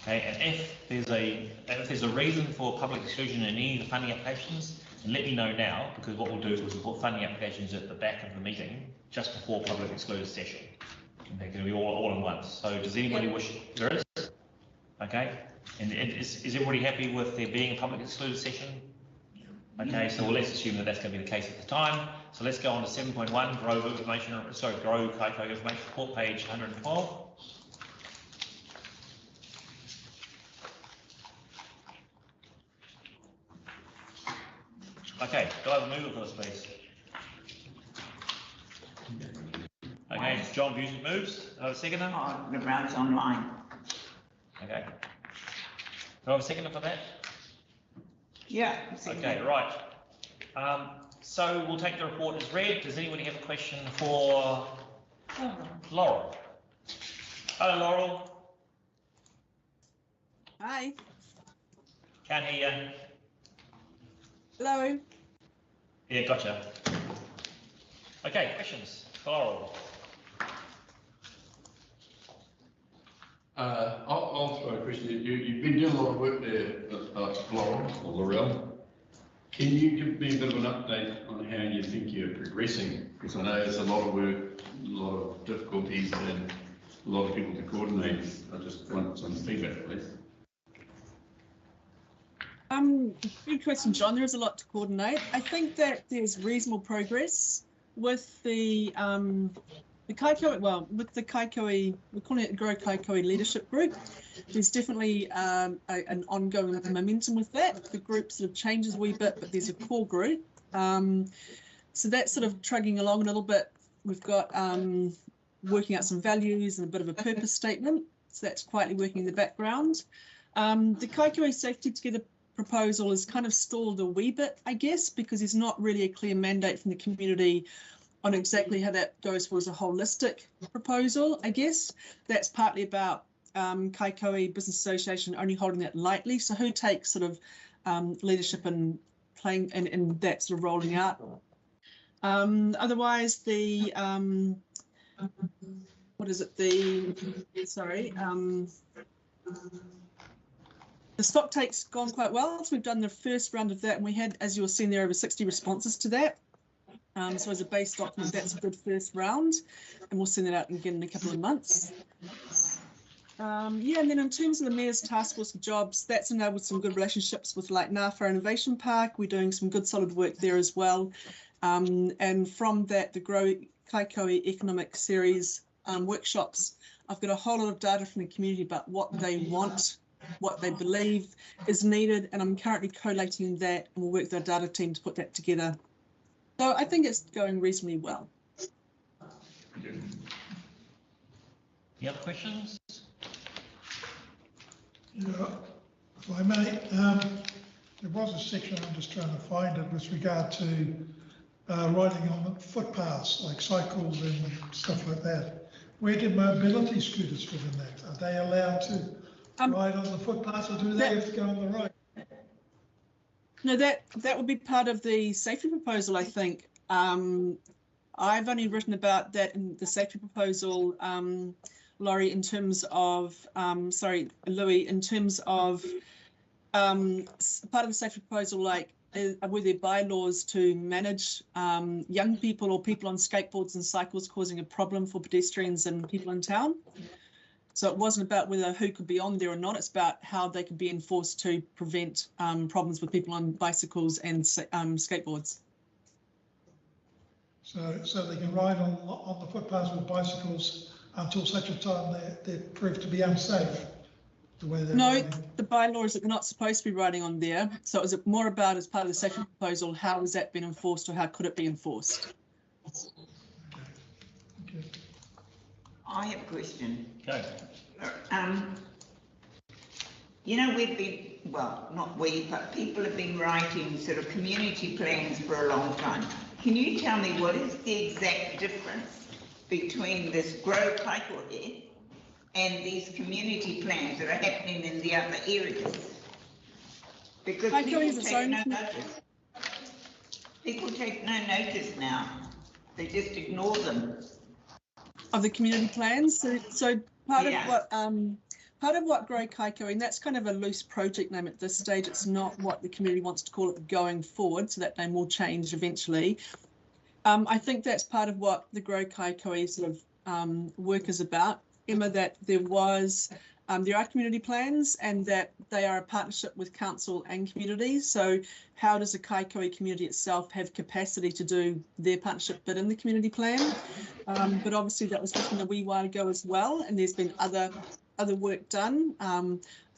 Okay, and if there's a reason for public exclusion in any of the funding applications, then let me know now, because what we'll do is we'll put funding applications at the back of the meeting just before public excluded session. And they're going to be all in once. So does anybody wish? There is. Okay, and is everybody happy with there being a public excluded session? Okay, so let's assume that that's going to be the case at the time. So let's go on to 7.1, Grow Kaikohe Information Report, page 112. Okay, do I have a mover for this, please? Okay, John Busey moves. Do I have a seconder? The round's online. Okay. Do I have a seconder for that? Yeah. Okay, right. So we'll take the report as read. Does anybody have a question for Laurel? Hello, Laurel. Hi. Can't hear you. Hello. Yeah, gotcha. Okay, questions for Laurel? I'll throw a question at you. You've been doing a lot of work there, Laurel. Can you give me a bit of an update on how you think you're progressing? Because I know there's a lot of work, a lot of difficulties, and a lot of people to coordinate. I just want some feedback, please. Good question, John. There is a lot to coordinate. I think that there's reasonable progress with the The Kaikohe, well, with the Kaikohe, we're calling it the Grow Kaikohe Leadership Group. There's definitely an ongoing momentum with that. The group sort of changes a wee bit, but there's a core group. So that's sort of trudging along a little bit. We've got working out some values and a bit of a purpose statement. So that's quietly working in the background. The Kaikohe Safety Together proposal is kind of stalled a wee bit, I guess, because there's not really a clear mandate from the community on exactly how that goes for as a holistic proposal, I guess. That's partly about Kaikohe Business Association only holding that lightly. So who takes sort of leadership and playing and that sort of rolling out? Otherwise, the what is it? The stock take's gone quite well. So we've done the first round of that, and we had, as you'll see there, over 60 responses to that. So as a base document, that's a good first round, and we'll send that out again in a couple of months. Yeah, and then in terms of the Mayor's Task Force for Jobs, that's enabled some good relationships with like NAFA Innovation Park. We're doing some good solid work there as well. And from that, the Grow Kaikohe Economic Series workshops, I've got a whole lot of data from the community about what they want, what they believe is needed, and I'm currently collating that, and we'll work with our data team to put that together. So I think it's going reasonably well. Any other questions? Yeah, if I may, there was a section, I'm just trying to find it, with regard to riding on the footpaths, like cycles and stuff like that. Where did mobility scooters fit in that? Are they allowed to ride on the footpaths, or do they have to go on the road? No, that would be part of the safety proposal, I think. I've only written about that in the safety proposal, Laurie, in terms of, sorry, Louis, in terms of part of the safety proposal, like were there bylaws to manage young people or people on skateboards and cycles causing a problem for pedestrians and people in town? So it wasn't about whether who could be on there or not, it's about how they could be enforced to prevent problems with people on bicycles and skateboards. So they can ride on the footpaths with bicycles until such a time they're proved to be unsafe. The way they're riding. The bylaw is that they're not supposed to be riding on there. So it was more about, as part of the safety proposal, how has that been enforced or how could it be enforced? Okay. I have a question. Go. You know, we've been, well, not we, but people have been writing sort of community plans for a long time. Can you tell me what is the exact difference between this Grow Kaikohe and these community plans that are happening in the other areas? Because people take no notice. People take no notice now. They just ignore them. Of the community plans. So part of what Grow Kaikohe, and that's kind of a loose project name at this stage. It's not what the community wants to call it going forward. So that name will change eventually. I think that's part of what the Grow Kaikohe sort of work is about, Emma, that there are community plans and that they are a partnership with council and communities. So how does the Kaikohe community itself have capacity to do their partnership bit in the community plan? But obviously that was written a wee while ago as well, and there's been other work done.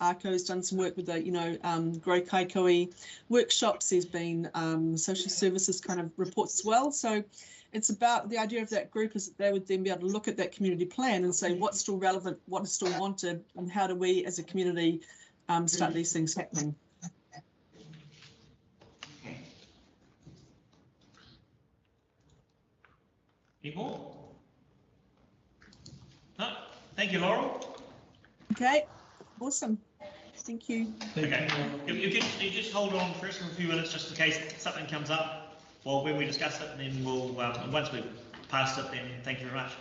ARCO's done some work with the, Grow Kaikohe workshops. There's been social services kind of reports as well. So it's about the idea of that group is that they would then be able to look at that community plan and say what's still relevant, what is still wanted, and how do we as a community start these things happening. Any more? No? Thank you, Laurel. Okay, awesome. Thank you. Okay, you just hold on first for a few minutes just in case something comes up. Well, when we discuss it, and then we'll, once we've passed it, then thank you very much.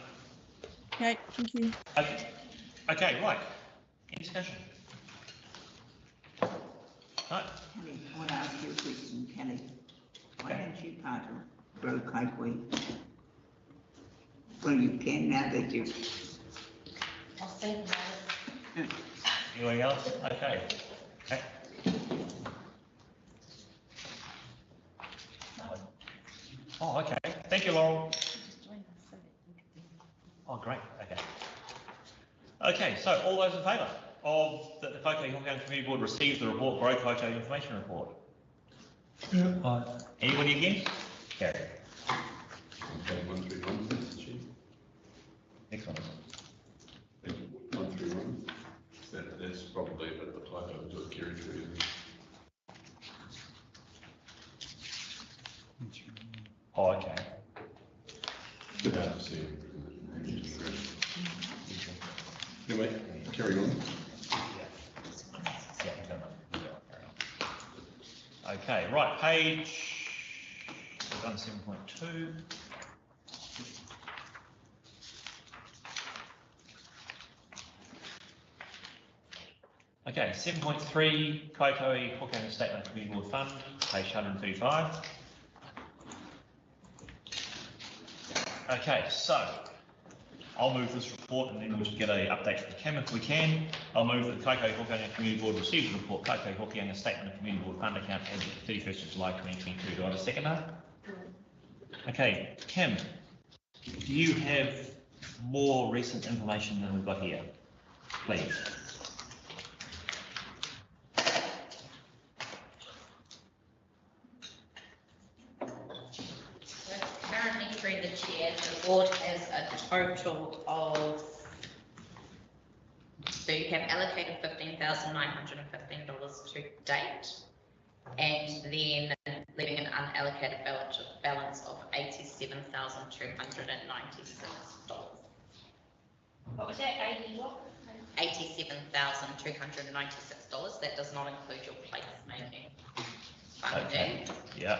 Okay, thank you. Okay, right. Any discussion? Right. Kelly, I want to ask you a question, Kelly. Why aren't you part of Grow Kaikohe? Well, you can now that you. I'll think about it. Anything else? Okay. Oh, okay. Thank you, Laurel. great, okay. Okay, so all those in favour of that the Kaikohe-Hokianga Community Board receives the report, Grow Kaikohe Information Report? Yeah. Anybody against? Carried. Okay, 131, Mr. Chief. Next one. 131. That's probably a bit of a typo to a carry through. Oh, okay. Good to see you. Anyway, carry on. Okay, right, page, we've done 7.2. Okay, 7.3, Kaikohe-Hokianga Statement of Community Board Fund, page 135. Okay, so I'll move this report and then we'll just get an update from Kim if we can. I'll move that the Kaikohe-Hokianga Community Board receives the report, Kaikohe-Hokianga Statement of Community Board Fund Account as of 31st of July 2022. Do I have a seconder? Okay, Kim, do you have more recent information than we've got here? Please. Currently through the chair, the board has a total of, so you have allocated $15,915 to date, and then leaving an unallocated balance of $87,296. What was that, 80 what? $87,296. That does not include your placemaking funding. Okay. Yeah.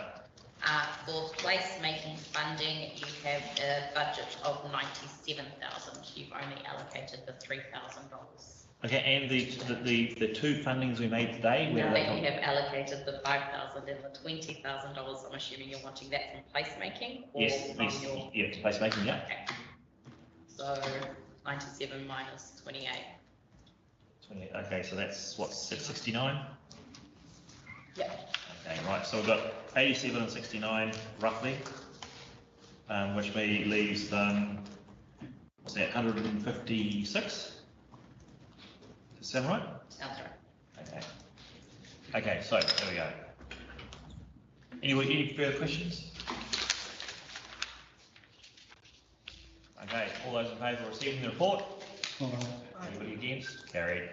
For placemaking funding, you have a budget of $97,000. You've only allocated the $3,000. Okay, and the two fundings we made today, where Now they that come? you have allocated the $5,000 and the $20,000, I'm assuming you're wanting that from placemaking? Or Yes, from yes, your- yeah, placemaking, yeah. Okay. So 97 minus 28. 28, okay, so that's what, 69? Yep. Okay, right, so we've got 87 and 69 roughly, which leaves, what's that, 156? Does that sound right? Sounds right. Okay. Okay, so there we go. Any further questions? Okay, all those in favour of receiving the report? Anybody against? Carried.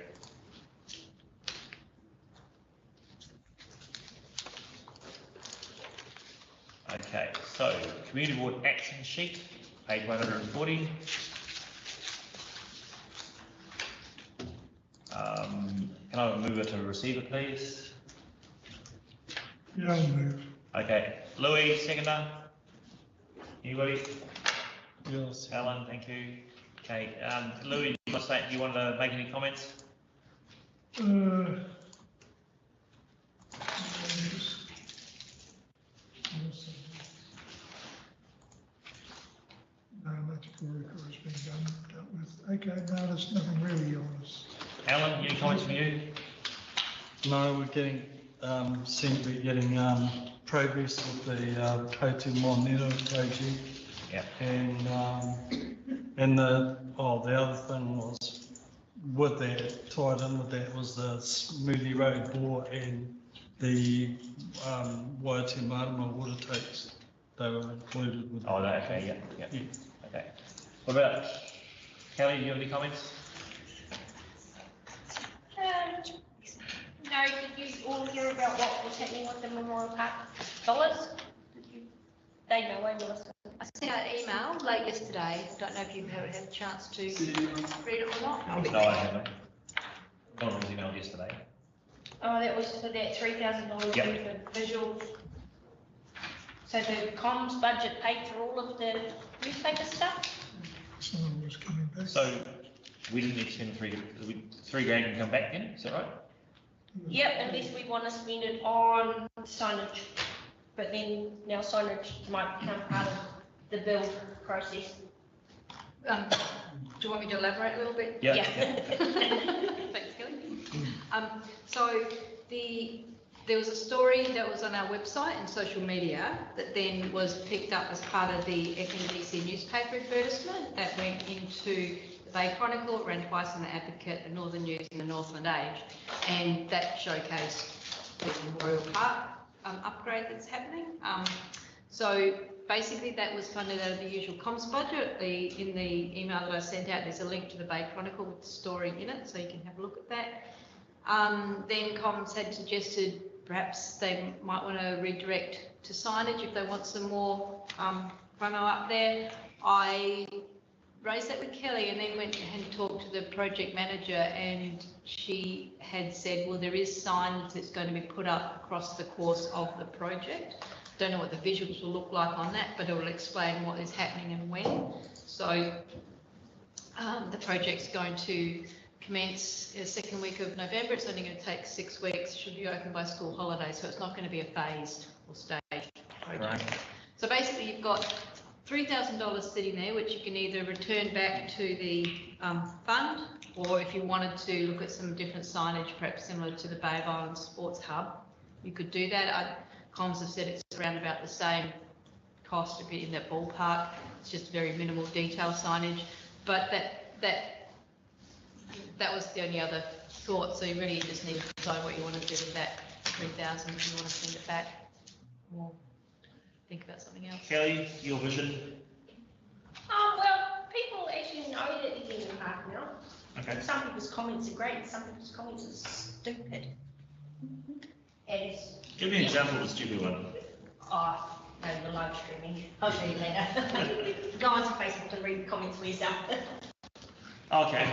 Okay, so Community Board Action Sheet, page 140. Can I move it to receive it, please? Yeah, I'll move. Okay, Louis, seconder. Anybody? Yes. Alan, thank you. Okay, Louis, do you want to make any comments? No, much work has been dealt with. Okay, no, there's nothing really on us. Alan, any comments from you? No, we're getting, seem to be getting progress with the Kotu Monero project. Yeah. And the other thing was, with that, tied in with that was the Smoothie Road bore and the Waitu Marama water takes. They were included with. Oh, okay, yeah. Okay. What about Kelly, do you have any comments? No, did you all hear about what was happening with the Memorial Park dollars? They know, I will listen. I sent out an email late yesterday. Don't know if you've had a chance to read it or not. No, I haven't. No one was emailed yesterday. Oh, that was for that $3,000 Yep. for visual. So the comms budget paid for all of the newspaper stuff? Someone was coming back. So we didn't need to spend $3 grand can come back then, is that right? Yep, unless we want to spend it on signage. But then now signage might become part of the build process. Do you want me to elaborate a little bit? Yeah. Thanks, Kelly. So the there was a story that was on our website and social media that then was picked up as part of the FNDC newspaper advertisement that went into the Bay Chronicle. It ran twice in the Advocate, the Northern News and the Northland Age, and that showcased the Memorial Park upgrade that's happening. So basically that was funded out of the usual comms budget. In the email that I sent out, there's a link to the Bay Chronicle with the story in it, so you can have a look at that. Then comms had suggested perhaps they might want to redirect to signage if they want some more promo up there. I raised that with Kelly and then went and talked to the project manager, and she had said, well, there is signage that's going to be put up across the course of the project. Don't know what the visuals will look like on that, but it will explain what is happening and when. So the project's going to commence the second week of November. It's only going to take 6 weeks. Should be open by school holidays, so it's not going to be a phased or staged project. Right. So basically, you've got $3,000 sitting there, which you can either return back to the fund, or if you wanted to look at some different signage, perhaps similar to the Bay of Islands Sports Hub, you could do that. Comms have said it's around about the same cost, a bit in that ballpark. It's just very minimal detail signage, but that was the only other thought. So you really just need to decide what you want to do with that 3,000. If you want to send it back, or think about something else. Kelly, your vision? Well, people actually know that they're getting park now. Okay. Some people's comments are great, some people's comments are stupid. And give me an example of a stupid one. Oh, no, the live streaming. I'll show you later. Go onto Facebook and read the comments for yourself. Okay.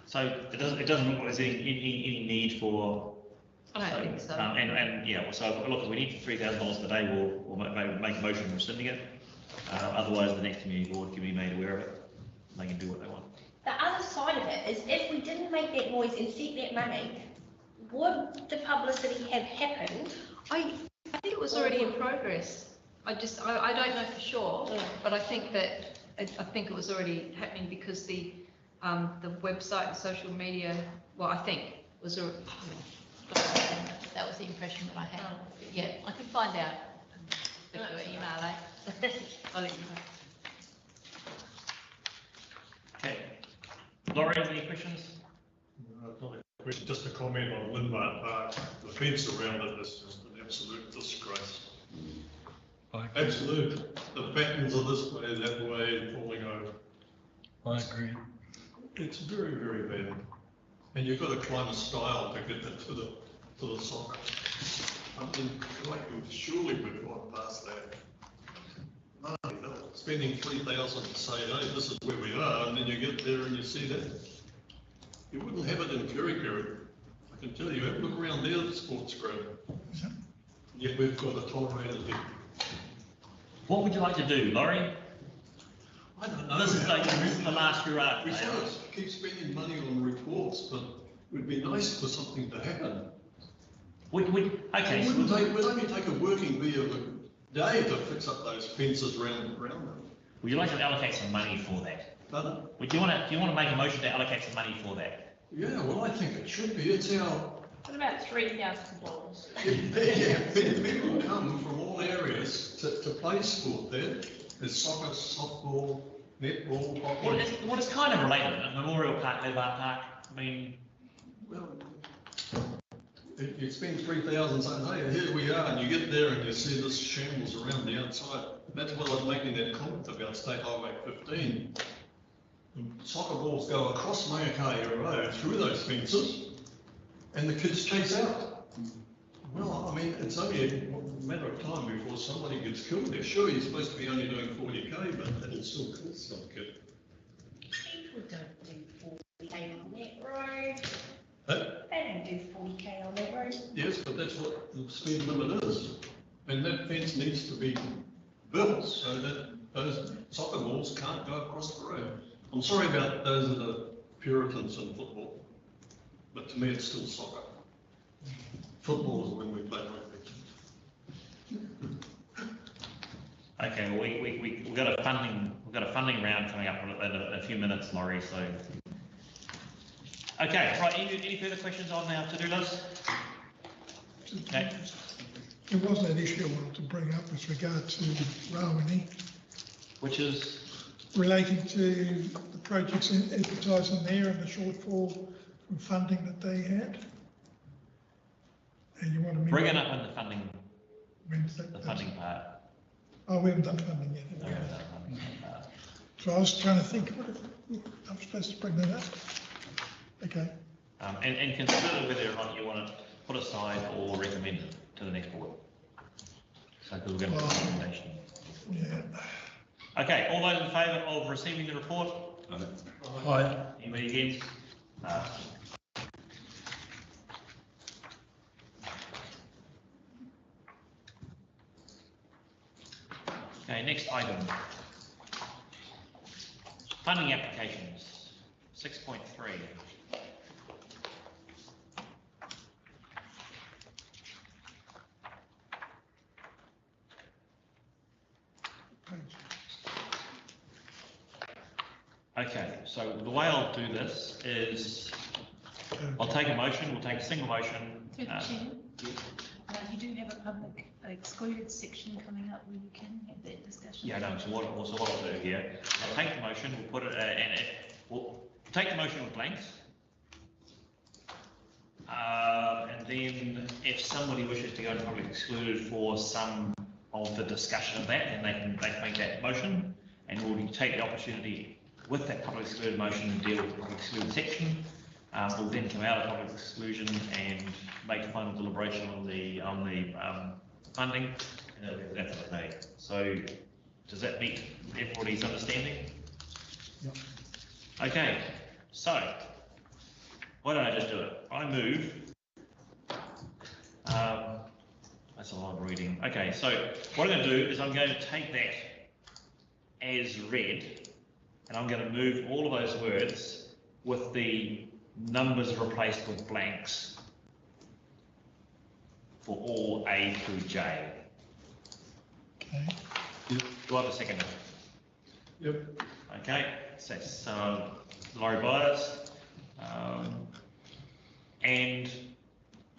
So it doesn't look like there's any need for. I don't think so. And yeah, so look, if we need $3,000 today, we'll make a motion rescinding it. Otherwise, the next community board can be made aware of it. They can do what they want. The other side of it is if we didn't make that noise and set that money, would the publicity have happened? I think it was already in progress. I don't know for sure, but I think it was already happening because the website and social media, well, I think was already, that was the impression that I had. Yeah, I could find out. Look at your email, eh? I'll let you know. Okay. Laurie, any questions? Not a question, just a comment on Lindmark Park. The fence around it is just an absolute disgrace. Absolute. The patterns are this way, that way, falling over. I agree. It's very, very bad. And you've got to climb a stile to get it to the soccer. I mean, like, surely we've gone past that. No, spending 3,000 to say, hey, this is where we are, and then you get there and you see that. You wouldn't have it in Kaikohe. I can tell you, have a look around there, the sports ground. Yet we've got a tolerated there. What would you like to do, Laurie? I don't know. This is the last hurrah. We sort of keep spending money on reports, but it would be nice for something to happen. Okay. It would only take a working bee of a day to fix up those fences around them. Would you like to allocate some money for that? Pardon? Do you want to make a motion to allocate some money for that? Yeah, well, I think it should be. It's our. What about $3,000? Yeah, people come from all areas to play sport there. There's soccer, softball, netball, hockey. Well, it's kind of related. Memorial Park, Levar Park. I mean, well, you spend 3,000 saying, hey, here we are, and you get there and you see this shambles around the outside. That's why I was making that comment about State Highway 15. Soccer balls go across Kaikohe Road through those fences, and the kids chase out. Well, I mean, it's only a matter of time before somebody gets killed there. Sure, you're supposed to be only doing 40k, but it'll still kill some kid. People don't do 40k on that road. Huh? They don't do 40k on that road. Yes, but that's what the speed limit is. And that fence needs to be built so that those soccer balls can't go across the road. I'm sorry about those are the Puritans in football, but to me it's still soccer. Football is when we play rugby. okay. Well, we've got a funding round coming up in a few minutes, Laurie. So Okay, right, any further questions on our to-do list? Okay. There was that issue I wanted to bring up with regard to Rawene, Which is? relating to the projects advertising there and the shortfall from funding that they had. And you want to Bring it up in the funding, the funding part. Oh, we haven't done funding yet. No, we haven't done funding part. So I was trying to think, I'm supposed to bring that up. Okay. And consider whether or not you want to put aside or recommend it to the next board. So we're going to do a recommendation. Yeah. Okay, all those in favour of receiving the report? Aye. Anybody against? No. Okay, next item. Funding applications, 6.3. Okay, so the way I'll do this is I'll take a motion, we'll take a single motion. Through the chair. You do have a public excluded section coming up where you can have that discussion. Yeah, no, so what I'll do here, I'll take the motion, we'll put it, we'll take the motion with blanks. And then if somebody wishes to go into public excluded for some of the discussion of that, then they can make that motion, and we'll take the opportunity with that public excluded motion to deal with the public excluded section. We'll then come out of public exclusion and make a final deliberation on the funding, and that's okay. So does that meet everybody's understanding? Yep. Okay, so why don't I just do it? I move. That's a lot of reading. Okay, so what I'm going to do is I'm going to take that as read, and I'm going to move all of those words with the numbers replaced with blanks for all A through J. Okay. Yep. Do I have a second? Yep. Okay, so that's Laurie Byers. And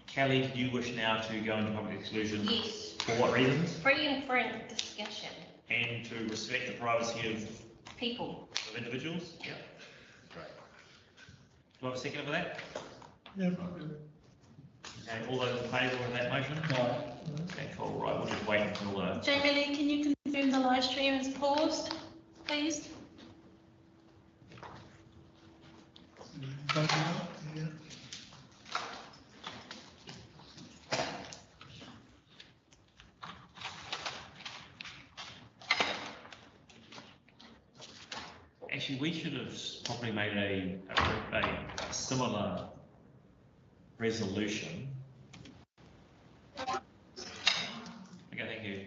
Kelly, do you wish now to go into public exclusion? Yes. For what reasons? Free and frank discussion. And to respect the privacy of People. Of individuals? Yeah. Great. Do I have a second for that? Yeah. Okay, all those in favour of that motion? No. Okay, cool, right, we'll just wait until Jamie Lee, can you confirm the live stream is paused, please? Yeah. Actually, we should have probably made a similar resolution. Okay, thank you.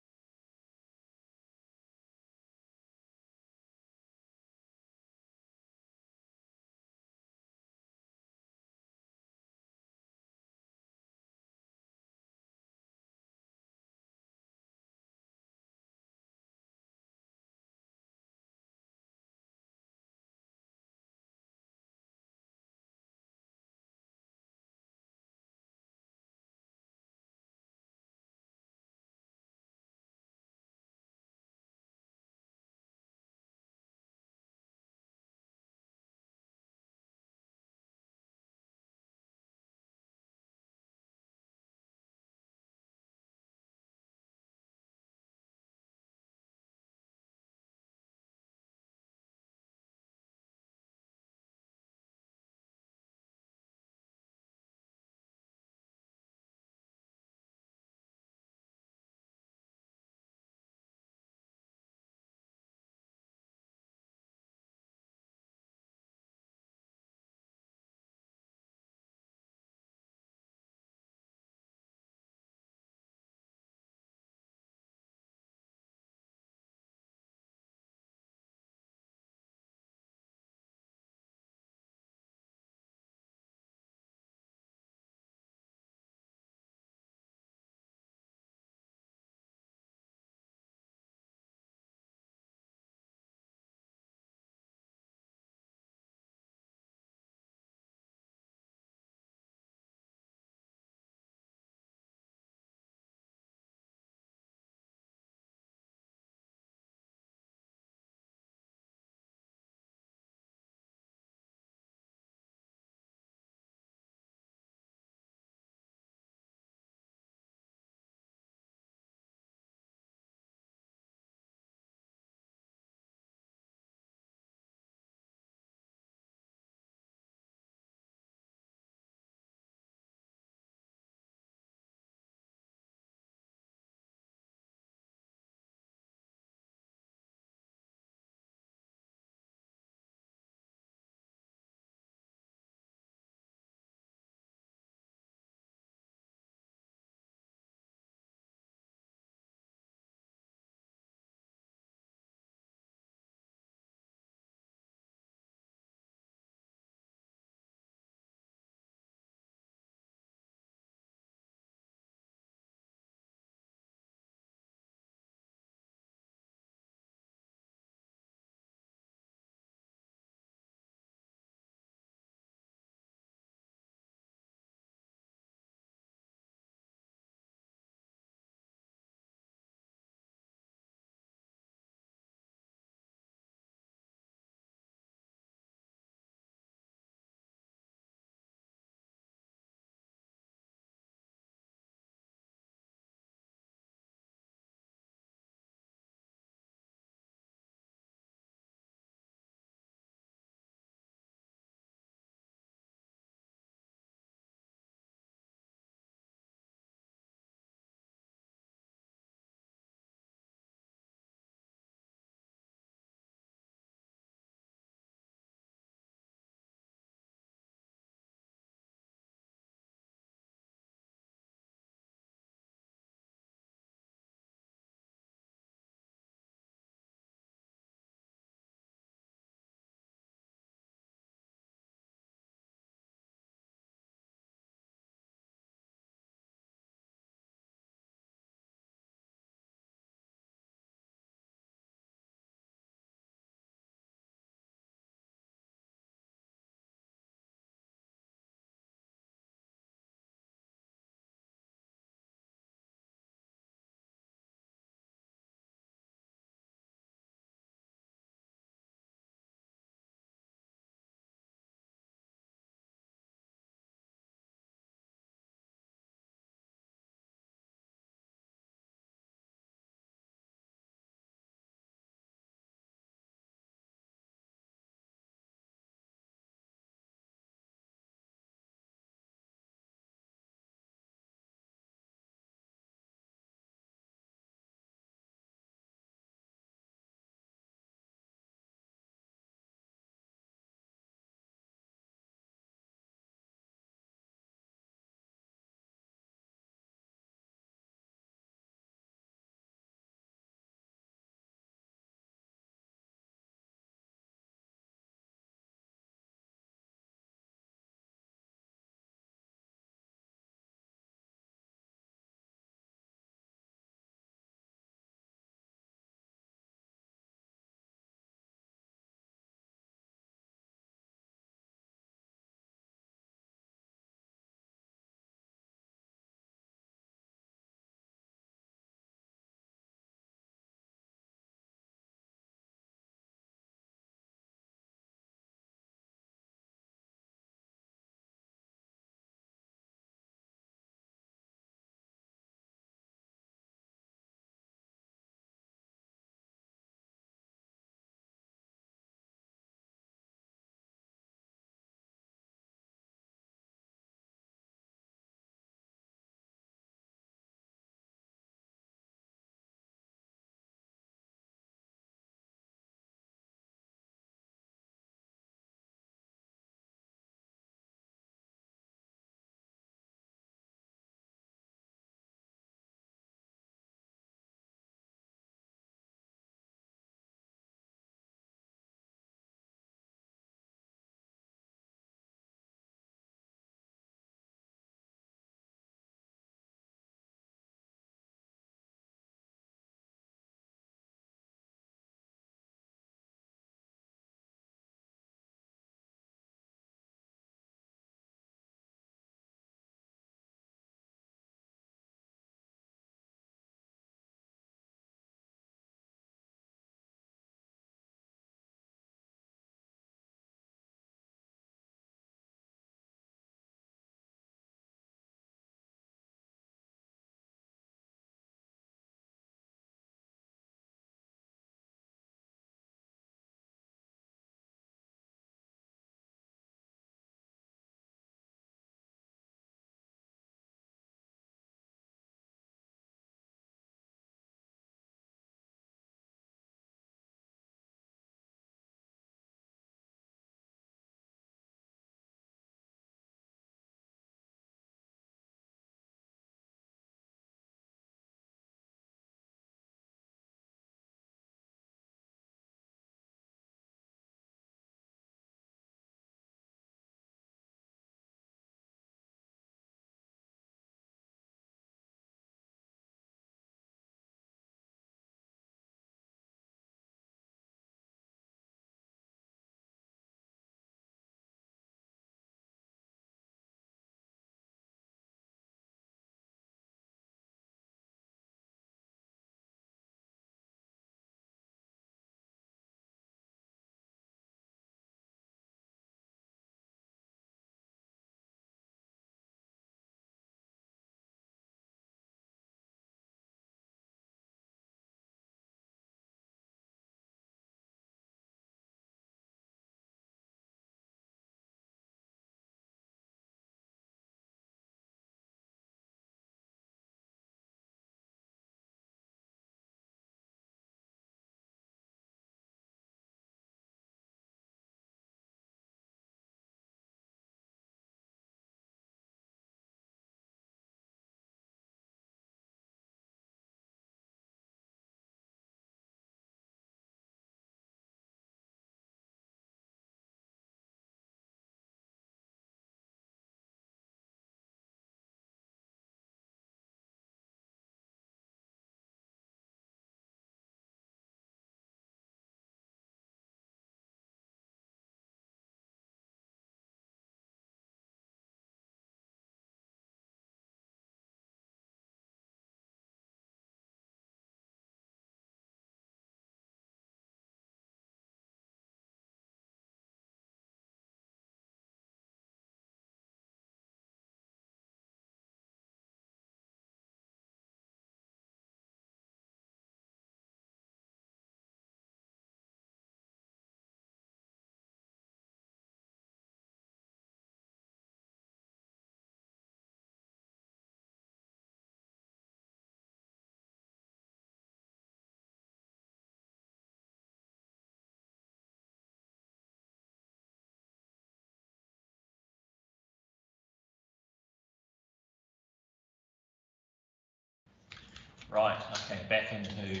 Right, okay, back into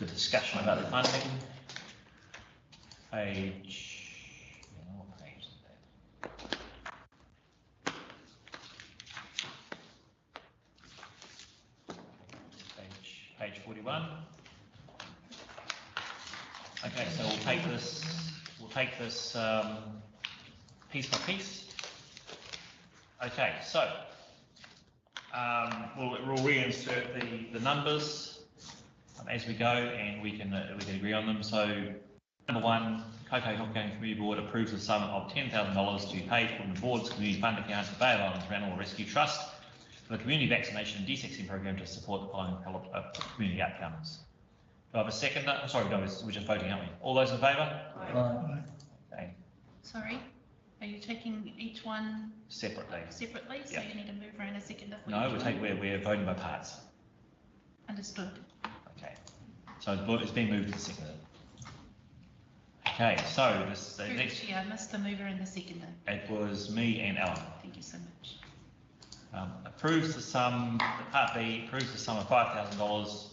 the discussion about the funding. What page is that? Page 41. Okay, so we'll take this piece by piece. Okay, so we'll reinsert the numbers as we go, and we can agree on them. So number one, Kaikohe-Hokianga Community Board approves the sum of $10,000 to be paid from the board's community fund account to Bay Islands Animal Rescue Trust for the community vaccination and desexing program to support the following community outcomes. Do I have a second? Sorry, no, we're just voting, aren't we? All those in favour? Aye. Okay. Sorry, are you taking each one Separately. separately? So Yep. you need to move around a second. No, we're voting by parts. Understood. Okay. So it's been moved and seconded. Okay, so this the next. Yeah, I missed the mover and the seconder. It was me and Alan. Thank you so much. Approves the sum. Part B approves the sum of $5,000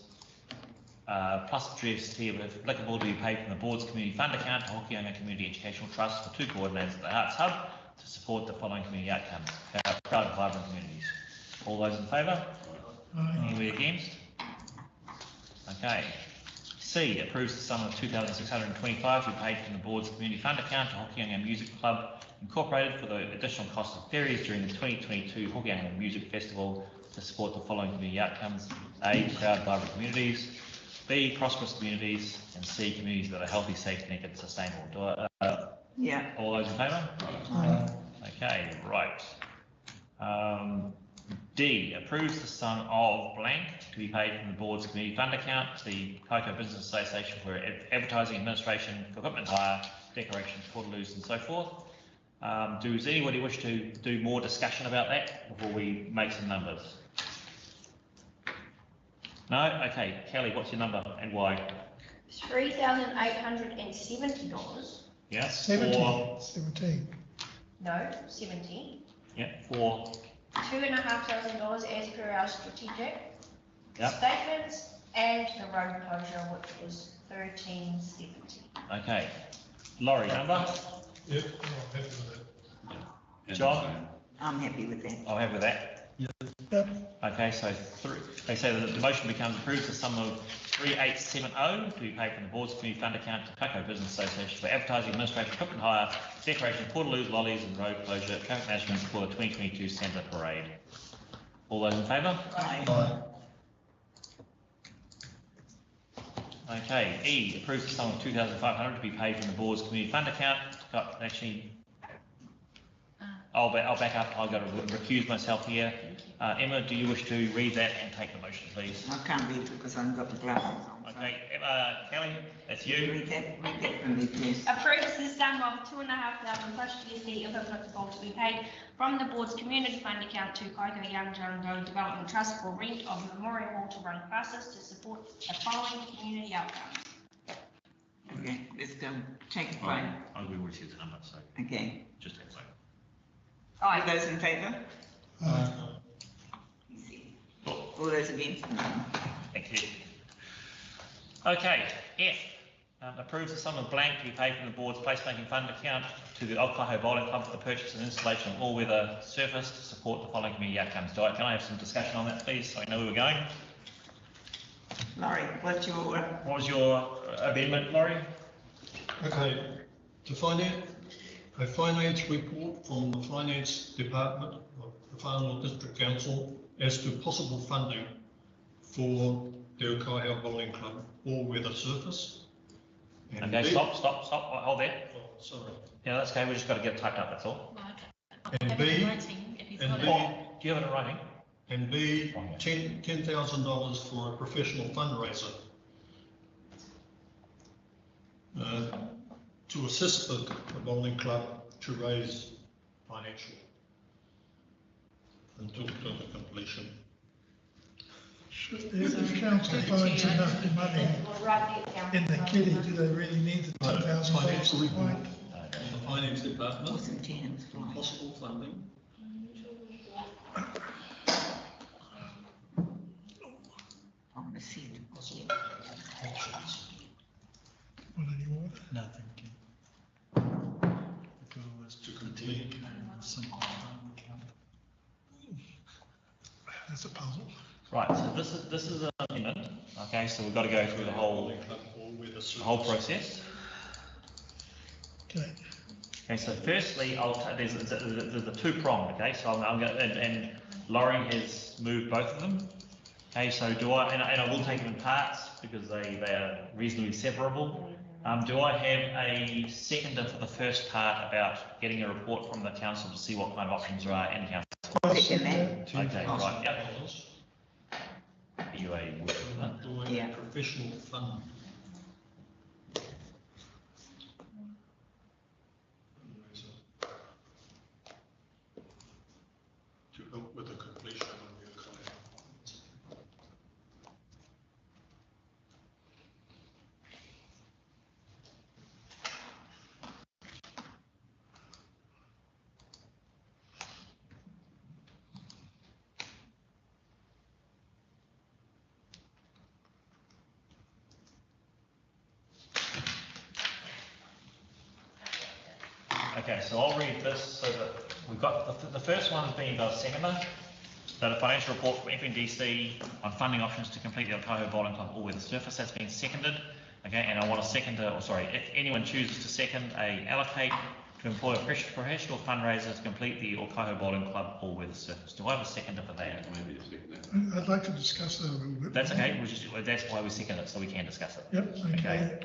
plus GST if applicable to be paid from the board's community fund account to Hokianga Community Educational Trust for 2 coordinators at the Arts Hub to support the following community outcomes. Proud and vibrant communities. All those in favour? Anybody against? Okay. C approves the sum of $2,625 to be paid from the board's community fund account to Hokianga Music Club Incorporated for the additional cost of ferries during the 2022 Hokianga Music Festival to support the following community outcomes. A, proud, vibrant communities. B, prosperous communities. And C, communities that are healthy, safe, connected, and sustainable. Yeah. All those in favour? Okay, right. D, approves the sum of blank to be paid from the board's community fund account to the Kaikohe Business Association for advertising, administration, equipment hire, decorations, portaloos, and so forth. Does anybody wish to do more discussion about that before we make some numbers? No? Okay, Kelly, what's your number and why? $3,870. Yeah. 17. No, 17. Yeah, for. $2,500 as per our strategic Yep. statements, and the road closure, which was $1,370. Okay. Laurie, number? Yep, I'm happy with that. John? I'm happy with that. I'm happy with that. Okay, so they say that the motion becomes approved the sum of 3,870 to be paid from the board's community fund account to Kaikohe Business Association for advertising, administration, equipment hire, decoration, portaloos, lollies, and road closure, traffic management for the 2022 Santa Parade. All those in favour? Aye. Okay, E approves the sum of 2,500 to be paid from the board's community fund account. Actually, I'll back up. I've got to recuse myself here. Emma, do you wish to read that and take the motion, please? I can't read it because I haven't got the glasses on. Okay, Kelly, that's you. Read that for me, please. Approves the sum of $2,500 plus GST if applicable to be paid from the board's community fund account to Kaikohe-Hokianga Development Trust for rent of Memorial Hall to run classes to support the following community outcomes. Okay, let's go. Take a vote. We will choose the number, so. Okay. Just take a vote. All those in favour? Aye. All those against? Thank you. Okay, F approves the sum of blank to be paid from the board's placemaking fund account to the Kaikohe Bowling Club for the purchase and installation of all-weather surface to support the following community outcomes. Can I have some discussion on that, please, so I know where we're going? Laurie, what was your amendment, Laurie? Okay, a finance report from the finance department of the Whanganui District Council as to possible funding for the Kaikohe Bowling Club all-weather surface. And okay, stop, hold there. Oh, sorry. Yeah, that's okay, we just got to get it typed up, that's all. And B, do you have it in writing? And B, $10,000 for a professional fundraiser to assist the bowling club to raise financial until the completion. If council finds enough money in the kitty, do they really need the $10,000 point? The finance department, possible funding. No, thank you. We could always to complete simple fund account. That's a puzzle. Right, so this is an amendment. Okay, so we've got to go through the whole process. Okay. Okay, so firstly, there's the two-pronged, okay, so I'm going to, and Laurie has moved both of them. Okay, so do I, and I will take them in parts because they are reasonably separable. Do I have a seconder for the first part about getting a report from the council to see what kind of options there are in council? Okay, right, yep. Yeah. Professional fund. To help with the completion of the economy. Okay, so I'll read this so that we've got the first one being the seconder, that a financial report from FNDC on funding options to complete the Kaikohe Bowling Club all-weather surface. That's been seconded. Okay, and I want a seconder, or sorry, if anyone chooses to second, allocate to employ a professional fundraiser to complete the Kaikohe Bowling Club all-weather surface. Do I have a seconder for that? I'd like to discuss that a little bit. That's okay. That's why we second it, so we can discuss it. Yep. Okay.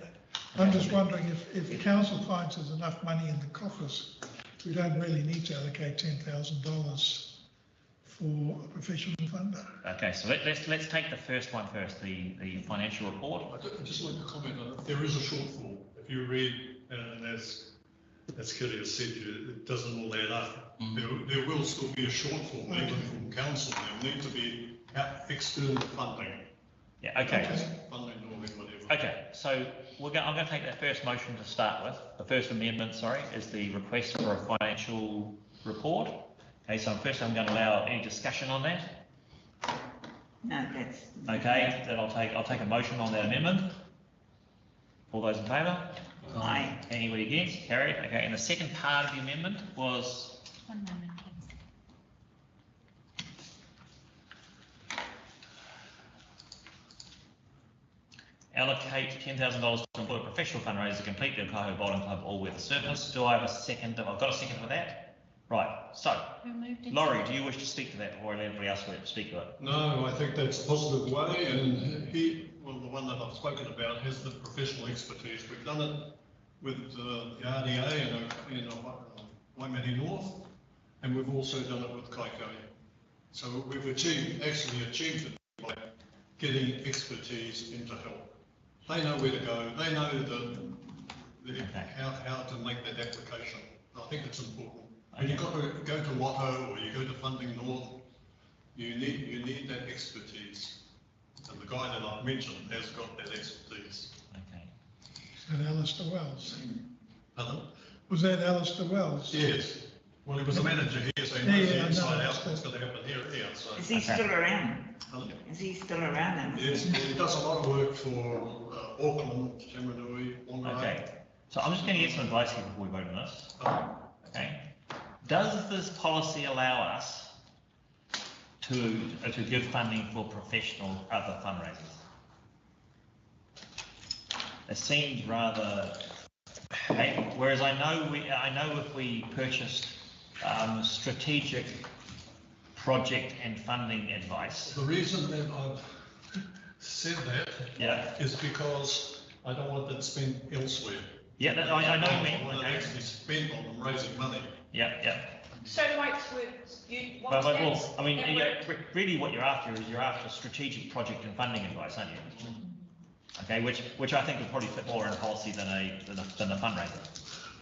I'm just wondering if the council finds there's enough money in the coffers, we don't really need to allocate $10,000 for a professional funder. Okay, so let's take the first one first, the financial report. I'd just like to comment on it. There is a shortfall. If you read, and as Kelly has said, it doesn't all add up. There will still be a shortfall, even from council. There need to be external funding. Yeah, okay. Funding or whatever. Okay, so I'm going to take that first motion to start with. The first amendment, sorry, is the request for a financial report. Okay, so first I'm going to allow any discussion on that. No, that's... Okay, then I'll take a motion on that amendment. All those in favour? Aye. Anybody against? Carried. Okay, and the second part of the amendment was? 1 moment. Allocate $10,000 to employ a professional fundraiser to complete the Kaikohe Bowling Club all-weather surface. Do I have a second? I've got a second for that. Right, so, Laurie, do you wish to speak to that, or anybody else will speak to it? No, I think that's a positive way, and the one that I've spoken about, has the professional expertise. We've done it with the RDA in Waimate North, and we've also done it with Kaikohe. So we've actually achieved it by getting expertise into help. They know where to go. They know how to make that application. I think it's important. When you go to Watho or you go to Funding North, you need that expertise. And the guy that I've mentioned has got that expertise. Okay. Is that Alistair Wells? Pardon? Was that Alistair Wells? Yes. Well, he was the manager here, so he knows the inside out what's going to happen here. So. Is he still around? Is he still around? Yes, he does a lot of work for Auckland, Tamarui, Wongai. Okay, so I'm just going to get some advice here before we vote on this. Okay. Does this policy allow us to give funding for professional other fundraisers? It seems rather. Okay. Whereas I know if we purchased strategic project and funding advice. The reason that I've said that is because I don't want that spent elsewhere. Yeah, I know you mean. I want it actually spent on raising money. Yeah. So Mike's words, well, I mean, really what you're after is strategic project and funding advice, aren't you? Okay, which I think would probably fit more in policy than a fundraiser.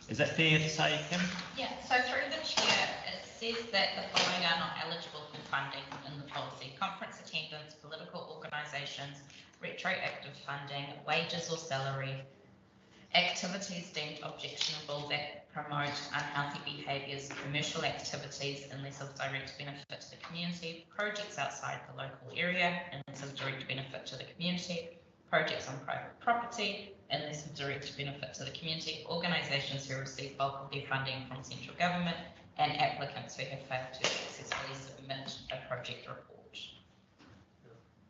Is that fair to say, Kim? Yeah, so through the chair, it says that the following are not eligible for funding in the policy: conference attendance, political organisations, retroactive funding, wages or salary, activities deemed objectionable that promote unhealthy behaviours, commercial activities unless of direct benefit to the community, projects outside the local area unless of direct benefit to the community, projects on private property, unless of direct benefit to the community, organisations who receive bulk of their funding from central government, and applicants who have failed to successfully submit a project report.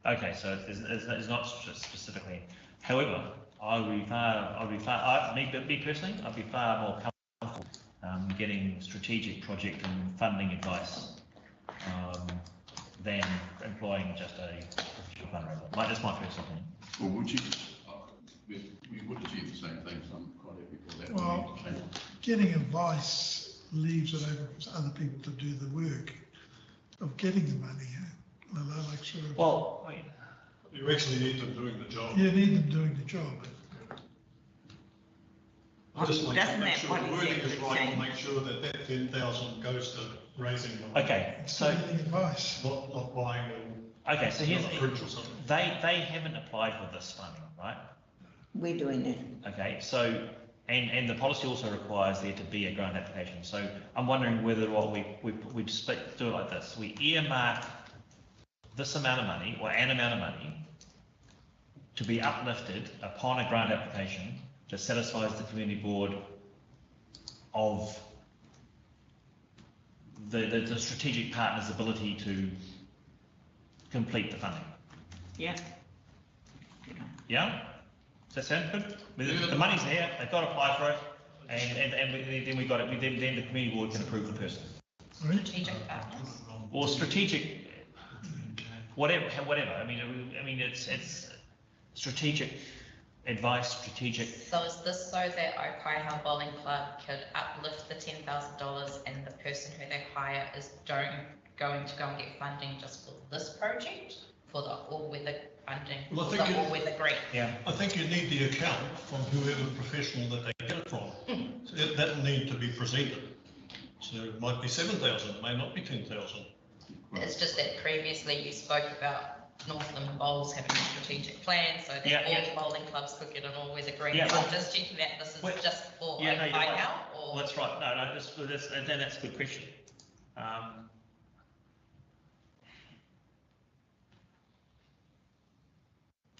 Okay, so it's not specifically. However, me personally, I'd be far more comfortable getting strategic project and funding advice than employing just a professional fundraiser. That's my personal opinion. Well, would you? We would achieve the same thing, so I'm quite happy for that. Well, getting advice leaves it over to other people to do the work of getting the money. Like sort of, well, I mean, you actually need them doing the job. You need them doing the job. Just make sure what the wording is right, saying? and make sure that that 10,000 goes to raising money. Okay, so getting advice. Not buying them. Okay, so here's fridge or something. they haven't applied for this funding, right? We're doing it. Okay, so and the policy also requires there to be a grant application. So I'm wondering whether or we just do it like this: we earmark this amount of money or an amount of money to be uplifted upon a grant application that satisfies the community board of the strategic partner's ability to complete the funding. Yeah. Yeah? Does that sound good? I mean, the money's there, they've got to apply for it, and then we got it. Then the community board can approve the person. Strategic partners. Or strategic, whatever. I mean, it's strategic advice, strategic. So is this so that Kaikohe Bowling Club could uplift the $10,000 and the person who they hire is going to go and get funding just for this project, for the all-weather funding, Well, I for think the all-weather grant? Yeah. I think you need the account from whoever professional that they get it from. So that will need to be presented. So it might be 7,000, it may not be 10,000. It's just that previously you spoke about Northland Bowls having a strategic plan, so that all bowling clubs could get an all-weather grant. Yeah, So well, I'm just checking that this is just for Yeah, no, you're right. Kaikohe, or? That's right. No, that's a good question.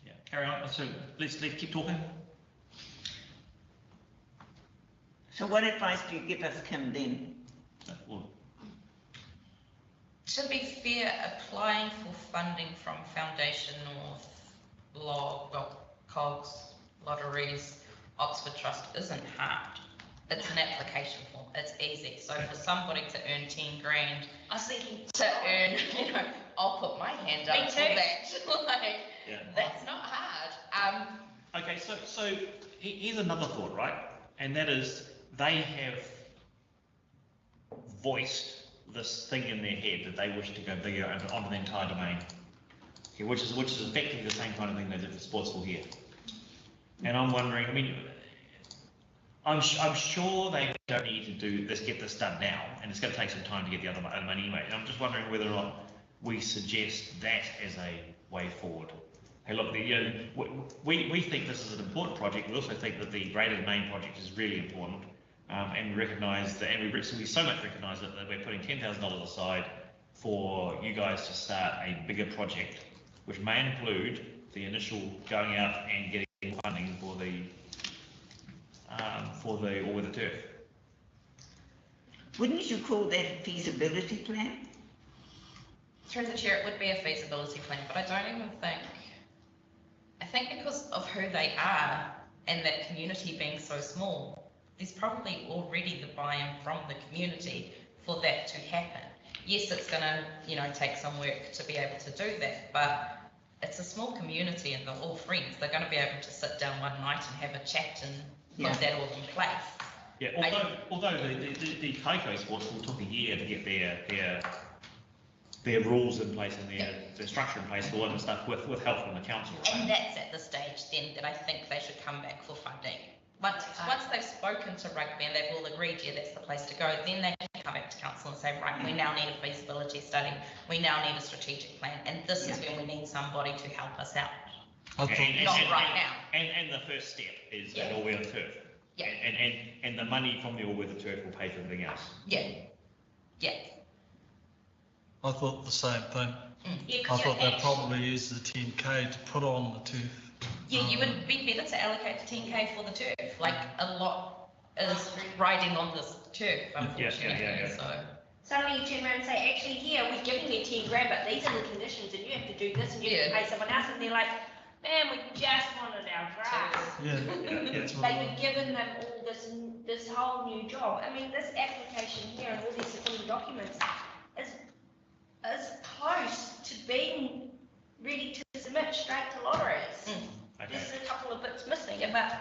Yeah, carry on. So let's keep talking. So what advice do you give us, Kim, then? To be fair, applying for funding from Foundation North, COGS, lotteries, Oxford Trust isn't hard. It's an application form, it's easy. So for somebody to earn 10 grand, I was thinking to earn, I'll put my hand Me up for too. that. That's not hard. Okay, so here's another thought, right? And that is they have voiced this thing in their head that they wish to go bigger onto the entire domain, okay, which is effectively the same kind of thing they did for sports school here. And I'm wondering, I mean, I'm sure they don't need to do this, get this done now, and it's going to take some time to get the other money anyway. And I'm just wondering whether or not we suggest that as a way forward. Hey, look, we think this is an important project. We also think that the Greater Domain project is really important. And we recognise that, and we so much recognise that we're putting $10,000 aside for you guys to start a bigger project, which may include the initial going out and getting funding for the all-weather turf. Wouldn't you call that a feasibility plan? Through the chair, it would be a feasibility plan, but I don't even think, I think because of who they are and that community being so small, there's probably already the buy-in from the community for that to happen. Yes, it's going to, take some work to be able to do that, but it's a small community and they're all friends. They're going to be able to sit down one night and have a chat and put that all in place. Yeah, although the Kaikohe sports will took a year to get their rules in place and their structure in place, all that stuff with help from the council. Right? And that's at the stage then that I think they should come back for funding. Once they've spoken to rugby and they've all agreed, yeah, that's the place to go, then they can come back to council and say, right, we now need a feasibility study, we now need a strategic plan, and this is when we need somebody to help us out. Not right now. And the first step is an all-weather turf. Yeah. And the money from the all-weather turf will pay for everything else. Yeah. Yeah. I thought the same thing. I thought they'd probably use the 10K to put on the turf. Yeah, you would be better to allocate the 10K for the turf, like a lot is riding on this turf, unfortunately, so. Suddenly you turn around and say, actually, here, we're giving you 10 grand, but these are the conditions, and you have to do this, and you have to pay someone else, and they're like, man, we just wanted our grass. Like, we've given them all this whole new job. I mean, this application here and all these supporting documents is close to being ready to submit straight to lotteries. There's a couple of bits missing, but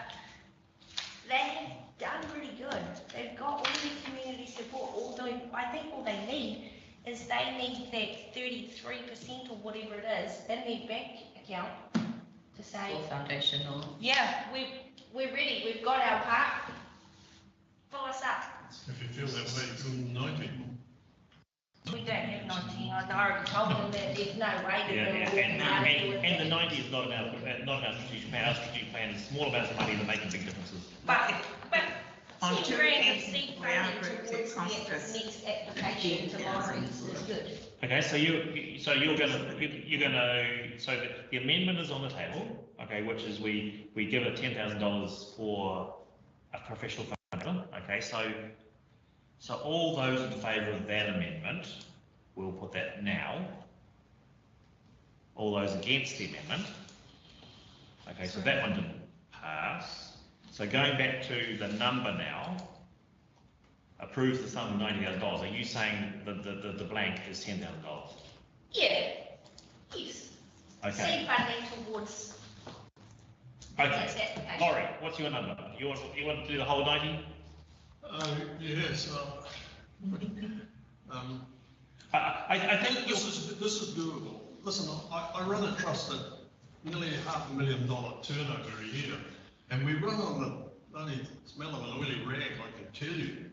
they have done pretty good. They've got all the community support. I think all they need is they need that 33% or whatever it is in their bank account to say, Or foundation or. yeah, we're ready. We've got our part. Fill us up. If you feel that way, you're 90. We don't have 19. I already told them that there's no way that And the 90 is not about strategic plan. Our strategic plan is small amounts of money that make big differences. But On 10 two grand of ends, seed we are funding groups towards that cost the us next application to lotteries is good. Okay, so the amendment is on the table, okay, which is we give it $10,000 for a professional funder, okay, so all those in favour of that amendment, we'll put that now. All those against the amendment, okay, so that one didn't pass. So going back to the number now, approves the sum of $90,000. Are you saying that the blank is $10,000? Yeah, yes. Okay. Seed funding towards. Okay. Laurie, what's your number? You want to do the whole 90? Yes. I think this is doable. Listen, I run a trust at nearly $500,000 turnover a year, and we run on the bloody smell of an oily rag, I can tell you.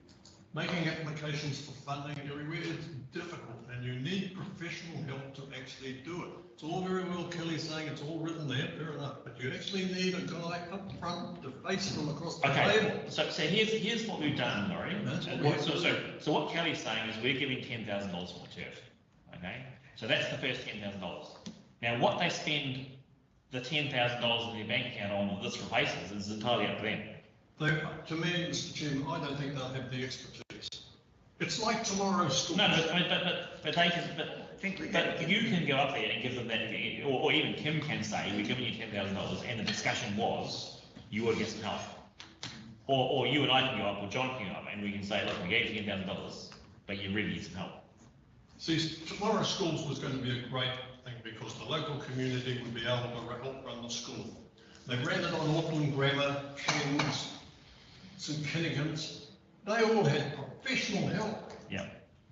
Making applications for funding everywhere is difficult, and you need professional help to actually do it. It's all very well Kelly saying it's all written there, fair enough, but you actually need a guy up front to face them across the table. So here's what we've done, Laurie. So what Kelly's saying is we're giving $10,000 for the turf. Okay, so that's the first $10,000. Now what they spend the $10,000 in their bank account on this replaces is entirely up to them. To me, Mr. Chairman, I don't think they'll have the expertise. It's like tomorrow's school. No, but they can, but you can go up there and give them that, or even Kim can say, we're giving you $10,000, and the discussion was, you ought to get some help. Or you and I can go up, or John can go up, and we can say, look, we gave you $10,000, but you really need some help. See, tomorrow's schools was going to be a great thing because the local community would be able to help run the school. They ran it on Auckland Grammar, Kings, St Kinnegans. They all had professional help. Yeah.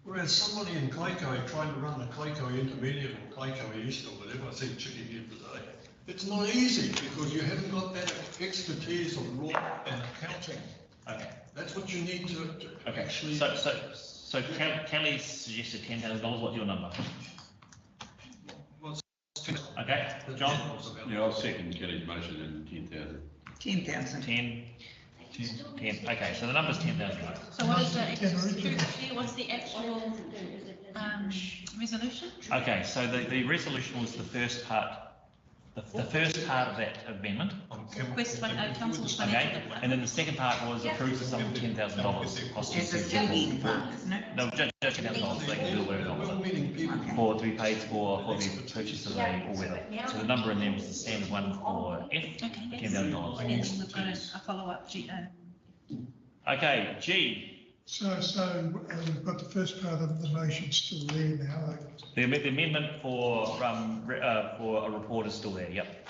Whereas somebody in Kaikohe trying to run the Kaikohe Intermediate or Kaikohe East or whatever, I see Chicky here today. It's not easy because you haven't got that expertise of law and accounting. Okay. That's what you need to actually. So Kelly suggested $10,000. What's your number? Okay, John? Yeah, I'll second Kelly's motion and 10,000. 10,000. 10. Okay, so the number's 10,000. So what is what's the actual resolution? Okay, so the resolution was the first part. The first part of that amendment. Request by council. Okay, and then the second part was approved for some $10,000 cost to the part, isn't it? No, just $10,000. They can do whatever they want for to be paid for the purchase of a all-weather. So the number in there was the standard one for F, $10,000. And then we've got a follow-up. Okay, G. So we've got the first part of the motion still there now. The amendment for a report is still there. Yep.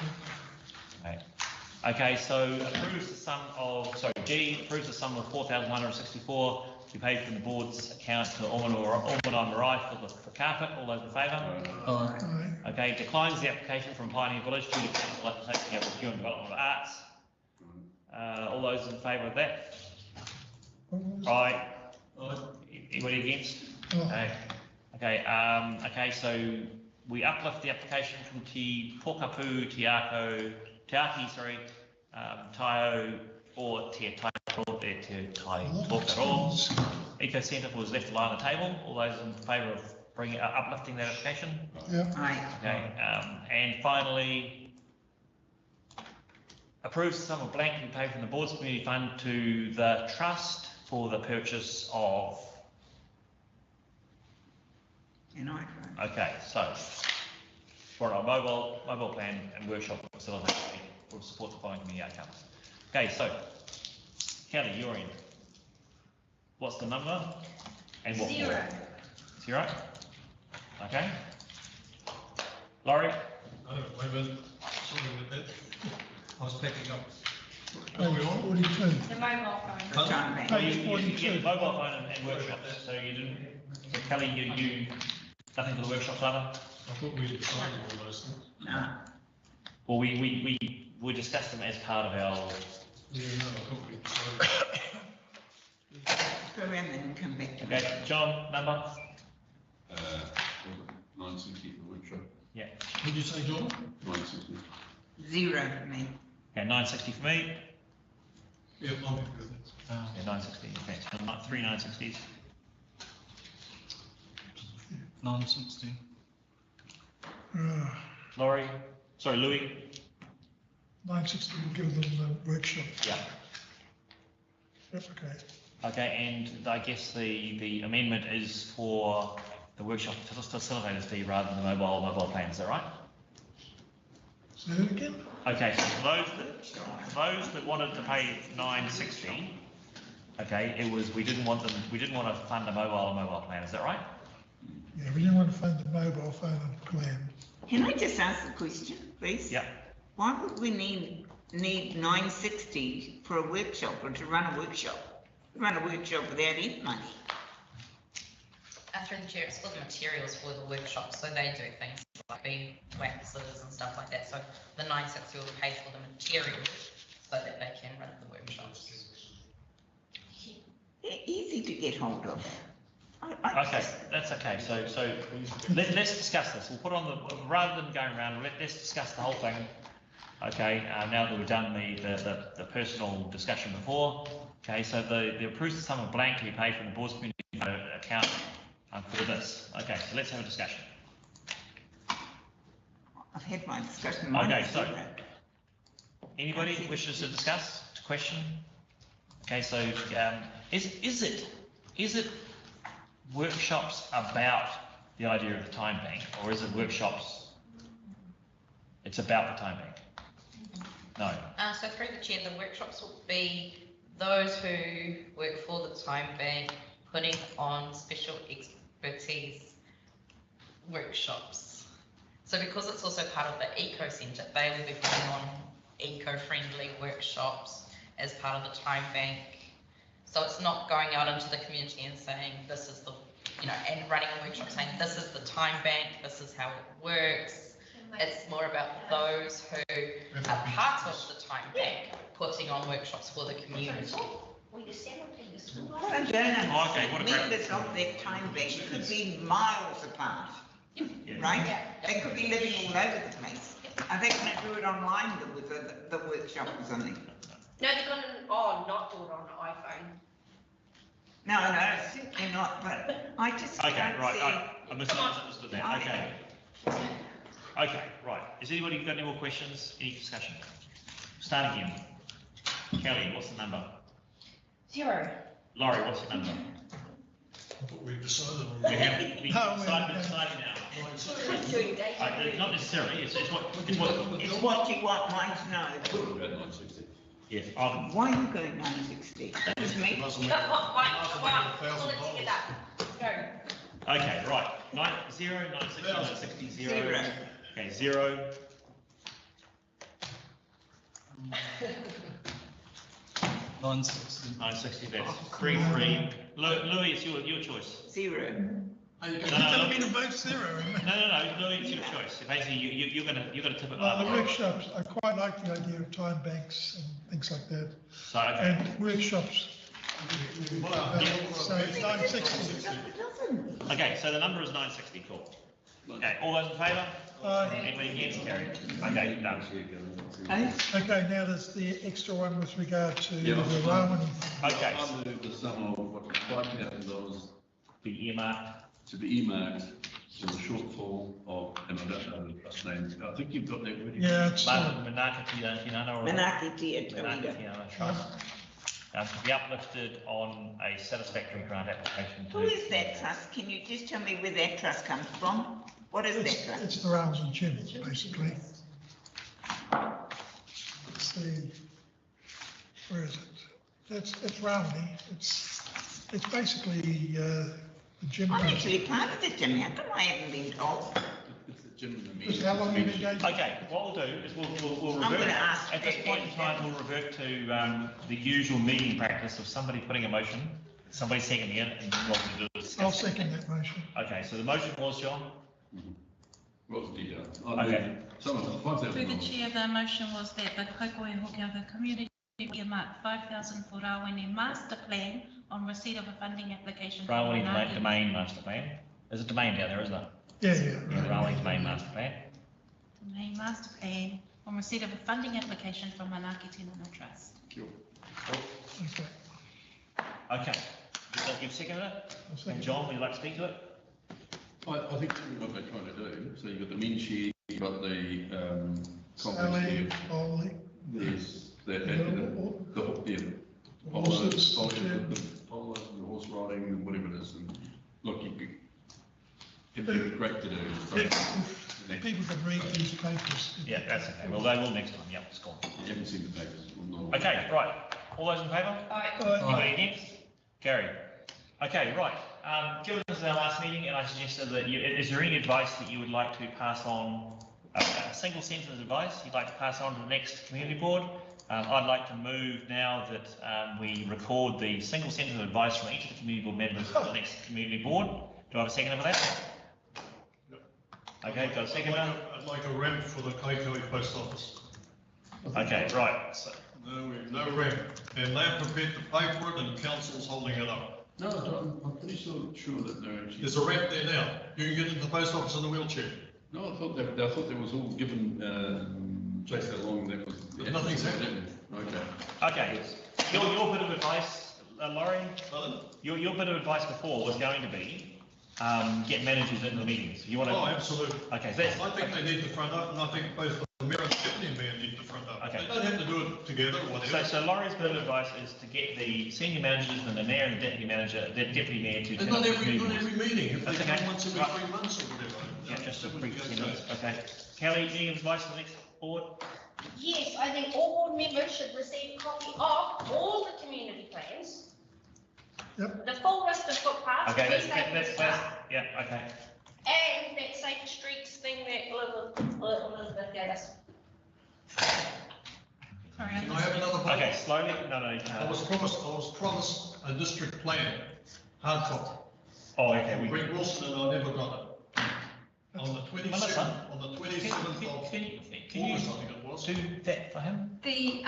Okay. So approves the sum of G approves the sum of $4,164 to be paid from the board's account to Ormanai Marae for carpet. All those in favour? Okay. Declines the application from Pioneer Village due to taking up the Human Development of Arts. All those in favour of that? Aye. Anybody against? Okay, so we uplift the application from Te Pokapū Taio or Te Tokaro. Eco Centre was left to lie on the table. All those in favour of uplifting that application? Yeah. Aye. Okay, and finally, approves the sum of blank to be paid from the board's community fund to the trust for the purchase of. An iPhone. Okay, so for our mobile plan and workshop facility will support the following community outcomes. Okay, so Kelly, you're in. What's the number? And what? 0. 0. Okay. Laurie? Oh, wait a minute, sorry about that. I was picking up. Page 42. The mobile phone. Page You get 42. mobile phone and workshops, so you didn't, so Kelly, you nothing for the workshops either? I thought we decided all those things. No. Well, we discussed them as part of our. Yeah, no, I thought we decided. Go around and come back to Okay, John, number? 960 for the workshop. Yeah. What did you say, John? 960. 0 for me. Okay, 960 for me. Yeah, I'm happy with it. Yeah, 960. Okay, so 3 960s. 960. Laurie, sorry, Louis. 960 will give them the workshop. Yeah. That's okay. Okay, and I guess the amendment is for the workshop facilitators fee rather than the mobile plan. Is that right? Say that again? Okay, so for those that wanted to pay 960, okay, it was we didn't want to fund a mobile plan. Is that right? Yeah, we didn't want to fund the mobile phone plan. Can I just ask a question, please? Yeah. Why would we need 960 for a workshop or to run a workshop? Run a workshop without any money. Through the chair, it's for the materials for the workshop, so they do things like bead waxes and stuff like that. So the 960 will pay for the materials so that they can run the workshops. They're easy to get hold of. Okay, that's okay. So let's discuss this. We'll put on the rather than going around. Let's discuss the whole thing. Okay, now that we've done the personal discussion before. Okay, so the approves the sum of blank to be paid from the board's community account for this. Okay, so let's have a discussion. I've had my discussion. Okay, so anybody wishes to discuss, to question? Okay, so is it workshops about the idea of the time bank, or is it workshops? It's about the time bank. No. So through the chair, the workshops will be those who work for the time bank putting on special expertise workshops. So because it's also part of the Eco Centre, they will be putting on eco-friendly workshops as part of the time bank. So it's not going out into the community and saying this is the, and running a workshop saying this is the time bank, this is how it works. It's more about those who are part of the time bank putting on workshops for the community. What I don't understand, members of that time bank could be miles apart, right? They could be living all over the place. Are they going to do it online with the workshop or something? No, they're going to, not do it on an iPhone. No, certainly not, but I just Okay, can't right, see. I misunderstood that. Okay. Okay, right. Has anybody got any more questions? Any discussion? Start again. Kelly, what's the number? 0. Laurie, what's the number? I thought we decided on. We have decided now. Not necessarily. It's what you want mine to know. About 960. Yes. Why are you going 960? That was me. Okay, right. 0, 960, 960, 0. Okay, 0. $960, that's 3, 3. Louis, it's your choice. 0. Are you going to be both 0? No, Louis, it's your choice. Basically, you're gonna tip it up. The workshops, I quite like the idea of time banks and things like that. So, okay. And workshops. So it's 960. Okay, so the number is 960, cool. Okay, all those in favour? Anybody against? Carried. Okay, done. Okay, now there's the extra one with regard to the Ramani. Okay. I moved the sum of what, $5,000 be earmarked. To be earmarked there's a shortfall of, and I don't know the trust name, I think you've got that wording. Yeah, it's Manaki Trust. To be uplifted on a satisfactory grant application. Who is that trust? Can you just tell me where that trust comes from? What is that trust? It's the rounds and chimneys, basically. It's the, where is it? It's roundy. It's basically the gym. I'm actually part of the gym. How come I haven't been told? How long have you been engaged? Okay, what we'll do is we'll I'm revert, going to ask at this point in time, we'll revert to the usual meeting practice of somebody putting a motion, somebody seconding it, and then what we do is discuss. I'll second that motion. Okay, so the motion was, John? What's the detail? Okay. Through the chair, the motion was that the Kaikohe-Hokianga community earmark 5,000 for Rawene master plan on receipt of a funding application. Rawene domain master plan. There's a domain down there, isn't there? Yeah. Rawene domain master plan. Domain master plan on receipt of a funding application from Manaki Tinana Trust. Cool. Okay. You've seconded it? And John, would you like to speak to it? I think what they're trying to do, so you've got the men share, you've got the Sally, Ollie. There's the horse riding and whatever it is, and look, it'd be great to do. People can read these papers. Yeah, that's okay. Well, they will next time. Yep, it's gone. You haven't seen the papers. Okay, right. All those in favour? Aye. Anybody against? Carried. Okay, right. Given this is our last meeting, and I suggested that is there any advice that you would like to pass on, a single sentence of advice you'd like to pass on to the next community board? I'd like to move now that we record the single sentence of advice from each of the community board members for the next community board. Do I have a second for that? Okay, got a second. I'd like a ramp for the Kaikohe post office. Okay, right. So, no ramp. And they're prepared to pay for it and council's holding it up. No, I'm pretty sure that they're actually. There's a ramp there now. You can get into the post office in a wheelchair. No, I thought that was all given, chased along, that was. But nothing's happening. Okay, your bit of advice, Laurie, your bit of advice before was going to be, get managers into the meetings. You want to? Oh, absolutely. Okay, so I think they need to front up, and I think both the mayor and deputy mayor need to front up. Okay. They don't have to do it together or whatever. So Laurie's bit of advice is to get the senior managers and the mayor and the deputy manager, the deputy mayor to. And not every meeting, if they okay. come once every 3 months or whatever. Yeah, just a brief 10 minutes. Okay. Kelly, any advice for the next board? Yes, I think all board members should receive a copy of all the community plans. Yep. The full list of footpaths. Okay, that's yeah, okay. And that safe streets thing that Elizabeth gave us. Can I have another vote? Okay, slowly. No, you can't. I was promised a district plan, hard copy. Oh, okay. We Greg Wilson and I never got it. On the 27th of August, I think it was. Do that for him? The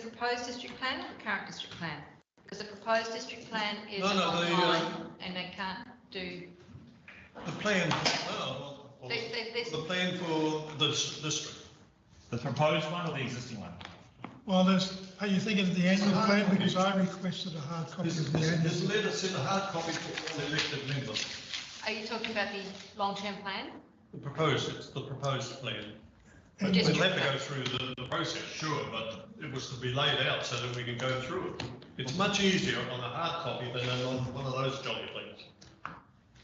proposed district plan or the current district plan? Because the proposed district plan is online and they can't do. The plan, the plan for the district. The proposed one or the existing one? Well, are you thinking of the annual plan? Because I requested a hard copy of the annual. This letter said a hard copy for all elected members. Are you talking about the long-term plan? It's the proposed plan. We'll have to go through the process, sure, but it was to be laid out so that we can go through it. It's much easier on a hard copy than on one of those jolly things.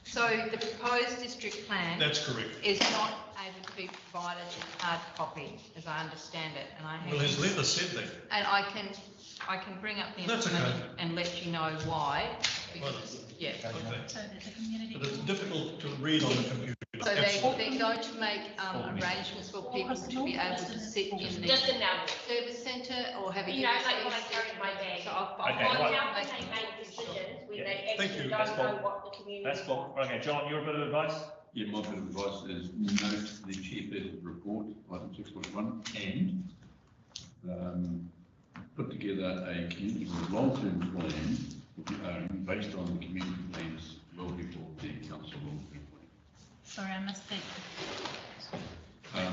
So the proposed district plan. That's correct. Is not able to be provided in hard copy, as I understand it, and I have. Well, his letter said that. And I can bring up the information and let you know why. Because, yeah. Okay. So that the community. But it's difficult to read on the computer. So they're going to make arrangements for people to be able to sit in the service centre or have a. You know, like when I carry my bag. So I'll Okay, How right. can they make decisions when they Thank actually you. don't That's know cool. what the community. That's cool. Okay, John, your bit of advice? Yeah, my bit of advice is note the chairperson's report, item 6.1, and put together a community long-term plan based on the community plans well before the council long-term plan. Sorry, I missed that.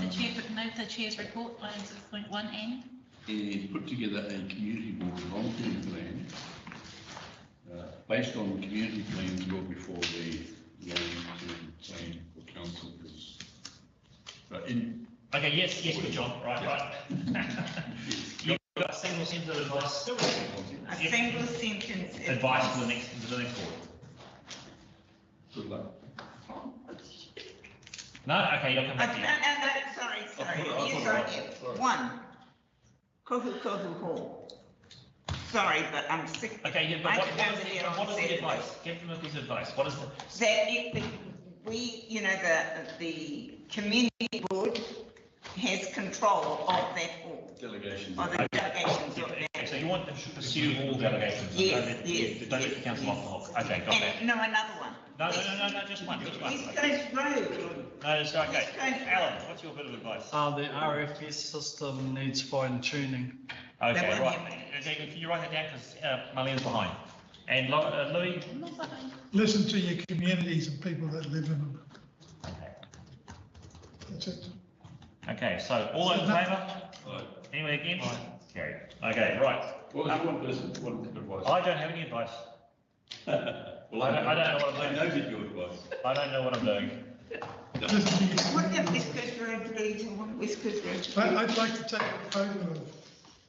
The chair, note the chair's report, item 6.1 and. And put together a community board long-term plan based on the community plans well before the long-term plan Okay, yes, good John, right. You've got a single sentence of advice. A single sentence. Advice for the next board. Good luck. No, okay, you'll come back to you. No, sorry. Yes, I have. One, Kohu Hall. Sorry, but I'm sick. Okay, yeah, but what is the advice? Give them a piece of advice. What is the? That the community board has control of that hall. Delegations. Of the delegations of that. So you want them to pursue all delegations? Yes. Don't let the council off the hook. Okay, got that. No, another one. No, just one. East Coast Road. No, it's okay. Alan, what's your bit of advice? The RFS system needs fine tuning. Okay, right. Okay, can you write that down because Marlene's behind. And Louis? Listen to your communities and people that live in them. That's it. Okay, so all in favour? Anyone against? Carried. Okay, right. What was one advice? I don't have any advice. Well, I don't know what I'm doing. I noted your advice. I don't know what I'm doing. What about West Coast Road, please? West Coast Road. I'd like to take a photo of.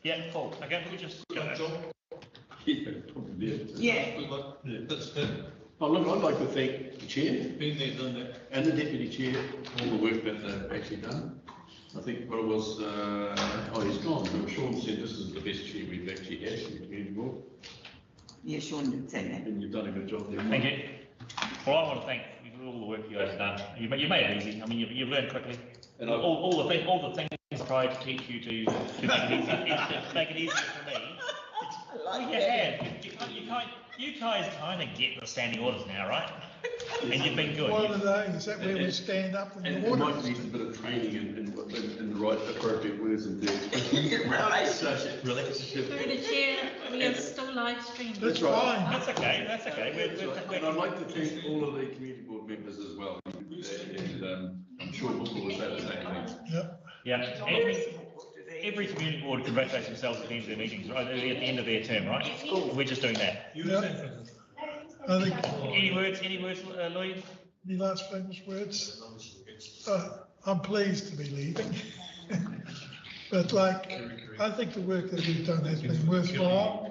Yeah, cool. Okay, we just go. Yeah. That's it. Oh, look, I'd like to thank the chair. Been there, done that. And the deputy chair, for all the work that they've actually done. I think what it was, he's gone. Sean said this is the best chair we've actually had in the community board. Yeah, Sean did say that. And you've done a good job there. Thank you. Well, I want to thank you for all the work you guys have done. You made it easy. I mean, you've learned quickly. And all the things I tried to teach you to make it easier for me. You guys kind of get the standing orders now, right? And you've been good. One of those, is that where we stand up in the It water? might need a bit of training in the right appropriate words and terms. Relationship. Through the chair, we are still live streaming. That's right. That's okay. That's okay. And I'd like to thank all of the community board members as well. And I'm sure people will say the same thing. Yeah. Every community board congratulates themselves at the end of their meetings, right? At the end of their term, right? We're just doing that. I think. Any words, Louis? Any last famous words? I'm pleased to be leaving. But I think the work that we've done has been worthwhile,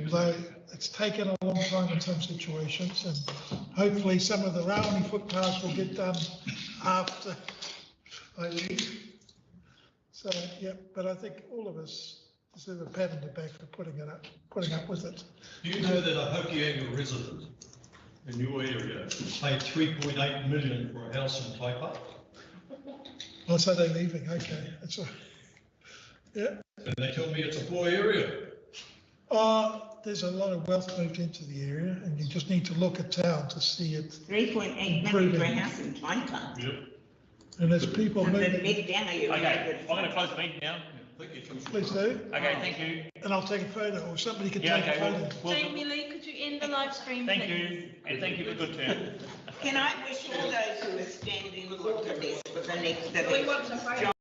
although it's taken a long time in some situations, and hopefully some of the roundy footpaths will get done after I leave. So, yeah, but I think all of us deserve a pat on the back for putting up with it. Do you know that a Hokianga resident in your area paid 3.8 million for a house in Taipei? Oh, so they're leaving, okay, that's all. Yeah. And they tell me it's a poor area. There's a lot of wealth moved into the area, and you just need to look at town to see it. 3.8 million for a house in Taipei. Yep. And there's people moving. Okay, I'm going to close the meeting now. Please do. Okay, thank you. And I'll take a photo, or somebody can take a photo. Jamie Lee, could you end the live stream, Thank please? you, and thank you for good turn. Can I wish all those who are standing for this for the next, job